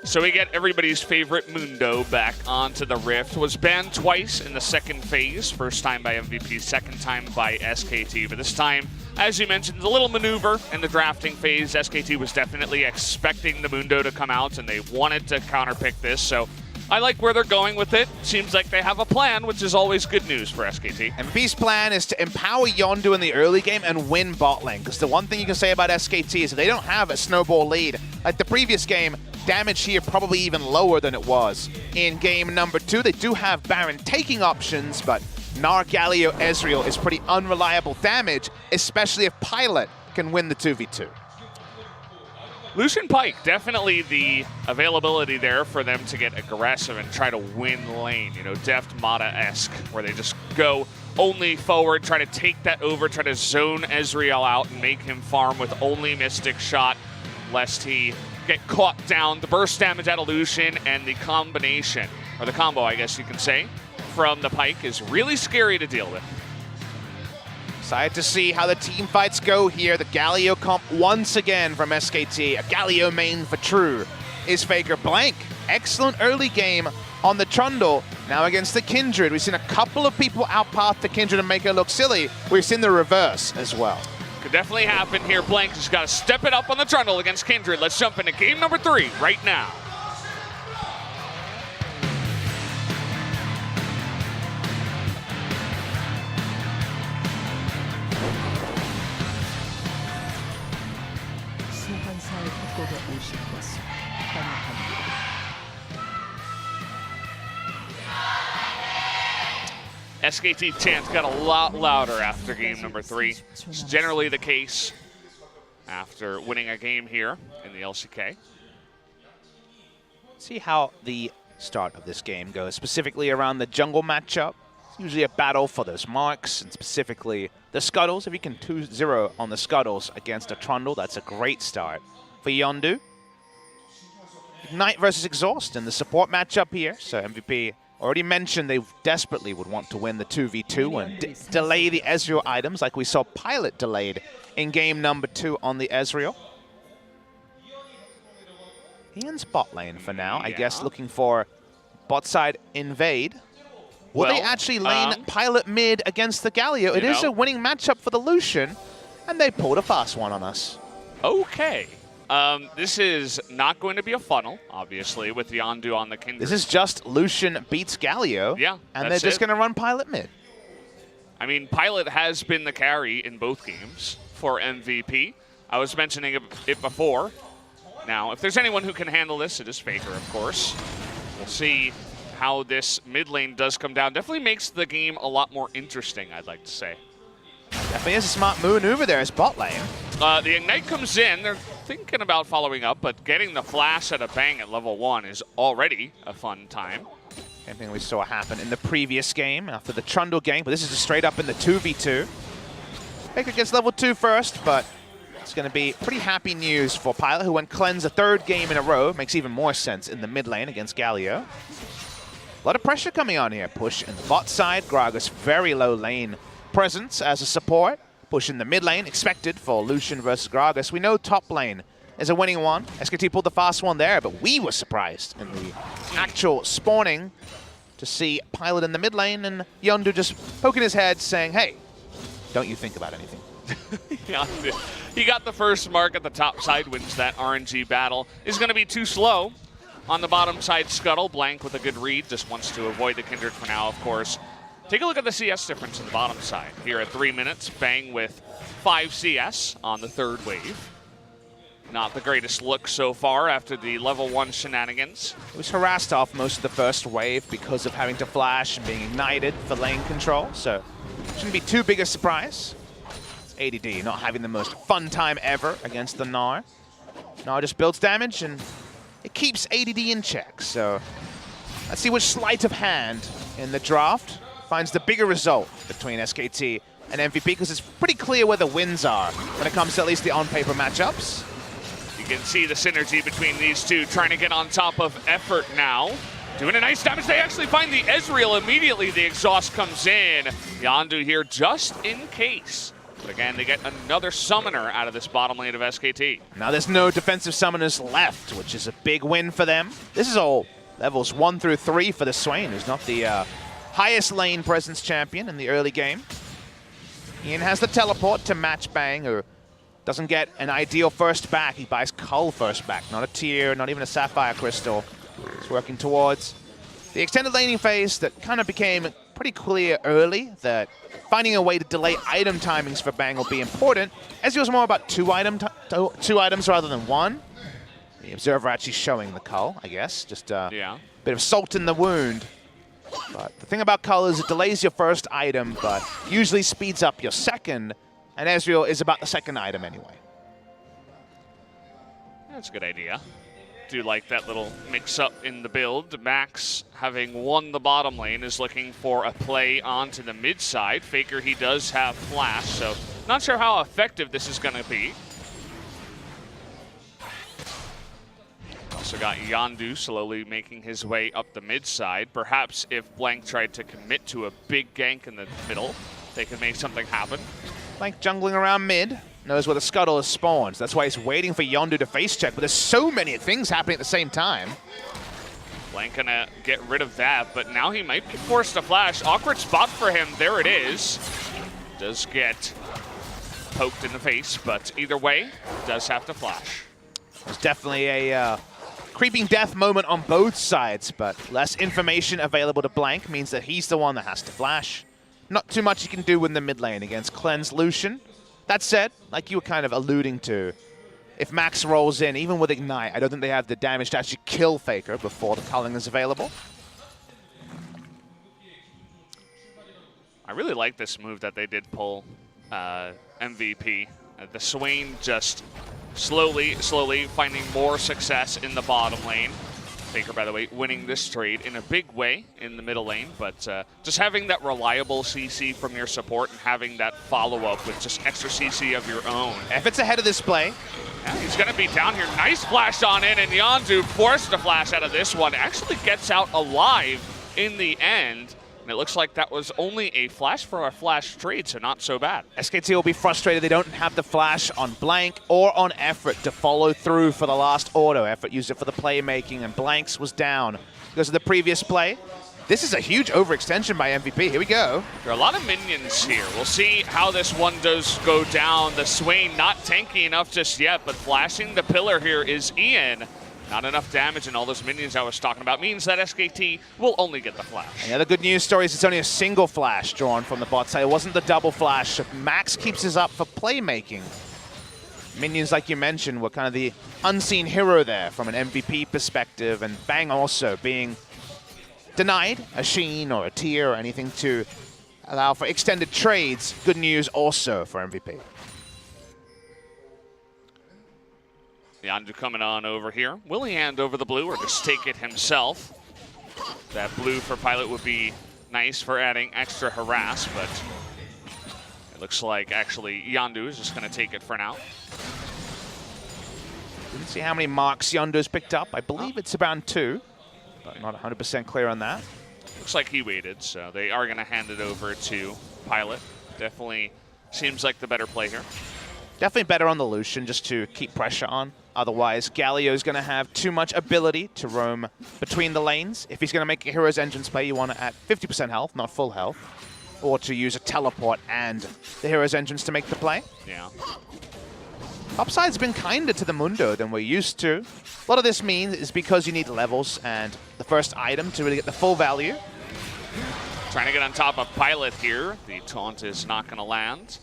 Speaker 2: So we get everybody's favorite Mundo back onto the Rift. Was banned twice in the second phase. First time by MVP, second time by SKT. But this time, as you mentioned, a little maneuver in the drafting phase. SKT was definitely expecting the Mundo to come out, and they wanted to counterpick this. So I like where they're going with it. Seems like they have a plan, which is always good news for SKT.
Speaker 1: MVP's plan is to empower Yondu in the early game and win bot lane. Because the one thing you can say about SKT is that they don't have a snowball lead. Like the previous game, damage here probably even lower than it was in game number 2. They do have Baron taking options, but Gnar, Galio, Ezreal is pretty unreliable damage, especially if Pilot can win the 2v2.
Speaker 2: Lucian Pyke, definitely the availability there for them to get aggressive and try to win lane. You know, Deft Mata-esque, where they just go only forward, try to take that over, try to zone Ezreal out and make him farm with only Mystic Shot, lest he get caught down. The burst damage out of Lucian and the combination, or the combo, I guess you can say, from the Pyke is really scary to deal with.
Speaker 1: Excited to see how the team fights go here. The Galio comp once again from SKT. A Galio main for true is Faker. Blank, excellent early game on the Trundle. Now against the Kindred. We've seen a couple of people outpath the Kindred and make it look silly. We've seen the reverse as well.
Speaker 2: Could definitely happen here. Blank just got to step it up on the Trundle against Kindred. Let's jump into game number 3 right now.
Speaker 3: 소환사의 협곡에 오신 것을 환영합니다.
Speaker 2: SKT chants got a lot louder after game number 3. It's generally the case after winning a game here in the LCK.
Speaker 1: See how the start of this game goes, specifically around the jungle matchup. It's usually a battle for those marks, and specifically the Scuttles. If you can 2-0 on the Scuttles against a Trundle, that's a great start for Yondu. Ignite versus Exhaust in the support matchup here, so MVP already mentioned they desperately would want to win the 2v2 and delay the Ezreal items like we saw Pilot delayed in game number 2 on the Ezreal. Ian's bot lane for now, I guess looking for bot side invade. Will they actually lane Pilot mid against the Galio? It is a winning matchup for the Lucian, and they pulled a fast one on us.
Speaker 2: Okay. This is not going to be a funnel, obviously, with Yondu on the Kindred.
Speaker 1: This is just Lucian beats Galio, and they're just going to run Pilot mid.
Speaker 2: I mean, Pilot has been the carry in both games for MVP. I was mentioning it before. Now, if there's anyone who can handle this, it is Faker, of course. We'll see how this mid lane does come down. Definitely makes the game a lot more interesting, I'd like to say.
Speaker 1: Definitely is a smart maneuver there as bot lane.
Speaker 2: The Ignite comes in. They're thinking about following up, but getting the flash at a bang at level 1 is already a fun time.
Speaker 1: Same thing we saw happen in the previous game after the Trundle gank, but this is just straight up in the 2v2. Faker gets level 2 first, but it's going to be pretty happy news for Pilot, who went cleanse a 3rd game in a row. Makes even more sense in the mid lane against Galio. A lot of pressure coming on here. Push in the bot side. Gragas very low lane presence as a support. Push in the mid lane, expected for Lucian versus Gragas. We know top lane is a winning one. SKT pulled the fast one there, but we were surprised in the actual spawning to see Pilot in the mid lane and Yondu just poking his head saying, hey, don't you think about anything.
Speaker 2: He got the first mark at the top side, wins that RNG battle. Is going to be too slow on the bottom side. Scuttle, Blank with a good read, just wants to avoid the Kindred for now, of course. Take a look at the CS difference in the bottom side. Here at 3 minutes, Bang with 5 CS on the 3rd wave. Not the greatest look so far after the level 1 shenanigans.
Speaker 1: It was harassed off most of the first wave because of having to flash and being ignited for lane control, so shouldn't be too big a surprise. It's ADD not having the most fun time ever against the Gnar. Gnar just builds damage and it keeps ADD in check, so let's see which sleight of hand in the draft finds the bigger result between SKT and MVP, because it's pretty clear where the wins are when it comes to at least the on-paper matchups.
Speaker 2: You can see the synergy between these two, trying to get on top of effort now. Doing a nice damage. They actually find the Ezreal immediately. The exhaust comes in. Yondu here just in case. But again, they get another summoner out of this bottom lane of SKT.
Speaker 1: Now there's no defensive summoners left, which is a big win for them. This is all levels 1 through 3 for the Swain, who's not the highest lane presence champion in the early game. Ian has the teleport to match Bang, who doesn't get an ideal first back. He buys Cull first back, not a tier, not even a Sapphire Crystal. He's working towards the extended laning phase that kind of became pretty clear early that finding a way to delay item timings for Bang will be important. As it was more about two items rather than one. The Observer actually showing the Cull, I guess. Just a bit of salt in the wound. But the thing about Cull is it delays your first item, but usually speeds up your second. And Ezreal is about the second item anyway.
Speaker 2: That's a good idea. Do like that little mix-up in the build. Max, having won the bottom lane, is looking for a play onto the mid side. Faker, he does have flash, so not sure how effective this is going to be. Also got Yondu slowly making his way up the mid side. Perhaps if Blank tried to commit to a big gank in the middle, they could make something happen.
Speaker 1: Blank jungling around mid, knows where the Scuttle is spawned. That's why he's waiting for Yondu to face check, but there's so many things happening at the same time.
Speaker 2: Blank gonna get rid of that, but now he might be forced to flash. Awkward spot for him, there it is. Does get poked in the face, but either way, does have to flash.
Speaker 1: There's definitely a creeping death moment on both sides, but less information available to Blank means that he's the one that has to flash. Not too much he can do in the mid lane against Cleanse Lucian. That said, like you were kind of alluding to, if Max rolls in, even with Ignite, I don't think they have the damage to actually kill Faker before the culling is available.
Speaker 2: I really like this move that they did pull MVP. The Swain just slowly finding more success in the bottom lane. Faker, by the way, winning this trade in a big way in the middle lane, but just having that reliable CC from your support and having that follow-up with just extra CC of your own.
Speaker 1: Effort's ahead of this play.
Speaker 2: Yeah, he's going to be down here. Nice flash on in, and Yondu forced to flash out of this one. Actually gets out alive in the end. And it looks like that was only a flash for a flash trade, so not so bad.
Speaker 1: SKT will be frustrated they don't have the flash on Blank or on Effort to follow through for the last auto. Effort used it for the playmaking, and Blank's was down because of the previous play. This is a huge overextension by MVP. Here we go.
Speaker 2: There are a lot of minions here. We'll see how this one does go down. The Swain not tanky enough just yet, but flashing the pillar here is Ian. Not enough damage, and all those minions I was talking about means that SKT will only get the flash.
Speaker 1: And the other good news story is it's only a single flash drawn from the bot side. It wasn't the double flash. Max keeps us up for playmaking. Minions, like you mentioned, were kind of the unseen hero there from an MVP perspective, and Bang also being denied a Sheen or a Tier or anything to allow for extended trades. Good news also for MVP.
Speaker 2: Yondu coming on over here. Will he hand over the blue or just take it himself? That blue for Pilot would be nice for adding extra harass, but it looks like actually Yondu is just going to take it for now.
Speaker 1: Didn't see how many marks Yondu's picked up. I believe it's around 2, but not 100% clear on that.
Speaker 2: Looks like he waited, so they are going to hand it over to Pilot. Definitely seems like the better play here.
Speaker 1: Definitely better on the Lucian just to keep pressure on. Otherwise, Galio's going to have too much ability to roam between the lanes. If he's going to make a Hero's Entrance play, you want it at 50% health, not full health. Or to use a teleport and the Hero's Entrance to make the play.
Speaker 2: Yeah.
Speaker 1: Upside's been kinder to the Mundo than we're used to. A lot of this means is because you need levels and the first item to really get the full value.
Speaker 2: Trying to get on top of Pilot here. The taunt is not going to land.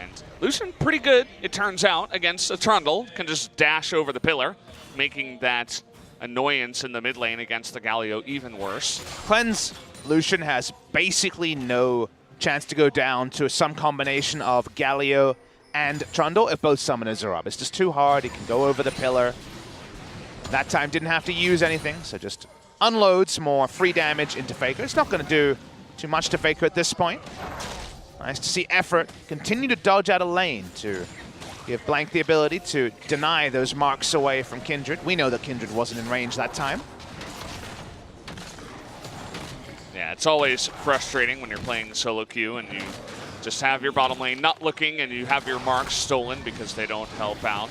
Speaker 2: And Lucian pretty good, it turns out, against a Trundle. Can just dash over the pillar, making that annoyance in the mid lane against the Galio even worse.
Speaker 1: Cleanse Lucian has basically no chance to go down to some combination of Galio and Trundle if both summoners are up. It's just too hard. He can go over the pillar. That time didn't have to use anything, so just unloads more free damage into Faker. It's not going to do too much to Faker at this point. Nice to see Effort continue to dodge out of lane to give Blank the ability to deny those marks away from Kindred. We know that Kindred wasn't in range that time.
Speaker 2: Yeah, it's always frustrating when you're playing solo queue and you just have your bottom lane not looking and you have your marks stolen because they don't help out.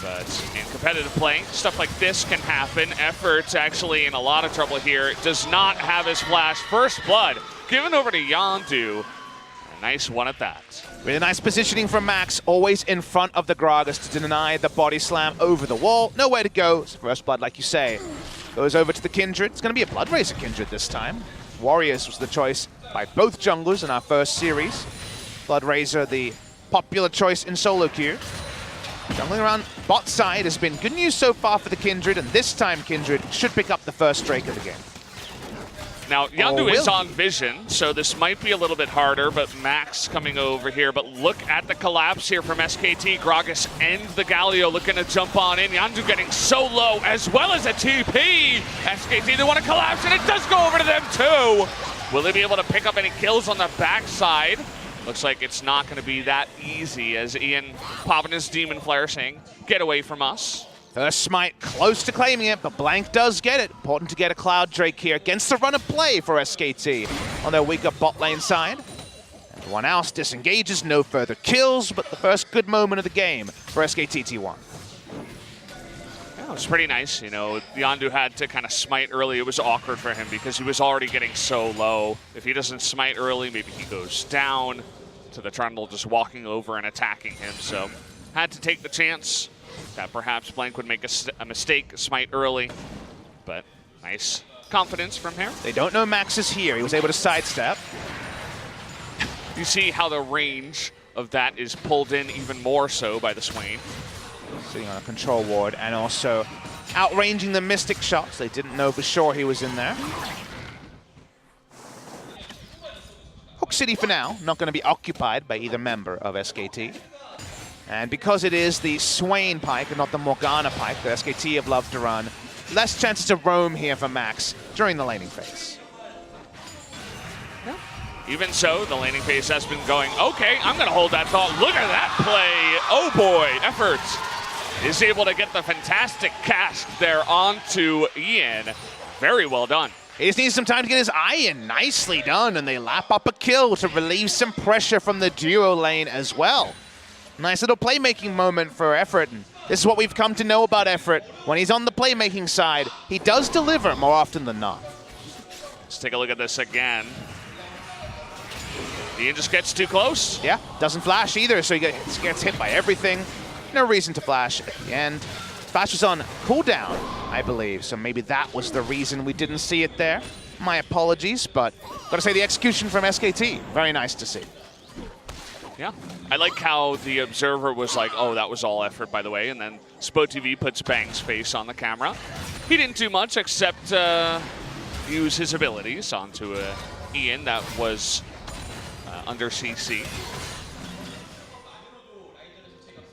Speaker 2: But in competitive play, stuff like this can happen. Effort's actually in a lot of trouble here. Does not have his flash. First blood given over to Yondu. Nice one at that.
Speaker 1: Really nice positioning from Max, always in front of the Gragas to deny the body slam over the wall. Nowhere to go. So first blood, like you say, goes over to the Kindred. It's going to be a Blood Razor Kindred this time. Warriors was the choice by both junglers in our first series. Blood Razor, the popular choice in solo queue. Jungling around bot side has been good news so far for the Kindred, and this time Kindred should pick up the first Drake of the game.
Speaker 2: Now, Yondu is on vision, so this might be a little bit harder, but Max coming over here. But look at the collapse here from SKT. Gragas and the Galio looking to jump on in. Yondu getting so low, as well as a TP. SKT, they want to collapse, and it does go over to them too. Will they be able to pick up any kills on the backside? Looks like it's not going to be that easy, as Ian popping his Demon Flare saying, get away from us.
Speaker 1: First smite close to claiming it, but Blank does get it. Important to get a Cloud Drake here against the run of play for SKT on their weaker bot lane side. Everyone else disengages, no further kills, but the first good moment of the game for SKT T1.
Speaker 2: Yeah, it was pretty nice. You know, Yondu had to kind of smite early. It was awkward for him because he was already getting so low. If he doesn't smite early, maybe he goes down to the Trundle just walking over and attacking him. So had to take the chance that perhaps Blank would make a mistake, smite early, but nice confidence from here.
Speaker 1: They don't know Max is here. He was able to sidestep.
Speaker 2: You see how the range of that is pulled in even more so by the Swain.
Speaker 1: Sitting on a control ward and also outranging the Mystic shots. They didn't know for sure he was in there. Hook City for now, not going to be occupied by either member of SKT. And because it is the Swain Pike and not the Morgana Pike that SKT have loved to run, less chances to roam here for Max during the laning phase.
Speaker 2: Even so, the laning phase has been going, okay, I'm going to hold that thought. Look at that play. Oh boy, Effort is able to get the fantastic cast there onto Ian. Very well done.
Speaker 1: He just needs some time to get his eye in. Nicely done, and they lap up a kill to relieve some pressure from the duo lane as well. Nice little playmaking moment for Effort. And this is what we've come to know about Effort. When he's on the playmaking side, he does deliver more often than not.
Speaker 2: Let's take a look at this again. Ian just gets too close.
Speaker 1: Yeah, doesn't flash either, so he gets hit by everything. No reason to flash at the end. Flash was on cooldown, I believe, so maybe that was the reason we didn't see it there. My apologies, but gotta say the execution from SKT, very nice to see.
Speaker 2: Yeah, I like how the observer was like, oh, that was all Effort, by the way, and then SpoTV puts Bang's face on the camera. He didn't do much except use his abilities onto Ian that was under CC.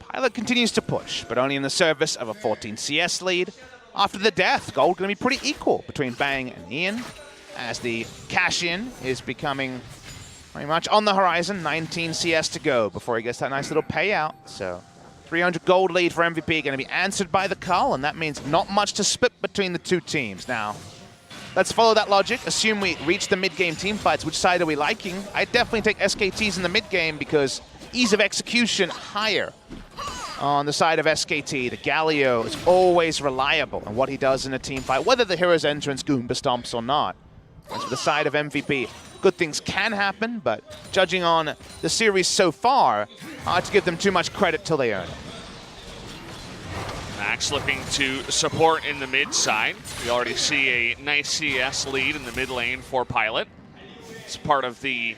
Speaker 1: Pilot continues to push, but only in the service of a 14 CS lead. After the death, gold going to be pretty equal between Bang and Ian, as the cash-in is becoming very much on the horizon. 19 CS to go before he gets that nice little payout. So 300 gold lead for MVP going to be answered by the call, and that means not much to split between the two teams. Now, let's follow that logic. Assume we reach the mid-game team fights. Which side are we liking? I definitely take SKTs in the mid-game because ease of execution higher on the side of SKT. The Galio is always reliable in what he does in a team fight, whether the hero's entrance Goomba stomps or not. As for the side of MVP, good things can happen, but judging on the series so far, hard to give them too much credit till they earn it.
Speaker 2: Max looking to support in the mid side. We already see a nice CS lead in the mid lane for Pilot. It's part of the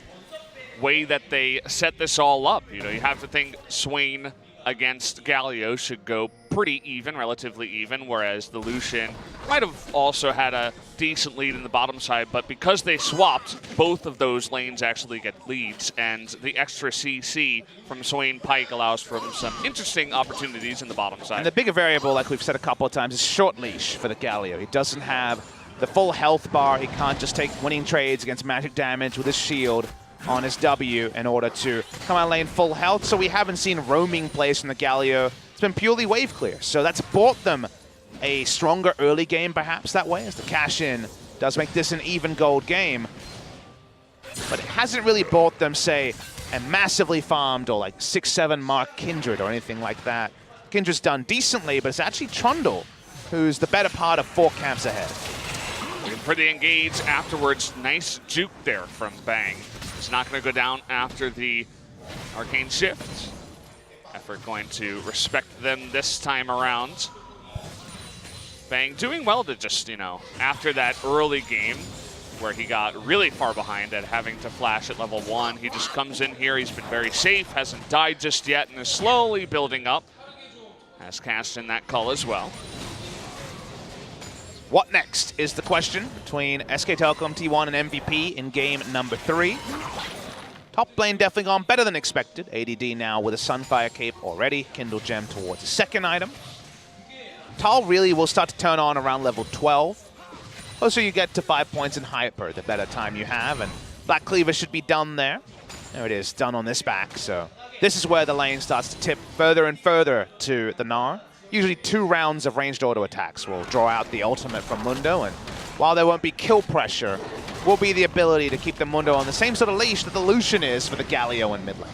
Speaker 2: way that they set this all up. You know, you have to think Swain against Galio should go pretty even, relatively even, whereas the Lucian might have also had a decent lead in the bottom side, but because they swapped, both of those lanes actually get leads, and the extra CC from Swain Pike allows for some interesting opportunities in the bottom side.
Speaker 1: And the bigger variable, like we've said a couple of times, is short leash for the Galio. He doesn't have the full health bar. He can't just take winning trades against magic damage with his shield on his W in order to come out lane full health. So we haven't seen roaming plays from the Galio. It's been purely wave clear. So that's bought them a stronger early game perhaps that way, as the cash-in does make this an even gold game. But it hasn't really bought them, say, a massively farmed or like 6-7 mark Kindred or anything like that. Kindred's done decently, but it's actually Trundle who's the better part of 4 camps ahead.
Speaker 2: Looking for the engage afterwards. Nice juke there from Bang. It's not going to go down after the Arcane Shift. Effort going to respect them this time around. Bang doing well to just, you know, after that early game where he got really far behind at having to flash at level 1, he just comes in here. He's been very safe, hasn't died just yet, and is slowly building up. Has cast in that cull as well.
Speaker 1: What next is the question between SK Telecom T1 and MVP in game number 3. Top lane definitely gone better than expected. ADD now with a Sunfire Cape already. Kindle Gem towards the second item. Tal really will start to turn on around level 12. Closer you get to 5 points in Hyper, the better time you have. And Black Cleaver should be done there. There it is, done on this back. So this is where the lane starts to tip further and further to the Gnar. Usually 2 rounds of ranged auto attacks will draw out the ultimate from Mundo, and while there won't be kill pressure, will be the ability to keep the Mundo on the same sort of leash that the Lucian is for the Galio in mid lane.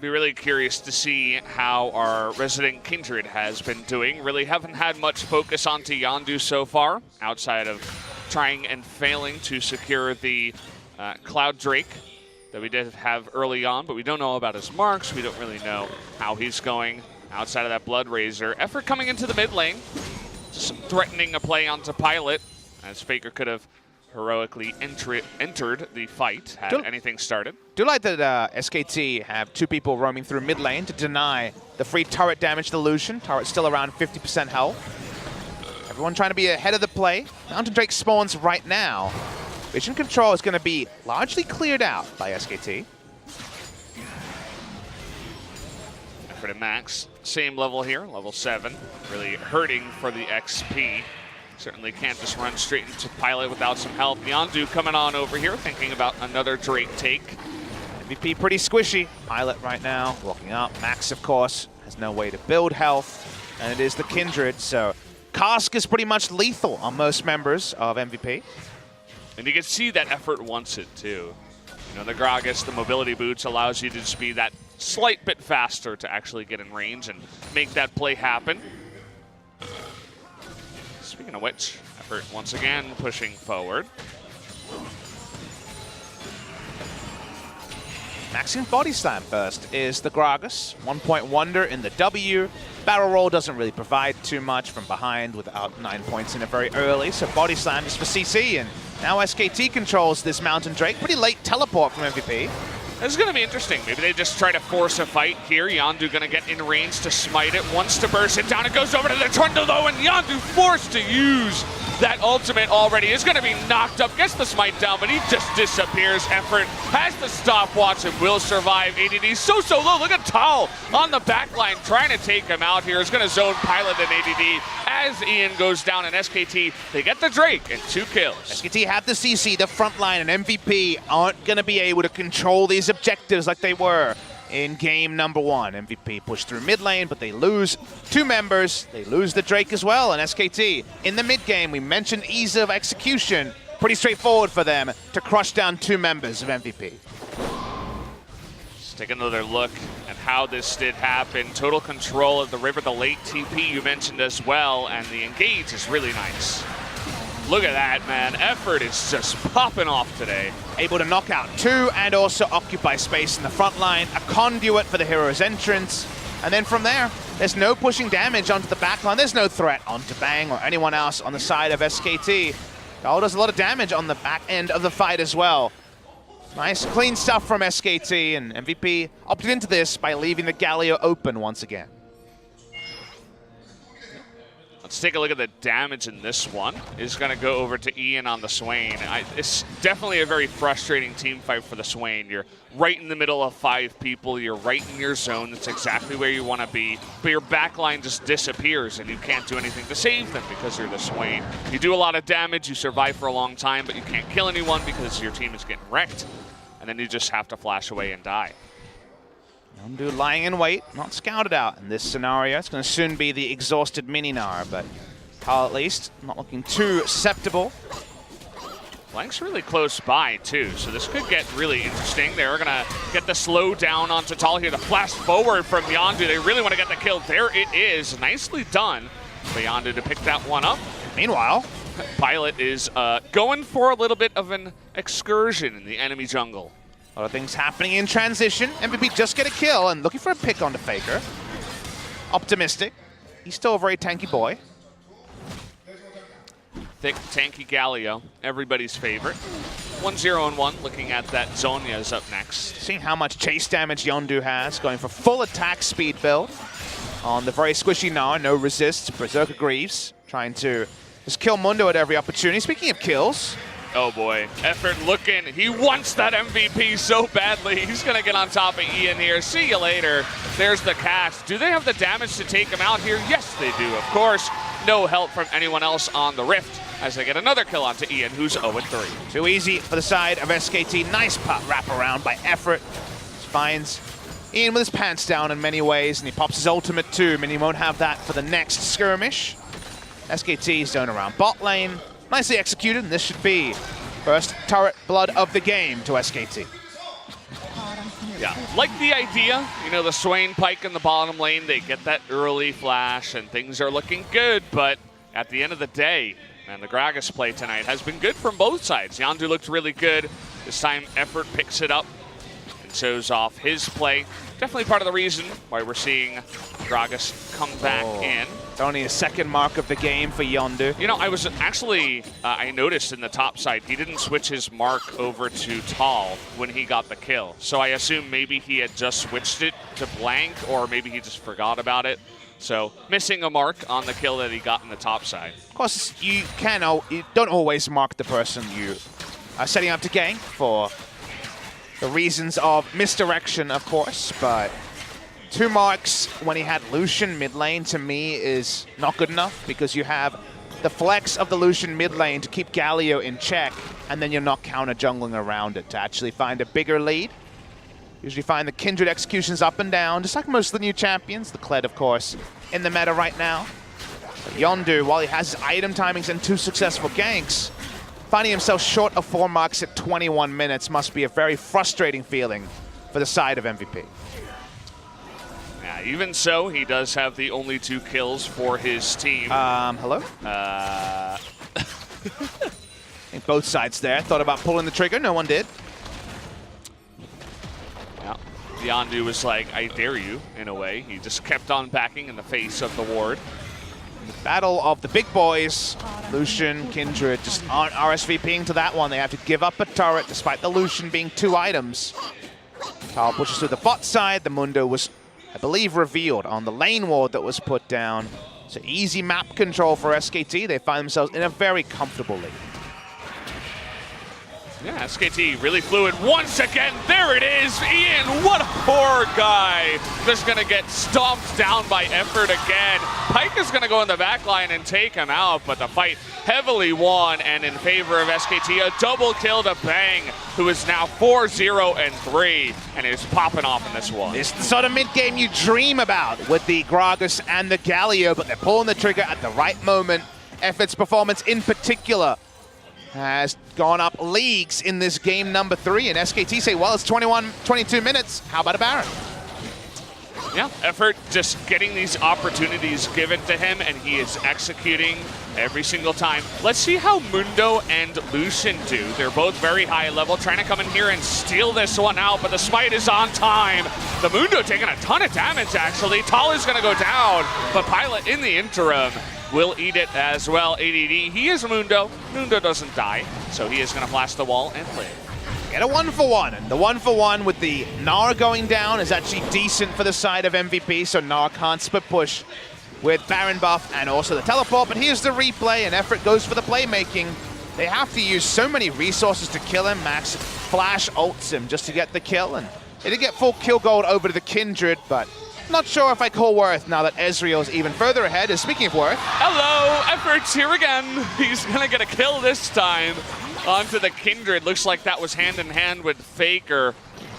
Speaker 2: Be really curious to see how our resident Kindred has been doing. Really haven't had much focus onto Yondu so far, outside of trying and failing to secure the Cloud Drake that we did have early on, but we don't know about his marks. We don't really know how he's going outside of that Blood Razor. Effort coming into the mid lane, just threatening a play onto Pilot, as Faker could have heroically entered the fight had anything started.
Speaker 1: Do like that SKT have 2 people roaming through mid lane to deny the free turret damage to the Lucian. Turret's still around 50% health. Everyone trying to be ahead of the play. Mountain Drake spawns right now. Vision control is going to be largely cleared out by SKT.
Speaker 2: Effort and Max, same level here, level 7. Really hurting for the XP. Certainly can't just run straight into Pilot without some help. Yondu coming on over here, thinking about another Drake take.
Speaker 1: MVP pretty squishy. Pilot right now, walking up. Max, of course, has no way to build health, and it is the Kindred, so Cask is pretty much lethal on most members of MVP.
Speaker 2: And you can see that Effort wants it too. You know, the Gragas, the mobility boots allows you to just be that slight bit faster to actually get in range and make that play happen. Speaking of which, Effort once again pushing forward.
Speaker 1: Maxing body slam first is the Gragas. 1 point wonder in the W. Barrel roll doesn't really provide too much from behind without 9 points in it very early. So body slam is for CC, and now SKT controls this Mountain Drake. Pretty late teleport from MVP.
Speaker 2: This is going to be interesting. Maybe they just try to force a fight here. Yondu going to get in range to smite it. Wants to burst it down. It goes over to the Trundle though, and Yondu forced to use that ultimate already. Is going to be knocked up. Gets the smite down, but he just disappears. Effort has the stopwatch and will survive. ADD so low. Look at Tal on the back line trying to take him out here. Is going to zone Pilot and ADD as Ian goes down, and SKT, they get the Drake and 2 kills.
Speaker 1: SKT have the CC, the front line, and MVP aren't going to be able to control these objectives like they were in game number 1. MVP pushed through mid lane, but they lose 2 members. They lose the Drake as well, and SKT in the mid game, we mentioned ease of execution. Pretty straightforward for them to crush down 2 members of MVP.
Speaker 2: Let's take another look at how this did happen. Total control of the river, the late TP you mentioned as well, and the engage is really nice. Look at that, man. Effort is just popping off today.
Speaker 1: Able to knock out 2 and also occupy space in the front line. A conduit for the hero's entrance. And then from there, there's no pushing damage onto the back line. There's no threat onto Bang or anyone else on the side of SKT. Gal does a lot of damage on the back end of the fight as well. Nice, clean stuff from SKT, and MVP opted into this by leaving the Galio open once again.
Speaker 2: Let's take a look at the damage in this one. Is going to go over to Ian on the Swain. It's definitely a very frustrating team fight for the Swain. You're right in the middle of 5 people. You're right in your zone. That's exactly where you want to be. But your backline just disappears, and you can't do anything to save them because you're the Swain. You do a lot of damage. You survive for a long time, but you can't kill anyone because your team is getting wrecked. And then you just have to flash away and die.
Speaker 1: Yondu lying in wait, not scouted out in this scenario. It's going to soon be the exhausted Mininar, but Carl at least not looking too susceptible.
Speaker 2: Blank's really close by too, so this could get really interesting. They're going to get the slow down onto Tal here. The flash forward from Yondu. They really want to get the kill. There it is. Nicely done for Yondu to pick that one up.
Speaker 1: Meanwhile,
Speaker 2: Pilot is going for a little bit of an excursion in the enemy jungle.
Speaker 1: a lot of things happening in transition. MVP just get a kill and looking for a pick onto Faker. Optimistic. He's still a very tanky boy.
Speaker 2: Thick, tanky Galio, everybody's favorite. 1-0-1, looking at that. Zonya is up next.
Speaker 1: Seeing how much chase damage Yondu has, going for full attack speed build on the very squishy Gnar, no resist. Berserker Greaves trying to just kill Mundo at every opportunity. Speaking of kills,
Speaker 2: oh boy, Effort looking. He wants that MVP so badly. He's gonna get on top of Ian here. See you later. There's the cast. Do they have the damage to take him out here? Yes, they do, of course. No help from anyone else on the Rift as they get another kill onto Ian, who's 0-3.
Speaker 1: too easy for the side of SKT. Nice pop wraparound by Effort. Finds Ian with his pants down in many ways, and he pops his ultimate too. I mean, he won't have that for the next skirmish. SKT zone around bot lane. Nicely executed, and this should be first turret blood of the game to SKT.
Speaker 2: Yeah, like the idea, you know, the Swain Pike in the bottom lane, they get that early flash and things are looking good, but at the end of the day, man, the Gragas play tonight has been good from both sides. Yondu looked really good. This time, Effort picks it up and shows off his play. Definitely part of the reason why we're seeing Gragas come back in.
Speaker 1: It's only a second mark of the game for Yondu.
Speaker 2: You know, I was actually, I noticed in the top side, he didn't switch his mark over to Tal when he got the kill. So I assume maybe he had just switched it to blank, or maybe he just forgot about it. So missing a mark on the kill that he got in the top side.
Speaker 1: Of course, you don't always mark the person you setting up to gank for the reasons of misdirection, of course, but 2 marks when he had Lucian mid lane to me is not good enough because you have the flex of the Lucian mid lane to keep Galio in check, and then you're not counter jungling around it to actually find a bigger lead. Usually find the Kindred executions up and down, just like most of the new champions. The Kled, of course, in the meta right now. But Yondu, while he has his item timings and 2 successful ganks, finding himself short of 4 marks at 21 minutes must be a very frustrating feeling for the side of MVP.
Speaker 2: Yeah, even so, he does have the only 2 kills for his team.
Speaker 1: Hello? I think both sides there thought about pulling the trigger. No one did.
Speaker 2: Yeah, Yondu was like, I dare you, in a way. He just kept on backing in the face of the ward.
Speaker 1: Battle of the big boys. Lucian, Kindred just aren't RSVPing to that one. They have to give up a turret despite the Lucian being 2 items. Tao pushes through the bot side. The Mundo was, I believe, revealed on the lane ward that was put down. So easy map control for SKT. They find themselves in a very comfortable lead.
Speaker 2: Yeah, SKT really fluid once again. There it is. Ian, what a poor guy. Just going to get stomped down by Effort again. Pyke is going to go in the back line and take him out, but the fight heavily won and in favor of SKT. A double kill to Bang, who is now 4-0-3 and is popping off in this one.
Speaker 1: It's the sort of mid-game you dream about with the Gragas and the Galio, but they're pulling the trigger at the right moment. Effort's performance in particular has gone up leagues in this game number 3, and SKT say, well, it's 22 minutes. How about a Baron?
Speaker 2: Yeah, Effort just getting these opportunities given to him, and he is executing every single time. Let's see how Mundo and Lucian do. They're both very high level, trying to come in here and steal this one out, but the smite is on time. The Mundo taking a ton of damage, actually. Tal is going to go down, but Pilot in the interim will eat it as well. ADD, he is Mundo. Mundo doesn't die, so he is going to blast the wall and live.
Speaker 1: Get a 1-for-1, and the 1-for-1 with the Gnar going down is actually decent for the side of MVP, so Gnar can't split push with Baron buff and also the teleport, but here's the replay, and Effort goes for the playmaking. They have to use so many resources to kill him. Max flash ults him just to get the kill, and they did get full kill gold over to the Kindred, but not sure if I call Worth now that Ezreal's even further ahead. And speaking of Worth,
Speaker 2: hello, Effort's here again. He's gonna get a kill this time onto the Kindred. Looks like that was hand in hand with Faker.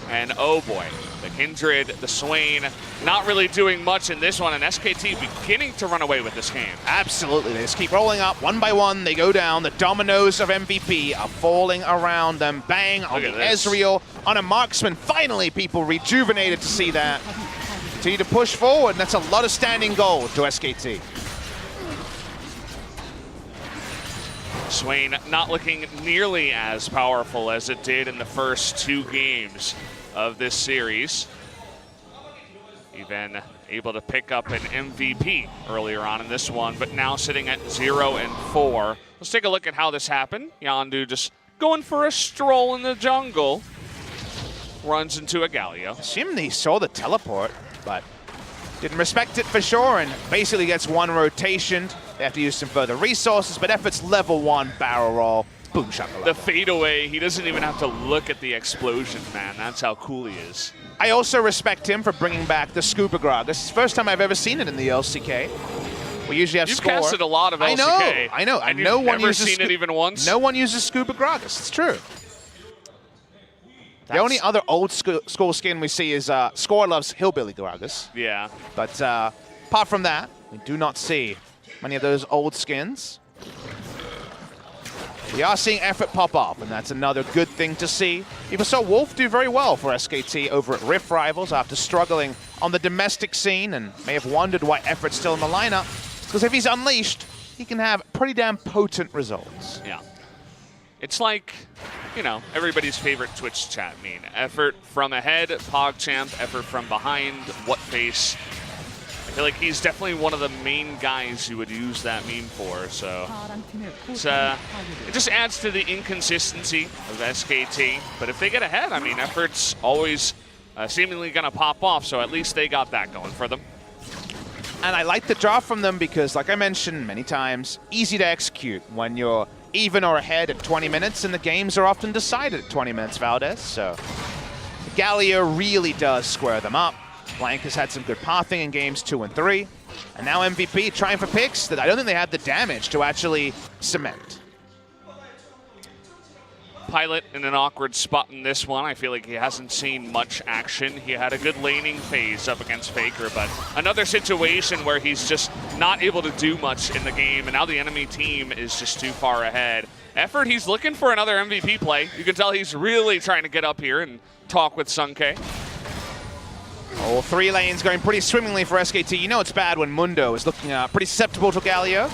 Speaker 2: And oh boy, the Kindred, the Swain, not really doing much in this one, and SKT beginning to run away with this game.
Speaker 1: Absolutely, they just keep rolling up one by one. They go down. The dominoes of MVP are falling around them. Bang on the Ezreal, on a marksman. Finally, people rejuvenated to see that. Continue to push forward, and that's a lot of standing gold to SKT.
Speaker 2: Swain not looking nearly as powerful as it did in the first 2 games of this series. Even able to pick up an MVP earlier on in this one, but now sitting at 0-4. Let's take a look at how this happened. Yondu just going for a stroll in the jungle. Runs into a Galio.
Speaker 1: Assumed he saw the teleport, but didn't respect it for sure, and basically gets 1 rotation. They have to use some further resources, but Effort's level 1 barrel roll. Boom shakalaka.
Speaker 2: The fadeaway, he doesn't even have to look at the explosion, man. That's how cool he is.
Speaker 1: I also respect him for bringing back the Scuba Grog. This is the first time I've ever seen it in the LCK. We usually have Score.
Speaker 2: You've casted a lot of LCK.
Speaker 1: I know.
Speaker 2: And
Speaker 1: no
Speaker 2: you've
Speaker 1: one
Speaker 2: never
Speaker 1: uses
Speaker 2: seen it even once?
Speaker 1: No one uses Scuba Gragas. It's true. The only other old school skin we see is Score loves Hillbilly Gragas.
Speaker 2: Yeah.
Speaker 1: But apart from that, we do not see many of those old skins. We are seeing Effort pop off, and that's another good thing to see. People saw Wolf do very well for SKT over at Rift Rivals after struggling on the domestic scene, and may have wondered why Effort's still in the lineup. Because if he's unleashed, he can have pretty damn potent results.
Speaker 2: Yeah. It's like, you know, everybody's favorite Twitch chat meme. Effort from ahead, PogChamp, Effort from behind, what face. I feel like he's definitely one of the main guys you would use that meme for, so it's, it just adds to the inconsistency of SKT. But if they get ahead, I mean, Effort's always seemingly going to pop off, so at least they got that going for them.
Speaker 1: And I like the draw from them because, like I mentioned many times, easy to execute when you're even or ahead at 20 minutes, and the games are often decided at 20 minutes, Valdez. So Galio really does square them up. Blank has had some good pathing in games 2 and 3. And now MVP trying for picks that I don't think they had the damage to actually cement.
Speaker 2: Pilot in an awkward spot in this one. I feel like he hasn't seen much action. He had a good laning phase up against Faker, but another situation where he's just not able to do much in the game, and now the enemy team is just too far ahead. Effort, he's looking for another MVP play. You can tell he's really trying to get up here and talk with Sunke.
Speaker 1: All 3 lanes going pretty swimmingly for SKT. You know it's bad when Mundo is looking pretty susceptible to Galio.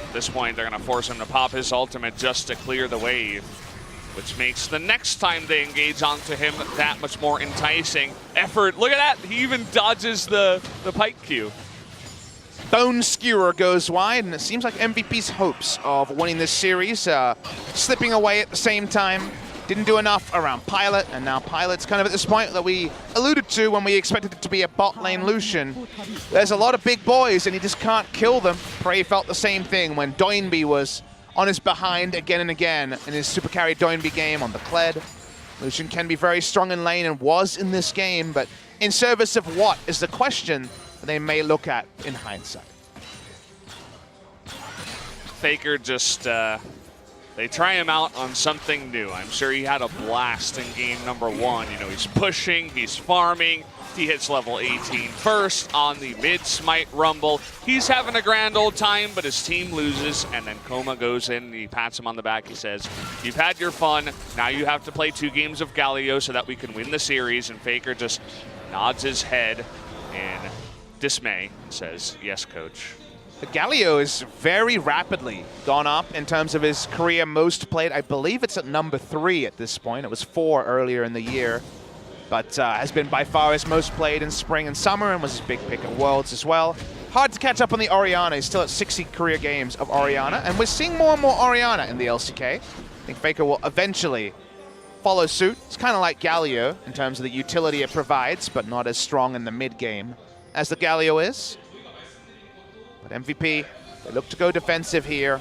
Speaker 2: At this point, they're going to force him to pop his ultimate just to clear the wave, which makes the next time they engage onto him that much more enticing. Effort, look at that. He even dodges the pike Q.
Speaker 1: Bone Skewer goes wide, and it seems like MVP's hopes of winning this series slipping away at the same time. Didn't do enough around Pilot, and now Pilot's kind of at this point that we alluded to when we expected it to be a bot lane Lucian. There's a lot of big boys, and he just can't kill them. Prey felt the same thing when Doinby was on his behind again and again in his super carry Doinby game on the Kled. Lucian can be very strong in lane and was in this game, but in service of what is the question that they may look at in hindsight.
Speaker 2: Faker just... they try him out on something new. I'm sure he had a blast in game number 1. You know, he's pushing, he's farming. He hits level 18 first on the mid smite rumble. He's having a grand old time, but his team loses, and then Koma goes in, he pats him on the back. He says, you've had your fun. Now you have to play 2 games of Galio so that we can win the series. And Faker just nods his head in dismay and says, yes, coach.
Speaker 1: Galio is very rapidly gone up in terms of his career most played. I believe it's at number 3 at this point. It was 4 earlier in the year, but has been by far his most played in spring and summer, and was his big pick at Worlds as well. Hard to catch up on the Orianna. He's still at 60 career games of Orianna, and we're seeing more and more Orianna in the LCK. I think Faker will eventually follow suit. It's kind of like Galio in terms of the utility it provides, but not as strong in the mid game as the Galio is. But MVP, they look to go defensive here.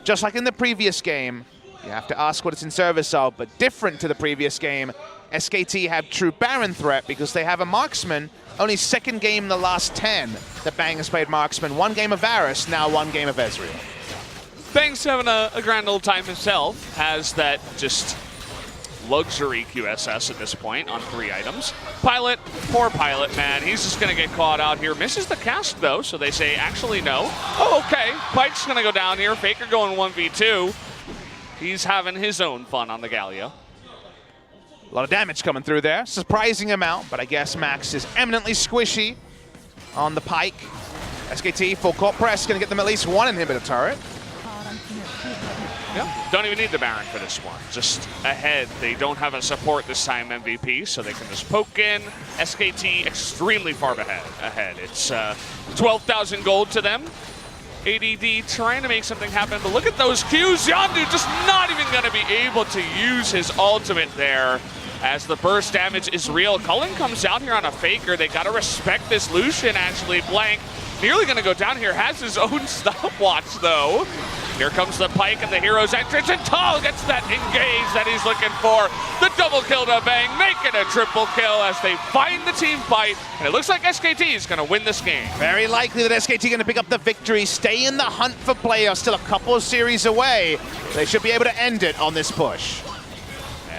Speaker 1: Just like in the previous game, you have to ask what it's in service of, but different to the previous game, SKT have true Baron threat because they have a marksman. Only 2nd game in the last 10 that Bang has played marksman. 1 game of Varus, now 1 game of Ezreal.
Speaker 2: Bang's having a grand old time himself. Has that just luxury QSS at this point on 3 items. Pilot, poor Pilot, man. He's just going to get caught out here. Misses the cast, though, so they say, actually, no. Oh, okay. Pike's going to go down here. Faker going 1v2. He's having his own fun on the Galio.
Speaker 1: A lot of damage coming through there. Surprising amount, but I guess Max is eminently squishy on the Pike. SKT, full court press, going to get them at least 1 inhibitor turret.
Speaker 2: Yeah, don't even need the Baron for this one. Just ahead. They don't have a support this time, MVP, so they can just poke in. SKT extremely far ahead. It's 12,000 gold to them. ADD trying to make something happen, but look at those Qs. Yondu just not even going to be able to use his ultimate there as the burst damage is real. Cullen comes out here on a Faker. They got to respect this Lucian, actually. Blank nearly going to go down here. Has his own stopwatch, though. Here comes the Pike and the hero's entrance, and Tal gets that engage that he's looking for. The double kill to Bang, make it a triple kill as they find the team fight, and it looks like SKT is going to win this game.
Speaker 1: Very likely that SKT going to pick up the victory, stay in the hunt for playoffs, still a couple of series away. They should be able to end it on this push.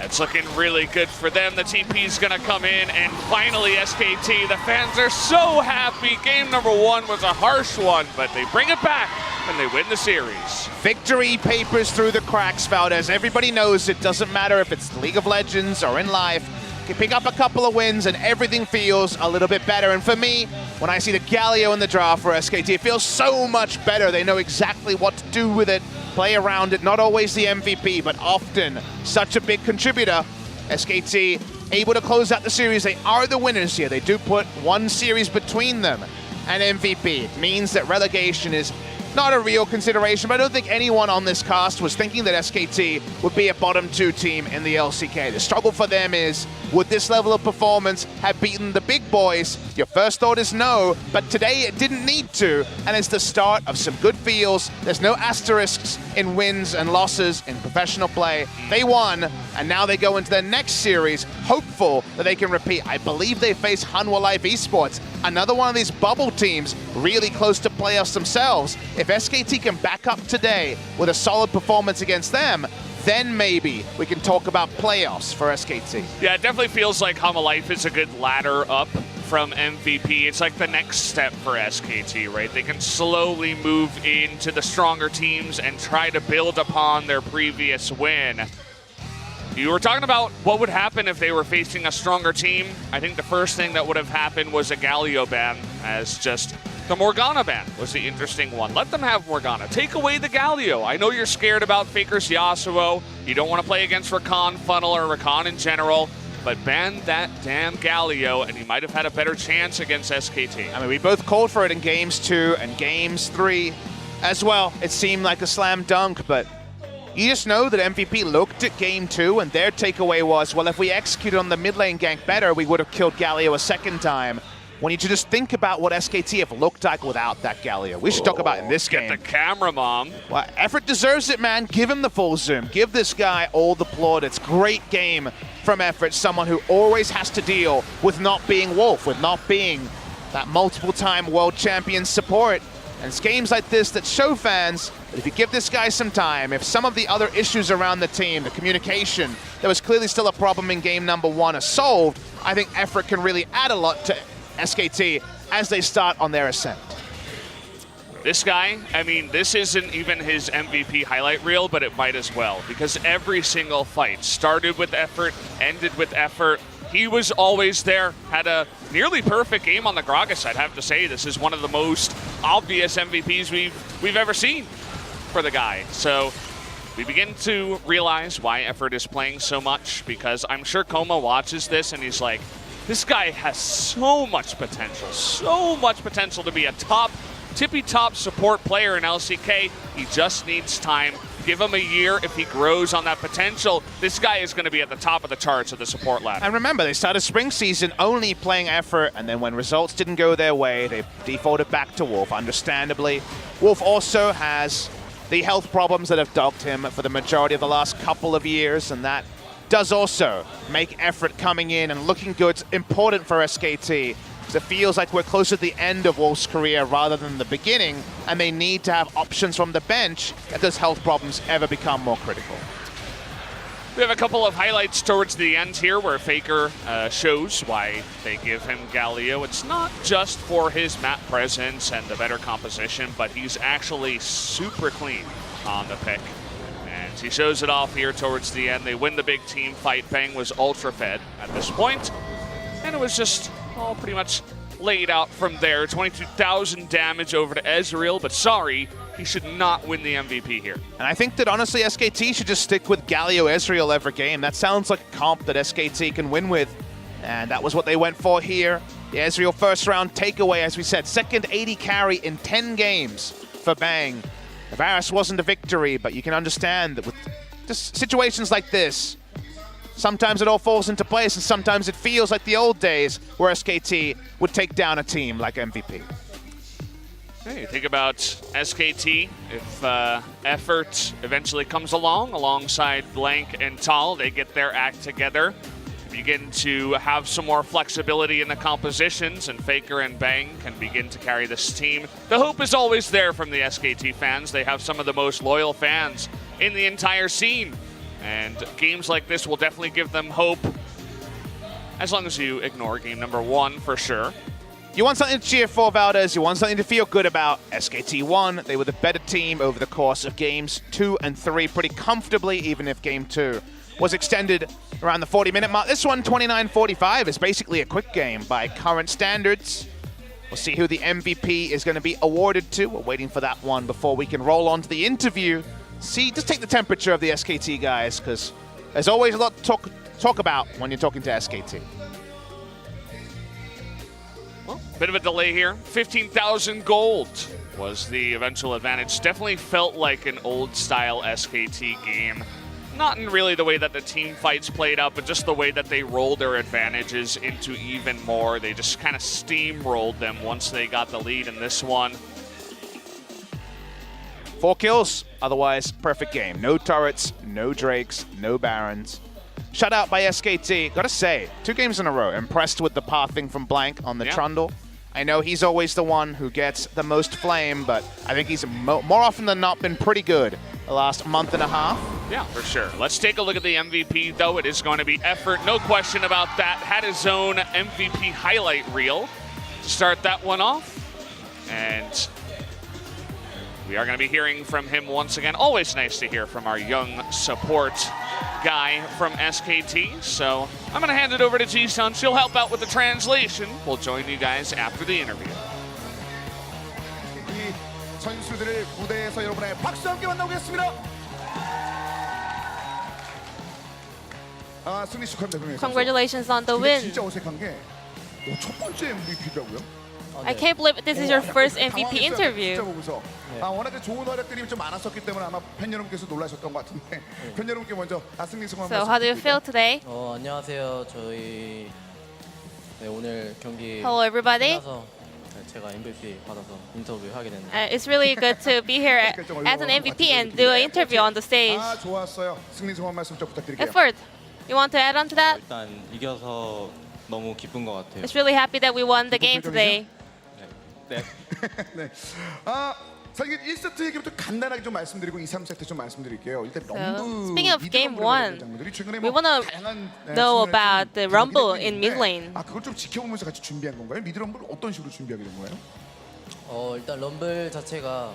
Speaker 2: It's looking really good for them. The TP is going to come in, and finally SKT. The fans are so happy. Game number 1 was a harsh one, but they bring it back and they win the series.
Speaker 1: Victory papers through the cracks, Valdez. Everybody knows it doesn't matter if it's League of Legends or in life. You pick up a couple of wins and everything feels a little bit better. And for me, when I see the Galio in the draft for SKT, it feels so much better. They know exactly what to do with it, play around it. Not always the MVP, but often such a big contributor. SKT able to close out the series. They are the winners here. They do put 1 series between them and MVP. It means that relegation is not a real consideration, but I don't think anyone on this cast was thinking that SKT would be a bottom 2 team in the LCK. The struggle for them is, would this level of performance have beaten the big boys? Your first thought is no, but today it didn't need to, and it's the start of some good feels. There's no asterisks in wins and losses in professional play. They won, and now they go into their next series, hopeful that they can repeat. I believe they face Hanwha Life Esports, another one of these bubble teams really close to playoffs themselves. If SKT can back up today with a solid performance against them, then maybe we can talk about playoffs for SKT.
Speaker 2: Yeah, it definitely feels like Hanwha Life is a good ladder up from MVP. It's like the next step for SKT, right? They can slowly move into the stronger teams and try to build upon their previous win. You were talking about what would happen if they were facing a stronger team. I think the first thing that would have happened was a Galio ban, as just the Morgana ban was the interesting one. Let them have Morgana. Take away the Galio. I know you're scared about Faker's Yasuo. You don't want to play against Rakan Funnel or Rakan in general, but ban that damn Galio, and you might have had a better chance against SKT.
Speaker 1: I mean, we both called for it in games 2 and games 3 as well. It seemed like a slam dunk, but you just know that MVP looked at game 2 and their takeaway was, well, if we executed on the mid lane gank better, we would have killed Galio a second time. When you just think about what SKT have looked like without that Galio. We should talk about in this game.
Speaker 2: Get the camera, Mom.
Speaker 1: Well, Effort deserves it, man. Give him the full zoom. Give this guy all the plaudits. Great game from Effort, someone who always has to deal with not being Wolf, with not being that multiple-time world champion support. And it's games like this that show fans that if you give this guy some time, if some of the other issues around the team, the communication, that was clearly still a problem in game number 1 are solved, I think Effort can really add a lot to SKT as they start on their ascent.
Speaker 2: This guy, I mean, this isn't even his MVP highlight reel, but it might as well, because every single fight started with Effort, ended with Effort. He was always there, had a nearly perfect game on the Gragas. I'd have to say this is one of the most obvious MVPs we've ever seen for the guy. So we begin to realize why Effort is playing so much, because I'm sure Koma watches this and he's like, this guy has so much potential to be a tippy-top support player in LCK. He just needs time. Give him a year. If he grows on that potential, this guy is going to be at the top of the charts of the support ladder.
Speaker 1: And remember, they started spring season only playing Effort, and then when results didn't go their way, they defaulted back to Wolf, understandably. Wolf also has the health problems that have dogged him for the majority of the last couple of years, and that does also make Effort coming in and looking good important for SKT. Because it feels like we're close to the end of Wolf's career rather than the beginning, and they need to have options from the bench if those health problems ever become more critical.
Speaker 2: We have a couple of highlights towards the end here where Faker shows why they give him Galio. It's not just for his map presence and the better composition, but he's actually super clean on the pick. And he shows it off here towards the end. They win the big team fight. Bang was ultra fed at this point, and it was just all pretty much laid out from there. 22,000 damage over to Ezreal, but sorry, he should not win the MVP here.
Speaker 1: And I think that honestly SKT should just stick with Galio Ezreal every game. That sounds like a comp that SKT can win with, and that was what they went for here. The Ezreal first round takeaway, as we said, second 80 carry in 10 games for Bang. The Varus wasn't a victory, but you can understand that with just situations like this, sometimes it all falls into place, and sometimes it feels like the old days where SKT would take down a team like MVP.
Speaker 2: Hey, think about SKT. If Effort eventually comes along, alongside LENGHT and Tal, they get their act together, begin to have some more flexibility in the compositions, and Faker and Bang can begin to carry this team. The hope is always there from the SKT fans. They have some of the most loyal fans in the entire scene. And games like this will definitely give them hope, as long as you ignore game number 1 for sure.
Speaker 1: You want something to cheer for, Valdez. You want something to feel good about. SKT won. They were the better team over the course of games 2 and 3 pretty comfortably, even if game 2 was extended around the 40-minute mark. This one, 29-45, is basically a quick game by current standards. We'll see who the MVP is going to be awarded to. We're waiting for that one before we can roll on to the interview. See, just take the temperature of the SKT guys, because there's always a lot to talk about when you're talking to SKT.
Speaker 2: Well, bit of a delay here. 15,000 gold was the eventual advantage. Definitely felt like an old-style SKT game. Not in really the way that the team fights played out, but just the way that they rolled their advantages into even more. They just kind of steamrolled them once they got the lead in this one.
Speaker 1: 4 kills, otherwise perfect game. No turrets, no Drakes, no Barons. Shut out by SKT. Gotta say, 2 games in a row. Impressed with the pathing from Blank on the Trundle. I know he's always the one who gets the most flame, but I think he's more often than not been pretty good the last month and a half.
Speaker 2: Yeah, for sure. Let's take a look at the MVP, though. It is going to be effort. No question about that. Had his own MVP highlight reel to start that one off. And we are going to be hearing from him once again. Always nice to hear from our young support guy from SKT. So I'm going to hand it over to Ji-sun. She'll help out with the translation. We'll join you guys after the interview.
Speaker 9: 이 선수들을 무대에서 여러분의 박수 함께 만나보겠습니다. 아, 승리 축하드립니다.
Speaker 10: Congratulations on the
Speaker 9: 근데
Speaker 10: win.
Speaker 9: 진짜 어색한 게 첫 번째 MVP라고요?
Speaker 10: I can't believe this is your first MVP interview.
Speaker 9: 진짜 보면서 워낙에 좋은 활약들이 좀 많았었기 때문에 아마 팬 여러분께서 놀라셨던 것 같은데 팬 여러분께 먼저 승리 소감
Speaker 10: So how do you feel today?
Speaker 11: 안녕하세요. 저희 오늘 경기
Speaker 10: Hello everybody.
Speaker 11: 끝나서 제가 MVP 받아서 인터뷰하게 됐는데
Speaker 10: It's really good to be here as an MVP and do an interview on the stage.
Speaker 9: 아, 좋았어요. 승리 소감 말씀 좀 부탁드릴게요.
Speaker 10: Effort. You want to add on to that?
Speaker 11: 일단 이겨서 너무 기쁜 것 같아요.
Speaker 10: It's really happy that we won the game today.
Speaker 11: 네.
Speaker 9: 네. 아, 사실 1세트 얘기부터 간단하게 좀 말씀드리고 2, 3세트 좀 말씀드릴게요. 일단 럼블
Speaker 10: speaking of game 1,
Speaker 9: 최근에
Speaker 10: we want to know about the rumble in mid lane.
Speaker 9: 아, 그걸 좀 지켜보면서 같이 준비한 건가요? 미드 럼블 어떤 식으로 준비하게 된 거예요?
Speaker 11: 일단 럼블 자체가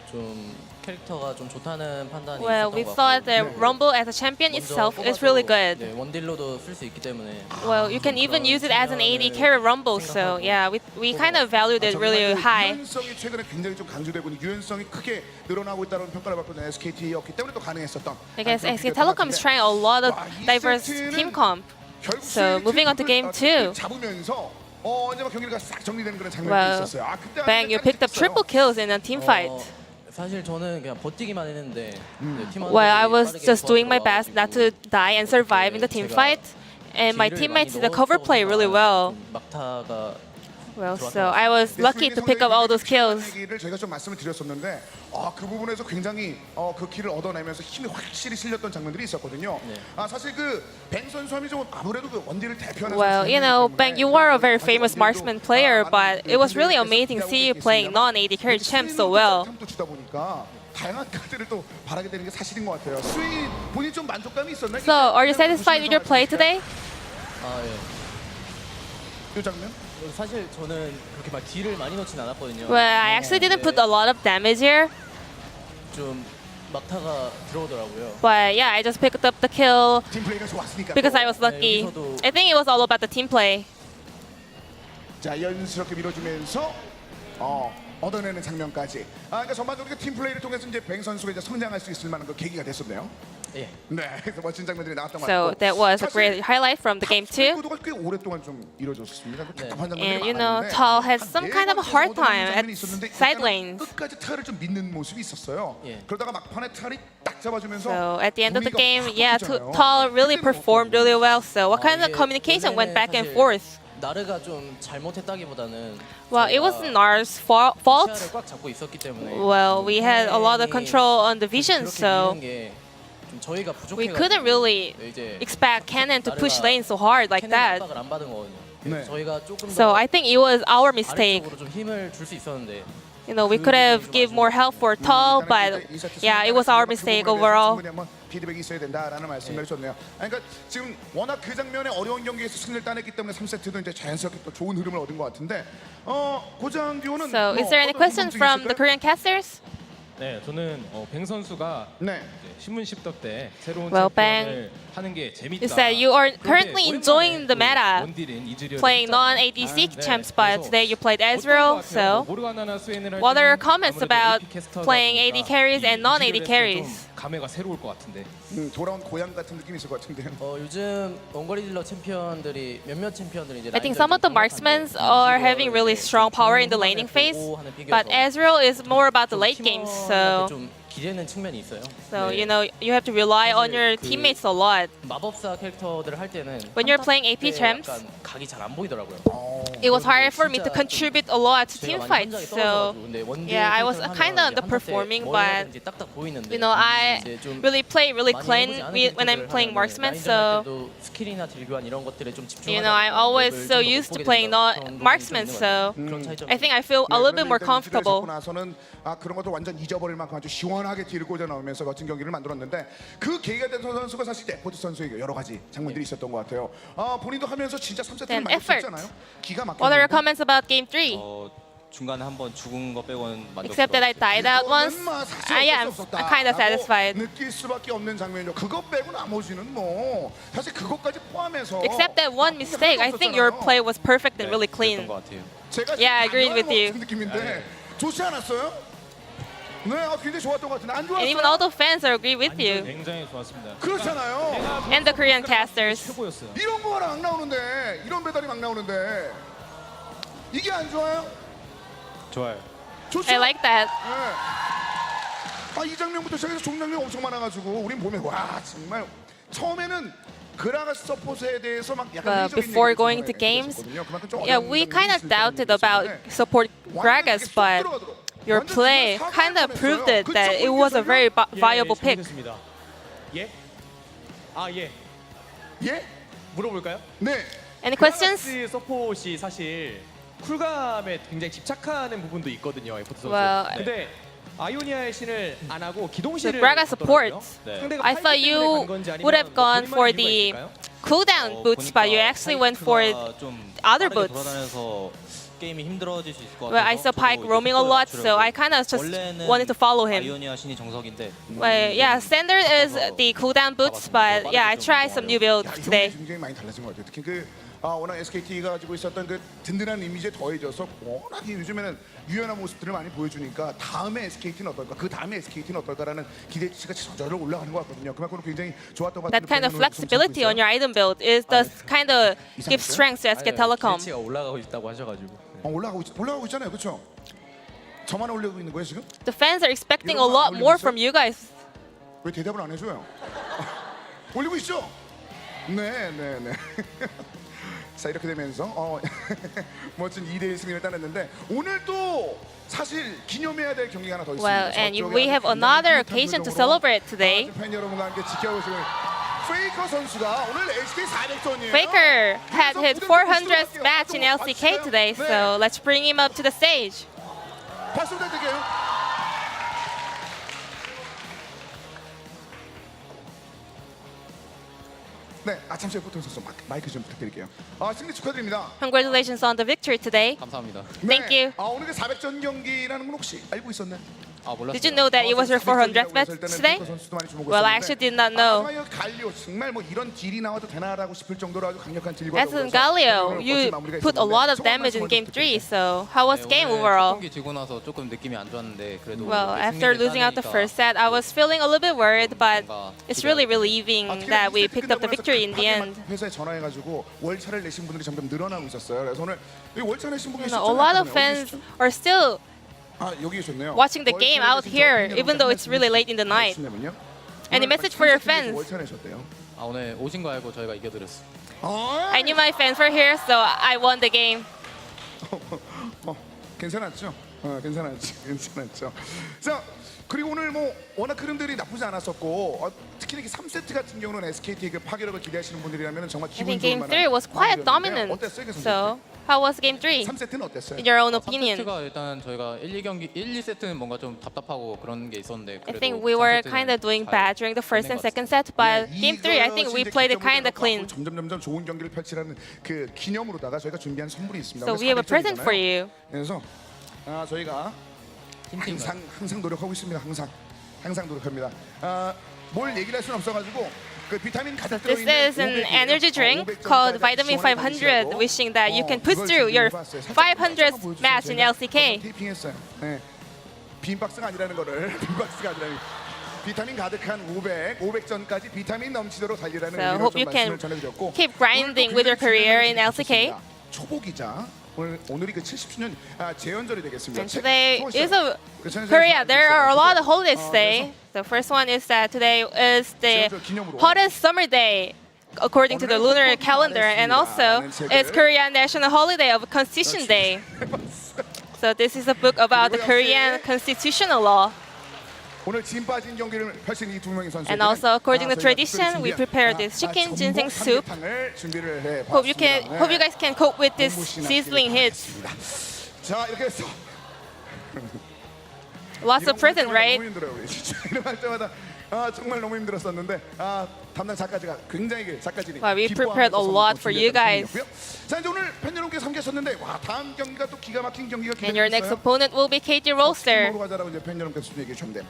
Speaker 11: 좀 캐릭터가 좀 좋다는 판단이
Speaker 10: Well,
Speaker 11: 있었던
Speaker 10: we
Speaker 11: 것
Speaker 10: thought
Speaker 11: 같고
Speaker 10: the rumble as a champion itself is really good.
Speaker 11: 네, 원딜로도 쓸 수 있기 때문에
Speaker 10: Well, you can even use it as an AD carry rumble. So yeah, we kind of valued it really high.
Speaker 9: 유연성이 최근에 굉장히 좀 강조되고 있는 유연성이 크게 늘어나고 있다는 평가를 받고 있는 SKT였기 때문에 또 가능했었던.
Speaker 10: Because SK Telecom is trying a lot of diverse team comp. So moving on to game 2.
Speaker 9: 잡으면서 이제 막 경기가 싹 정리되는 그런 장면이
Speaker 10: Well,
Speaker 9: 있었어요. 아, 그때
Speaker 10: Bang, you picked up triple kills in a team fight.
Speaker 11: 사실 저는 그냥 버티기만 했는데
Speaker 10: Well, I was just doing my best not to die and survive in the team fight. And my teammates did the cover play really well.
Speaker 11: 막타가
Speaker 10: Well, so I was lucky to pick up all those kills.
Speaker 9: 저희가 좀 말씀을 드렸었는데 그 부분에서 굉장히 그 킬을 얻어내면서 힘이 확실히 실렸던 장면들이 있었거든요. 아, 사실 뱅 선수 하면 좀 아무래도 원딜을 대표하는
Speaker 10: Well, you know, Bang, you were a very famous marksman player, but it was really amazing to see you playing non-AD carry champ so well.
Speaker 9: 주다 보니까 다양한 카드를 또 바라게 되는 게 사실인 것 같아요. 스윙 본인 좀 만족감이 있었나요?
Speaker 10: So, are you satisfied with your play today?
Speaker 9: 이 장면?
Speaker 11: 사실 저는 그렇게 막 딜을 많이 넣진 않았거든요.
Speaker 10: Well, I actually didn't put a lot of damage here.
Speaker 11: 좀 막타가 들어오더라고요.
Speaker 10: But yeah, I just picked up the kill
Speaker 9: 팀플레이가 좋았으니까.
Speaker 10: because I was lucky. I think it was all about the team play.
Speaker 9: 자연스럽게 밀어주면서 얻어내는 장면까지. 그러니까 전반적으로 팀 플레이를 통해서 이제 뱅 선수가 이제 성장할 수 있을 만한 그 계기가 됐었네요.
Speaker 11: 예.
Speaker 9: 네, 그래서 멋진 장면들이 나왔던 것
Speaker 10: So
Speaker 9: 같고.
Speaker 10: that was a great highlight from the game 2.
Speaker 9: 구도가 꽤 오랫동안 좀 이루어졌습니다. 답답한 장면들이
Speaker 10: And you know,
Speaker 9: 많았는데
Speaker 10: Tall had some
Speaker 9: 한
Speaker 10: kind of a hard
Speaker 9: 얻어내는
Speaker 10: time at
Speaker 9: 장면이 있었는데
Speaker 10: side
Speaker 9: 일단은
Speaker 10: lanes.
Speaker 9: 끝까지 탈을 좀 믿는 모습이 있었어요.
Speaker 11: 예.
Speaker 9: 그러다가 막판에 탈이 딱 잡아주면서
Speaker 10: So at the end of the
Speaker 9: 분위기가
Speaker 10: game,
Speaker 9: 확
Speaker 10: yeah,
Speaker 9: 바뀌었잖아요.
Speaker 10: Tall really
Speaker 9: 그때는
Speaker 10: performed really well. So what kind of
Speaker 11: 이게
Speaker 10: communication went back and
Speaker 11: 사실
Speaker 10: forth?
Speaker 11: 나르가 좀 잘못했다기보다는
Speaker 10: Well, it wasn't Nars' fault.
Speaker 11: 시야를 꽉 잡고 있었기 때문에
Speaker 10: Well, we had a lot of control on the vision, so
Speaker 11: 좀 저희가
Speaker 10: we
Speaker 11: 부족해가지고
Speaker 10: couldn't really
Speaker 11: 이제
Speaker 10: expect Cannon to push lane so hard like that.
Speaker 11: 압박을 안 받은 거거든요.
Speaker 9: 네.
Speaker 11: 저희가 조금
Speaker 10: So
Speaker 11: 더
Speaker 10: I think it was our mistake.
Speaker 11: 아래쪽으로 좀 힘을 줄 수 있었는데
Speaker 10: You know, we could have give more help for Tall, but yeah, it was our mistake overall.
Speaker 9: 피드백이 있어야 된다라는 말씀을 해줬네요. 그러니까 지금 워낙 그 장면에 어려운 경기에서 승리를 따냈기 때문에 3세트도 이제 자연스럽게 또 좋은 흐름을 얻은 것 같은데 고장규는
Speaker 10: So is there any question from the Korean casters?
Speaker 12: 네, 저는 뱅 선수가
Speaker 9: 네.
Speaker 12: 신문 십덕 때 새로운
Speaker 10: Well,
Speaker 12: 챔피언을 하는 게 재밌다.
Speaker 10: You said you are currently enjoying the meta,
Speaker 12: 원딜인 이즈리얼을
Speaker 10: playing
Speaker 12: 했잖아요.
Speaker 10: non-ADC
Speaker 12: 네,
Speaker 10: champs, but
Speaker 12: 그래서
Speaker 10: today you played
Speaker 12: 어떤 것
Speaker 10: Ezreal.
Speaker 12: 같아요?
Speaker 10: So
Speaker 12: 모르가나나 스웨인을 할
Speaker 10: what are your
Speaker 12: 때는
Speaker 10: comments
Speaker 12: 아무래도
Speaker 10: about
Speaker 12: AP 캐스터다
Speaker 10: playing AD
Speaker 12: 보니까
Speaker 10: carries and
Speaker 12: 이
Speaker 10: non-AD
Speaker 12: 이즈리얼
Speaker 10: carries?
Speaker 12: 좀 감회가 새로울 것 같은데.
Speaker 9: 돌아온 고향 같은 느낌이 있을 것 같은데요.
Speaker 11: 요즘 원거리 딜러 챔피언들이 몇몇 챔피언들이 이제
Speaker 10: I think some of the marksmen are having really strong power in the laning phase, but Ezreal is more about the late games.
Speaker 11: 좀 기대는 측면이 있어요.
Speaker 10: So you know you have to rely on your teammates a lot.
Speaker 11: 마법사 캐릭터들을 할 때는
Speaker 10: When you're playing AP champs,
Speaker 11: 약간 각이 잘 안 보이더라고요.
Speaker 10: it was hard for me to contribute a lot to team fights. So yeah, I was kind of underperforming, but you know I really play really clean when I'm playing marksman. So
Speaker 11: 스킬이나 딜 교환 이런 것들에 좀
Speaker 10: you know I'm always so used to playing not marksman. So I think I feel a little bit more comfortable.
Speaker 9: 나서는 그런 것도 완전 잊어버릴 만큼 아주 시원하게 뒤를 꽂아 나오면서 멋진 경기를 만들었는데 그 계기가 된 선수가 사실 네포트 선수에게 여러 가지 장면들이 있었던 것 같아요. 본인도 하면서 진짜 3세트를 많이 했잖아요. 기가 막히게.
Speaker 10: What are your comments about game 3?
Speaker 13: 중간에 한번 죽은 거 빼고는
Speaker 10: Except that I died out once. Yeah, I'm kind of satisfied.
Speaker 9: 느낄 수밖에 없는 장면이죠. 그것 빼고 나머지는 뭐 사실 그것까지 포함해서.
Speaker 10: Except that one mistake, I think your play was perfect and really clean. Yeah, I agreed with you.
Speaker 9: 느낌인데 좋지 않았어요? 네, 굉장히 좋았던 것 같은데 안 좋았어요?
Speaker 10: And even all the fans agree with you.
Speaker 12: 굉장히 좋았습니다.
Speaker 9: 그렇잖아요.
Speaker 10: And the Korean casters.
Speaker 12: 최고였어요.
Speaker 9: 이런 거가 막 나오는데, 이런 배달이 막 나오는데 이게 안 좋아요?
Speaker 12: 좋아요.
Speaker 9: 좋죠?
Speaker 10: I like that.
Speaker 9: 네. 이 장면부터 시작해서 종장면이 엄청 많아가지고 우린 보면 와 정말 처음에는 그라가스 서폿에 대해서 막 약간
Speaker 10: before going to games, yeah, we kind of doubted about support Gragas, but your play kind of proved it that it was a very viable pick.
Speaker 14: 예? 예.
Speaker 9: 예?
Speaker 14: 물어볼까요?
Speaker 9: 네.
Speaker 10: Any questions?
Speaker 14: 그라가스 서폿이 사실 쿨감에 굉장히 집착하는 부분도 있거든요, 에포트 선수.
Speaker 10: Well,
Speaker 14: 근데 아이오니아의 신을 안 하고 기동신을
Speaker 10: Gragas support.
Speaker 14: 상대가
Speaker 10: I thought you would have gone for the cooldown boots, but you actually went for other boots.
Speaker 13: 게임이 힘들어질 수 있을 것
Speaker 10: Well, I saw Pyke roaming a lot, so I kind of just wanted to follow him.
Speaker 13: 아이오니아 신이 정석인데.
Speaker 10: Well, yeah, standard is the cooldown boots, but yeah, I tried some new builds today.
Speaker 9: 굉장히 많이 달라진 것 같아요. 특히 워낙 SKT가 가지고 있었던 그 든든한 이미지에 더해져서 워낙 요즘에는 유연한 모습들을 많이 보여주니까 다음에 SKT는 어떨까, 그 다음에 SKT는 어떨까라는 기대치가 저절로 올라가는 것 같거든요. 그만큼 굉장히 좋았던 것 같아요.
Speaker 10: That kind of flexibility on your item build is the kind of give strength to SK Telecom.
Speaker 11: 기대치가 올라가고 있다고 하셔가지고.
Speaker 9: 올라가고 있잖아요, 그렇죠? 저만 올리고 있는 거예요 지금?
Speaker 10: The fans are expecting a lot more from you guys.
Speaker 9: 왜 대답을 안 해줘요? 올리고 있죠? 네. 자 이렇게 되면서 멋진 2대1 승리를 따냈는데 오늘 또 사실 기념해야 될 경기가 하나 더 있습니다.
Speaker 10: Well, and we have another occasion to celebrate today.
Speaker 9: 팬 여러분과 함께 지켜보시고 페이커 선수가 오늘 LCK 400전이에요.
Speaker 10: Faker had his 400th match in LCK today, so let's bring him up to the stage.
Speaker 9: 박수 부탁드릴게요. 네, 잠시 후부터 선수 마이크 좀 부탁드릴게요. 승리 축하드립니다.
Speaker 10: Congratulations on the victory today.
Speaker 11: 감사합니다.
Speaker 10: Thank you.
Speaker 9: 오늘 400전 경기라는 건 혹시 알고 있었나요?
Speaker 11: 몰랐어요.
Speaker 10: Did you know that it was your 400th match today? Well, I actually did not know.
Speaker 9: 갈리오 정말 뭐 이런 딜이 나와도 되나라고 싶을 정도로 아주 강력한 딜과
Speaker 10: As in Galio, you put a lot of damage in game 3. So how was game overall?
Speaker 11: 경기 지고 나서 조금 느낌이 안 좋았는데 그래도
Speaker 10: Well, after losing out the first set, I was feeling a little bit worried, but it's really relieving that we picked up the victory in the end.
Speaker 9: 회사에 전화해가지고 월차를 내신 분들이 점점 늘어나고 있었어요. 그래서 오늘 이 월차 내신 분이 있었잖아요.
Speaker 10: A lot of fans are still
Speaker 9: 여기 계셨네요.
Speaker 10: watching the game out here, even though it's really late in the night. Any message for your fans?
Speaker 9: 월차 내셨대요.
Speaker 11: 오늘 오신 거 알고 저희가 이겨드렸어요.
Speaker 10: I knew my fans were here, so I won the game.
Speaker 9: 괜찮았죠? 괜찮았죠. 자, 그리고 오늘 뭐 워낙 흐름들이 나쁘지 않았었고 특히 이렇게 3세트 같은 경우는 SKT의 그 파괴력을 기대하시는 분들이라면 정말
Speaker 10: I
Speaker 9: 기분
Speaker 10: think
Speaker 9: 좋을
Speaker 10: game
Speaker 9: 만한
Speaker 10: 3 was quite
Speaker 9: 마음이었는데
Speaker 10: dominant.
Speaker 9: 어땠어요,
Speaker 10: So how was game 3?
Speaker 9: 3세트는 어땠어요?
Speaker 10: In your own opinion?
Speaker 11: 3세트가 일단 저희가 1, 2세트는 뭔가 좀 답답하고 그런 게 있었는데
Speaker 10: I think we were kind of doing bad during the first and second set, but game 3 I think we played it kind of clean.
Speaker 9: 점점 좋은 경기를 펼치라는 그 기념으로다가 저희가 준비한 선물이 있습니다.
Speaker 10: So we have a present for you.
Speaker 9: 그래서 저희가 항상 노력하고 있습니다. 항상 노력합니다. 뭘 얘기를 할 수는 없어가지고 그 비타민 가득
Speaker 10: This
Speaker 9: 들어있는
Speaker 10: is an energy drink called Vitamin 500, wishing that you can push through your 500th match in LCK.
Speaker 9: 테이핑했어요. 네. 빈 박스가 아니라는 거를 빈 박스가 아니라는 비타민 가득한 500전까지 비타민 넘치도록 달리라는
Speaker 10: So hope you can
Speaker 9: 말씀을 전해드렸고
Speaker 10: keep grinding with your career in LCK.
Speaker 9: 초보기자 오늘이 그 70주년 재연절이 되겠습니다.
Speaker 10: And today is a Korea. There are a lot of holidays today. The first one is that today is the hottest summer day according to the lunar calendar, and also it's Korean national holiday of Constitution Day. So this is a book about the Korean constitutional law.
Speaker 9: 오늘 진 빠진 경기를 펼친 이 두 명의 선수.
Speaker 10: And also, according to tradition, we prepared this chicken ginseng soup. Hope you guys can cope with this sizzling heat.
Speaker 9: 자, 이렇게 해서
Speaker 10: Lots of present, right?
Speaker 9: 이럴 때마다 정말 너무 힘들었었는데 담당 작가가 굉장히 작가진이.
Speaker 10: Wow, we prepared a lot for you guys.
Speaker 9: 자, 이제 오늘 팬 여러분께 함께하셨는데 와, 다음 경기가 또 기가 막힌 경기가 기다리고 있어요.
Speaker 10: And your next opponent will be KT Roaster.
Speaker 9: 가자라고 이제 팬 여러분께서 얘기해 주셨는데.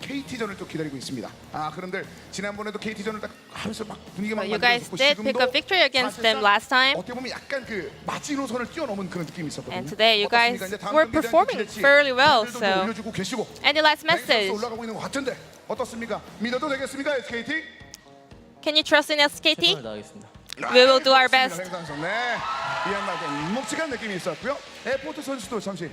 Speaker 9: KT전을 또 기다리고 있습니다. 그런데 지난번에도 KT전을 딱 하면서 막 분위기가 막
Speaker 10: You guys did pick a victory against them last time.
Speaker 9: 어떻게 보면 약간 그 마지노선을 뛰어넘은 그런 느낌이 있었거든요.
Speaker 10: And today you guys were performing fairly well. So any last message?
Speaker 9: 올라가고 있는 것 같은데 어떻습니까? 믿어도 되겠습니까, SKT?
Speaker 10: Can you trust in SKT? We will do our best.
Speaker 9: 네, 이한나게 묵직한 느낌이 있었고요. 에포트 선수도 잠시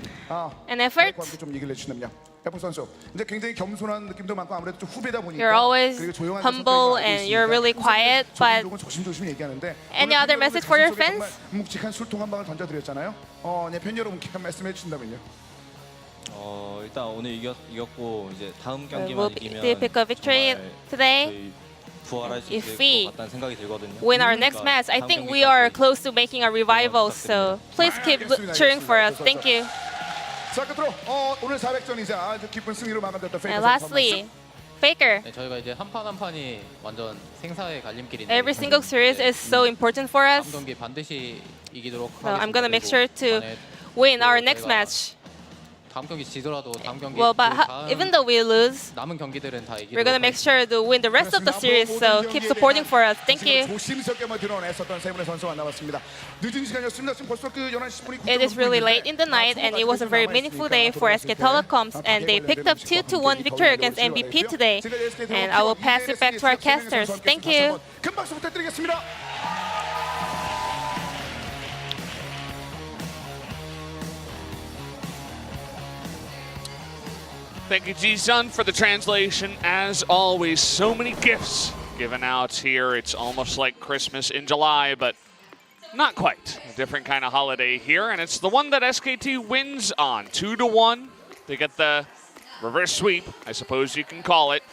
Speaker 10: An effort.
Speaker 9: 좀 얘기를 해주시면요. 에포트 선수 이제 굉장히 겸손한 느낌도 많고 아무래도 좀 후배다 보니까
Speaker 10: You're always humble and you're really quiet, but
Speaker 9: 조심조심 얘기하는데
Speaker 10: any other message for your fans?
Speaker 9: 묵직한 술통 한 방을 던져드렸잖아요. 팬 여러분께 한 말씀해 주신다면요.
Speaker 13: 일단 오늘 이겼고 이제 다음 경기만
Speaker 10: We'll
Speaker 13: 이기면
Speaker 10: pick a victory today. If we win our next match, I think we are close to making a revival. So please keep cheering for us. Thank you.
Speaker 9: 자, 끝으로 오늘 400전이자 기쁜 승리로 마감됐던 페이커.
Speaker 10: And lastly, Faker.
Speaker 11: 네, 저희가 이제 한 판 한 판이 완전 생사의 갈림길인데
Speaker 10: Every single series is so important for us.
Speaker 11: 다음 경기 반드시 이기도록
Speaker 10: So I'm gonna make sure to win our next match.
Speaker 11: 다음 경기 지더라도 다음 경기
Speaker 10: Well, but even though we lose,
Speaker 11: 남은 경기들은 다 이기도록
Speaker 10: we're gonna make sure to win the rest of the series. So keep supporting for us. Thank you.
Speaker 9: 조심스럽게만 드러냈었던 세 분의 선수가 남았습니다. 늦은 시간이었습니다. 지금 벌써 그 11시 10분이
Speaker 10: It is really late in the night, and it was a very meaningful day for SK Telecoms, and they picked up 2-1 victory against MVP today. And I will pass it back to our casters. Thank you.
Speaker 9: 큰 박수 부탁드리겠습니다.
Speaker 2: Thank you, Ji-sun, for the translation. As always, so many gifts given out here. It's almost like Christmas in July, but not quite. A different kind of holiday here, and it's the one that SKT wins on. 2-1. They get the reverse sweep, I suppose you can call it.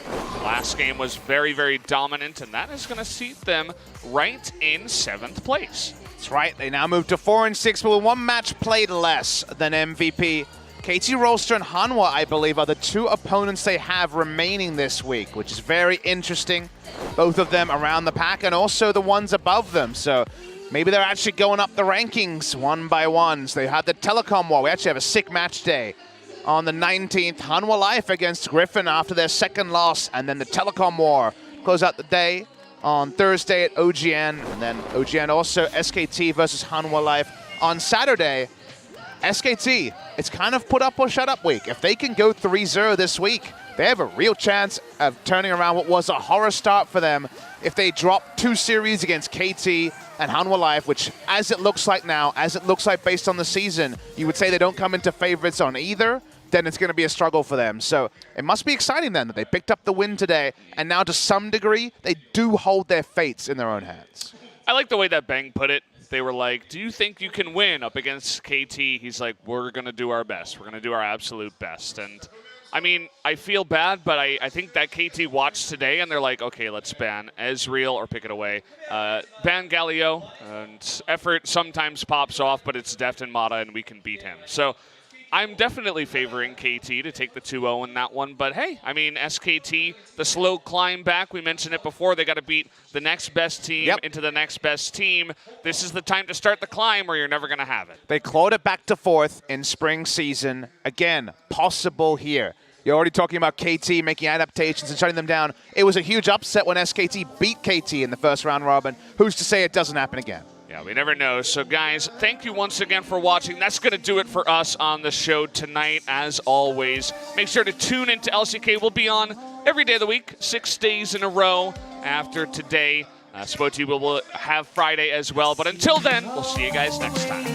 Speaker 2: Last game was very, very dominant, and that is going to seat them right in 7th place.
Speaker 1: That's right. They now move to 4-6, but with one match played less than MVP. KT Roaster and Hanwha, I believe, are the two opponents they have remaining this week, which is very interesting. Both of them around the pack and also the ones above them. So maybe they're actually going up the rankings one by one. So they had the Telecom war. We actually have a sick match day on the 19th. Hanwha Life against Griffin after their second loss. And then the Telecom war close out the day on Thursday at OGN. And then OGN also SKT versus Hanwha Life on Saturday. SKT, it's kind of put up or shut up week. If they can go 3-0 this week, they have a real chance of turning around what was a horror start for them if they drop 2 series against KT and Hanwha Life, which, as it looks like now, as it looks like based on the season, you would say they don't come into favorites on either, then it's going to be a struggle for them. So it must be exciting then that they picked up the win today, and now to some degree, they do hold their fates in their own hands.
Speaker 2: I like the way that Bang put it. They were like, do you think you can win up against KT? He's like, we're going to do our best. We're going to do our absolute best. And I mean, I feel bad, but I think that KT watched today and they're like, okay, let's ban Ezreal or pick it away. Ban Galio, and effort sometimes pops off, but it's Deft and Mata and we can beat him. So I'm definitely favoring KT to take the 2-0 in that one. But hey, I mean, SKT, the slow climb back, we mentioned it before, they got to beat the next best team into the next best team. This is the time to start the climb or you're never going to have it.
Speaker 1: They clawed it back to 4th in spring season. Again, possible here. You're already talking about KT making adaptations and shutting them down. It was a huge upset when SKT beat KT in the first round robin. Who's to say it doesn't happen again?
Speaker 2: Yeah, Yeah, we never know. So, guys, thank you once again for watching. That's going to do it for us on the show tonight, as always. Make sure to tune into LCK. We'll be on every day of the week, 6 days in a row after today. SKT will have Friday as well. But until then, we'll see you guys next time.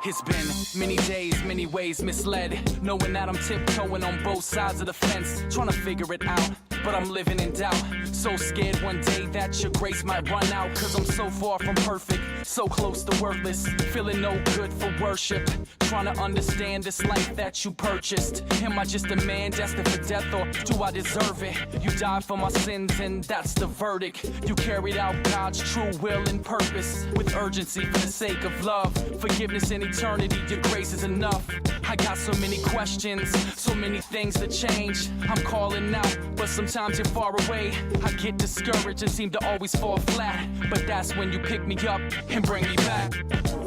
Speaker 15: It's been many days, many ways misled, knowing that I'm tiptoeing on both sides of the fence, trying to figure it out, but I'm living in doubt. So scared one day that your grace might run out, cause I'm so far from perfect, so close to worthless, feeling no good for worship, trying to understand this life that you purchased. Am I just a man destined for death, or do I deserve it? You died for my sins and that's the verdict. You carried out God's true will and purpose with urgency for the sake of love, forgiveness and eternity. Your grace is enough. I got so many questions, so many things to change. I'm calling out, but sometimes you're far away. I get discouraged and seem to always fall flat, but that's when you pick me up and bring me back.